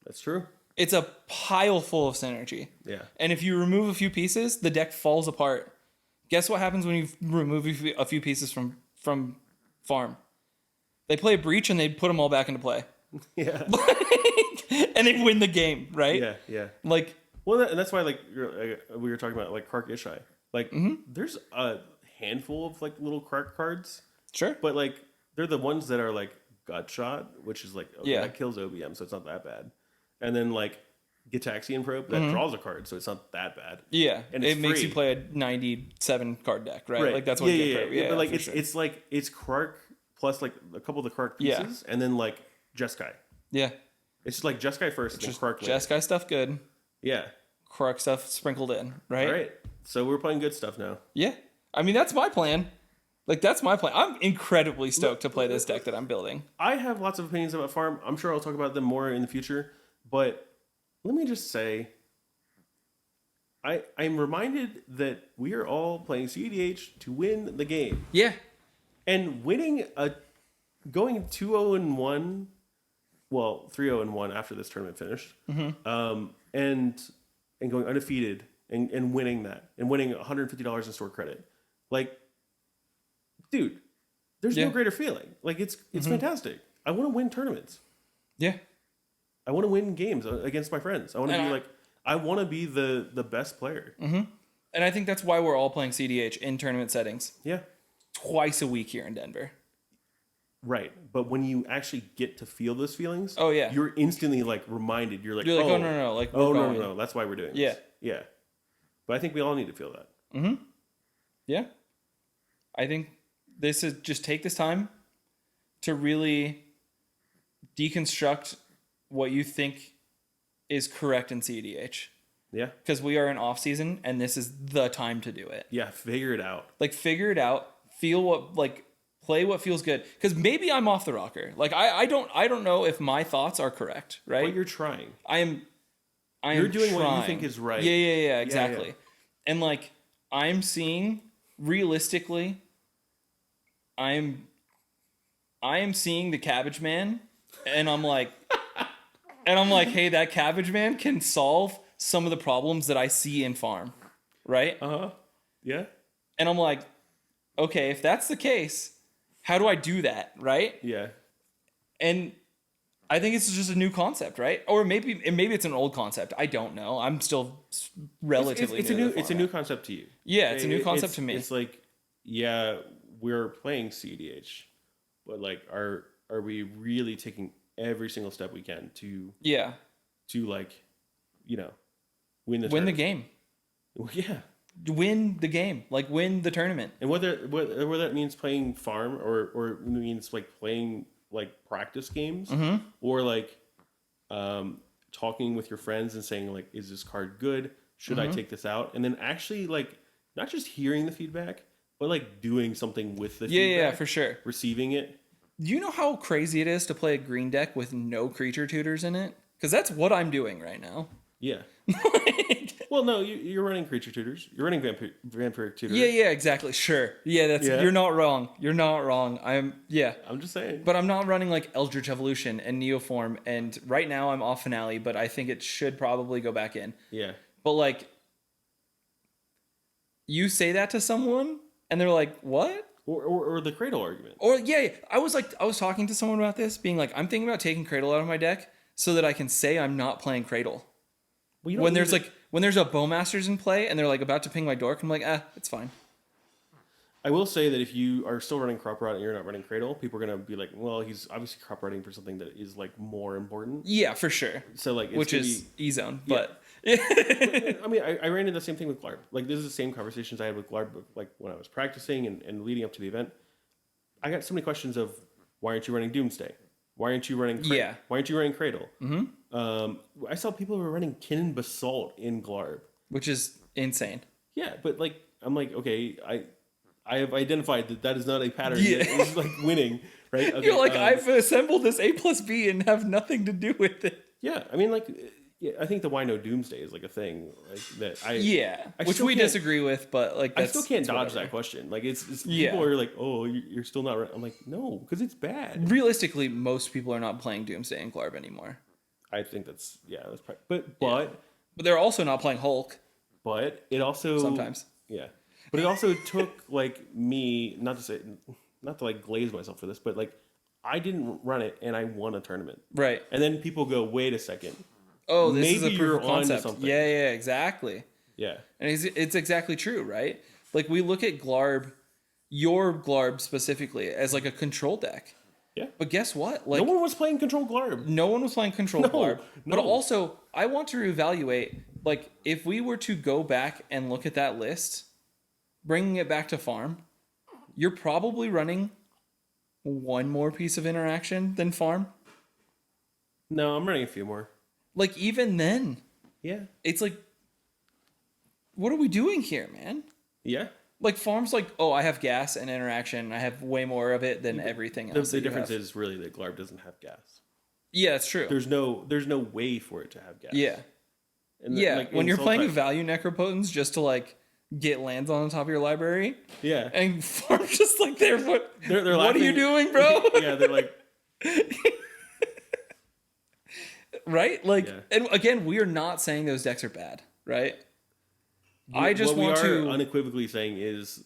That's true. It's a pile full of synergy. Yeah. And if you remove a few pieces, the deck falls apart. Guess what happens when you remove a few pieces from farm? They play a breach and they put them all back into play. Yeah. And they win the game, right? Yeah, yeah. Like, well, and that's why like we were talking about like Krark Ishai. Like, there's a handful of like little Krark cards. Sure. But like they're the ones that are like gut shot, which is like that kills OBM, so it's not that bad. And then like Gitaxian Probe that draws a card, so it's not that bad. Yeah, and it makes you play a 97 card deck, right? Like that's what yeah. But like it's like it's Krark plus like a couple of the Krark pieces, and then like Jeskai. Yeah, it's just like Jeskai first, and then Krark later. Jeskai stuff good. Yeah, Krark stuff sprinkled in, right? All right. So we're playing good stuff now. Yeah, I mean that's my plan. Like that's my plan. I'm incredibly stoked to play this deck that I'm building. I have lots of opinions about farm. I'm sure I'll talk about them more in the future, but let me just say, I'm reminded that we are all playing cEDH to win the game. Yeah. And going 2-0-1, well, 3-0-1 after this tournament finished, and going undefeated and winning that, and winning $150 in store credit. Like, dude, there's no greater feeling. Like, it's fantastic. I want to win tournaments. Yeah. I want to win games against my friends. I want to be the best player. Mm-hmm. And I think that's why we're all playing cEDH in tournament settings. Yeah. Twice a week here in Denver. Right. But when you actually get to feel those feelings, oh yeah, you're instantly like reminded. You're like, oh no. Like, no. That's why we're doing this. Yeah. But I think we all need to feel that. Mm-hmm. Yeah. I think this is just take this time to really deconstruct what you think is correct in cEDH. Yeah. Because we are in off season and this is the time to do it. Yeah, figure it out. Like figure it out. Feel what play what feels good. Because maybe I'm off the rocker. Like I don't know if my thoughts are correct, right? But you're trying. You're doing trying. what you think is right. Yeah, exactly. Yeah. And like I'm seeing realistically, I am seeing the Cabbage Man, and I'm like, hey, that Cabbage Man can solve some of the problems that I see in farm, right? Yeah. And I'm like, okay, if that's the case, how do I do that, right? Yeah. And I think it's just a new concept, right? Or maybe it's an old concept. I don't know. I'm still relatively it's a new concept to you. Yeah, it's a new concept to me. It's like, yeah, we're playing cEDH, but like, are we really taking every single step we can to like, win the game? Yeah, win the game, like win the tournament. And whether that means playing farm or means like playing like practice games, or like talking with your friends and saying like, is this card good? Should I take this out? And then actually like not just hearing the feedback, but like doing something with the feedback. Yeah, for sure. Receiving it. Do you know how crazy it is to play a green deck with no creature tutors in it? Because that's what I'm doing right now. Yeah. Well, no, you're running creature tutors. You're running vampiric tutors. Yeah, exactly. Sure. Yeah, you're not wrong. You're not wrong. I'm just saying. But I'm not running like Eldritch Evolution and Neoform, and right now I'm off Finale, but I think it should probably go back in. Yeah. But like, you say that to someone, and they're like, "What?" or the Cradle argument. Or yeah, I was talking to someone about this, being like, I'm thinking about taking Cradle out of my deck so that I can say I'm not playing Cradle. Well, when there's when there's a Bowmasters in play and they're like about to ping my dork, I'm like, it's fine. I will say that if you are still running Crop Rot and you're not running Cradle, people are gonna be like, well, he's obviously Crop Rotting for something that is like more important. Yeah, for sure. So like, which is E-Zone, but I mean, I ran into the same thing with Glarb. Like, this is the same conversations I had with Glarb, like when I was practicing and leading up to the event. I got so many questions of, why aren't you running Doomsday? Why aren't you running? Why aren't you running Cradle? I saw people who were running Kin Basalt in Glarb, which is insane. Yeah, but like, I'm like, okay, I have identified that is not a pattern. Yeah. It's like winning, right? Okay, you're like, I've assembled this A plus B and have nothing to do with it. Yeah, I mean, like, I think the why no Doomsday is like a thing like that. Which we disagree with, but like I still can't dodge that question. Like, it's people are like, oh, you're still not right. I'm like, no, because it's bad. Realistically, most people are not playing Doomsday and Glarb anymore. I think that's probably, but they're also not playing Hulk. But it also sometimes but it also took like me not to like glaze myself for this, but like I didn't run it and I won a tournament, right? And then people go, wait a second, oh, this is a proof of concept. Yeah, exactly. Yeah, and it's exactly true, right? Like, we look at Glarb, your Glarb specifically, as like a control deck. Yeah. But guess what? Like, no one was playing control Glarb. No one was playing control Glarb. No. But also, I want to reevaluate, like, if we were to go back and look at that list, bringing it back to farm, you're probably running one more piece of interaction than farm. No, I'm running a few more. Like, even then. Yeah. It's like, what are we doing here, man? Yeah. Like, farm's like, oh, I have gas and interaction. I have way more of it than everything else. The difference is really that Glarb doesn't have gas. Yeah, it's true. There's no way for it to have gas. Yeah. And like, when you're playing value Necropotence just to like get lands on the top of your library. Yeah. And farm's just like, they're what laughing. Are you doing, bro? Yeah, they're like right? Like, and again, we are not saying those decks are bad, right? I just want to unequivocally saying is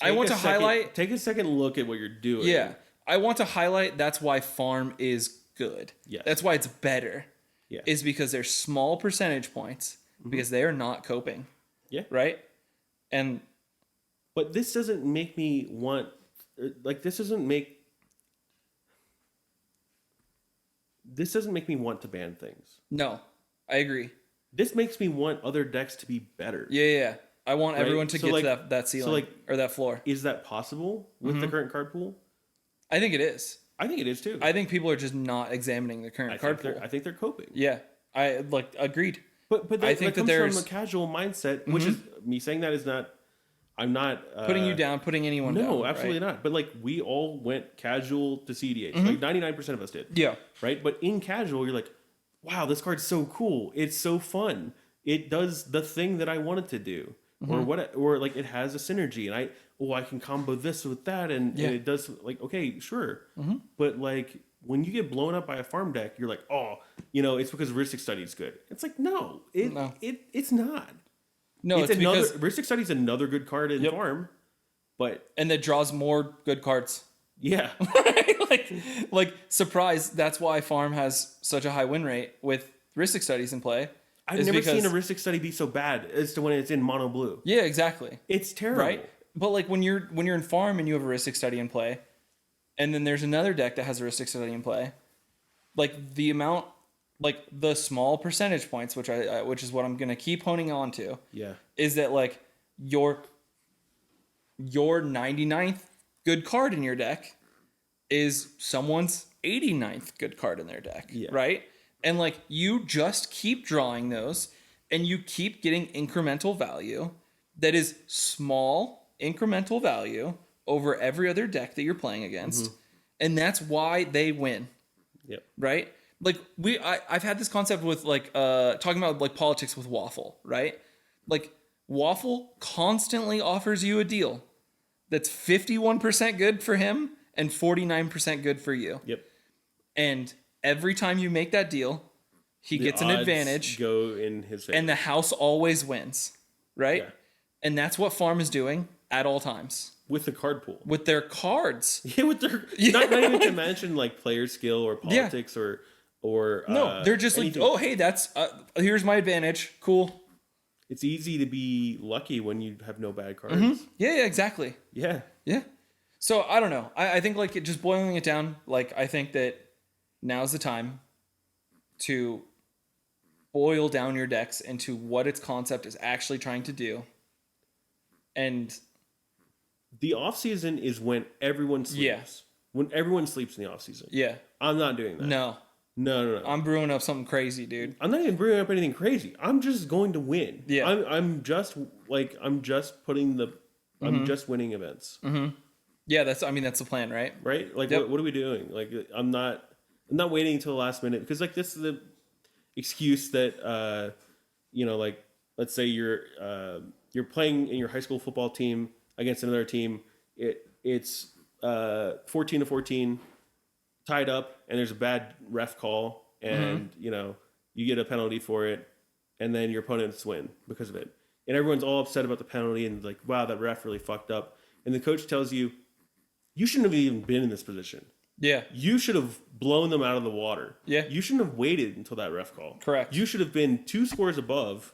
highlight. Take a second look at what you're doing. Yeah, I want to highlight. That's why farm is good. Yeah, that's why it's better. Yeah, is because there's small percentage points because they are not coping. Yeah, right. But this doesn't make me want. Like, this doesn't make me want to ban things. No, I agree. This makes me want other decks to be better. Yeah. I want everyone to get to that ceiling or that floor. Is that possible with the current card pool? I think it is. I think it is too. I think people are just not examining the current card pool. I think they're coping. Yeah, I agreed. But I think that comes from the casual mindset, which is me saying that is not. I'm not putting you down, putting anyone down. No, absolutely not. But like, we all went casual to CEDH. Like 99% of us did. Yeah. Right. But in casual, you're like, wow, this card's so cool. It's so fun. It does the thing that I want it to do, or like it has a synergy, and I can combo this with that, and it does, like, okay, sure. But like, when you get blown up by a farm deck, you're like, oh, it's because Ristic Study is good. It's like, no, it's not. No, it's because Ristic Study is another good card in farm, and that draws more good cards. Yeah. like surprise, that's why farm has such a high win rate with Ristic Studies in play. I've never seen a Ristic Study be so bad as to when it's in mono blue. Yeah, exactly. It's terrible. Right? But like, when you're in farm and you have a Ristic Study in play, and then there's another deck that has a Ristic Study in play, like the amount, like the small percentage points, which is what I'm gonna keep honing on to. Yeah. Is that like your 99th good card in your deck is someone's 89th good card in their deck, right? And like, you just keep drawing those, and you keep getting incremental value that is small incremental value over every other deck that you're playing against, and that's why they win. Yep. Right? Like, I've had this concept with like talking about like politics with Waffle, right? Like, Waffle constantly offers you a deal that's 51% good for him and 49% good for you. Yep. And every time you make that deal, he gets an advantage. Go in his favor. And the house always wins, right? Yeah. And that's what farm is doing at all times. with the card pool. With their cards. Yeah, with their not even to mention like player skill or politics or no, they're just anything. like, oh hey, that's here's my advantage. Cool. It's easy to be lucky when you have no bad cards. Yeah, exactly. Yeah. Yeah. So I don't know. I think like just boiling it down, like I think that now's the time to boil down your decks into what its concept is actually trying to do. And the off season is when everyone sleeps. Yes. When everyone sleeps in the off season. Yeah. I'm not doing that. No. No. I'm brewing up something crazy, dude. I'm not even brewing up anything crazy. I'm just going to win. Yeah. I'm just putting the I'm just winning events. Yeah, that's the plan, right? Right? Like Yep. what are we doing? Like I'm not waiting until the last minute because like this is the excuse that like let's say you're playing in your high school football team against another team. It's 14-14 tied up and there's a bad ref call and you get a penalty for it and then your opponents win because of it. And everyone's all upset about the penalty and like, wow, that ref really fucked up. And the coach tells you shouldn't have even been in this position. Yeah. You should have blown them out of the water. Yeah. You shouldn't have waited until that ref call. Correct. You should have been 2 scores above.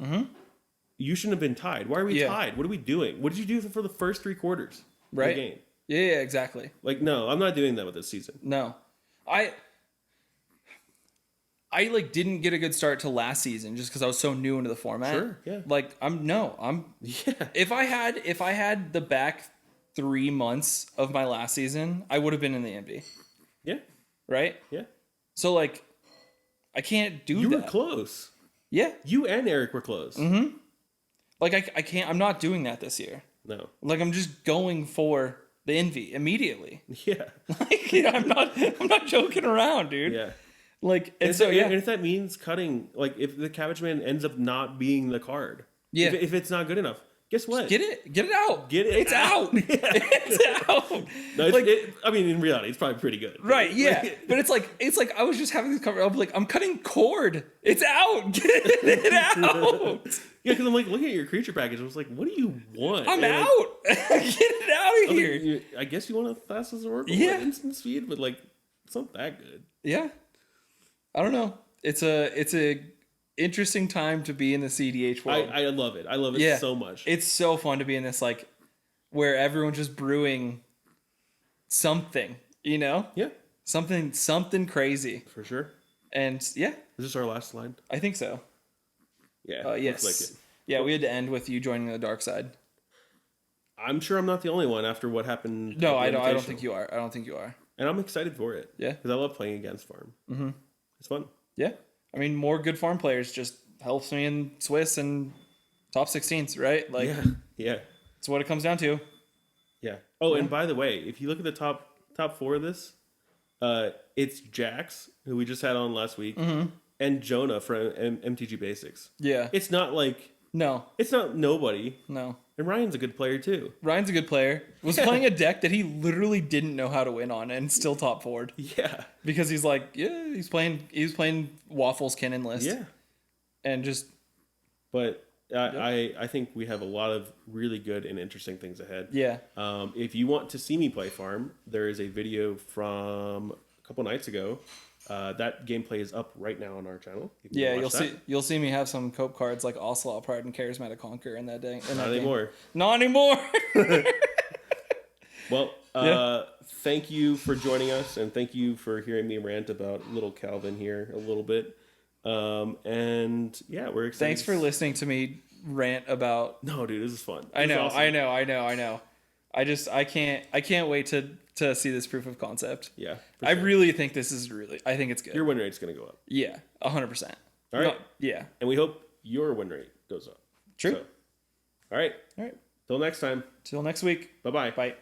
You shouldn't have been tied. Why are we tied? What are we doing? What did you do for the first 3 quarters of the game? Yeah, exactly. Like, no, I'm not doing that with this season. No. I like didn't get a good start to last season just because I was so new into the format. Sure, yeah. Like if I had the back 3 months of my last season, I would have been in the MV. Yeah. Right? Yeah. So like I can't do that. You were close. Yeah. You and Eric were close. Like I can't I'm not doing that this year. No. Like I'm just going for the envy immediately. Yeah. Like I'm not joking around, dude. Yeah. Like and if that means cutting, like if the Cabbage Man ends up not being the card, if it's not good enough, guess what? Get it out. It's out. Yeah. It's out. No, I mean, in reality, it's probably pretty good. Right? Yeah. But it's like I was just having this conversation. I'm like, I'm cutting cord. It's out. Get it out. Yeah, because I'm like looking at your creature package. I was like, what do you want? I'm out. Get it out of here. I guess you want a Thassa's Oracle at instant speed, but like, it's not that good. Yeah. I don't know. It's a interesting time to be in the CEDH world. I love it. I love it so much. It's so fun to be in this, like, where everyone's just brewing something, Yeah. Something crazy. For sure. And yeah. Is this our last slide? I think so. Yeah. Yes. Looks like it. Yeah, we had to end with you joining the dark side. I'm sure I'm not the only one after what happened. No, I don't think you are. And I'm excited for it. Yeah. Because I love playing against farm. It's fun. Yeah. I mean, more good farm players just helps me in Swiss and top 16s, right? Like, yeah. It's what it comes down to. Yeah. Oh, and by the way, if you look at the top 4 of this, it's Jax, who we just had on last week, and Jonah from MTG Basics. Yeah. It's not like... No. It's not nobody. No. And Ryan's a good player, too. Ryan's a good player. Was playing a deck that he literally didn't know how to win on and still top 4'd. Yeah. Because he's like, he was playing Waffles Kennen list. Yeah. And just... But I think we have a lot of really good and interesting things ahead. Yeah. If you want to see me play farm, there is a video from a couple nights ago. That gameplay is up right now on our channel. Yeah, you'll see me have some cope cards like Ocelot Pride and Charismatic Conquer in that day. Not anymore. Not anymore. Well, thank you for joining us, and thank you for hearing me rant about little Calvin here a little bit. And yeah, we're excited. Thanks for listening to me rant about. No, dude, this is fun. I know. I can't wait to see this proof of concept. Yeah. I really think this is I think it's good. Your win rate's going to go up. Yeah, 100%. All right. Yeah. And we hope your win rate goes up. True. So, all right. All right. Till next time. Till next week. Bye-bye. Bye.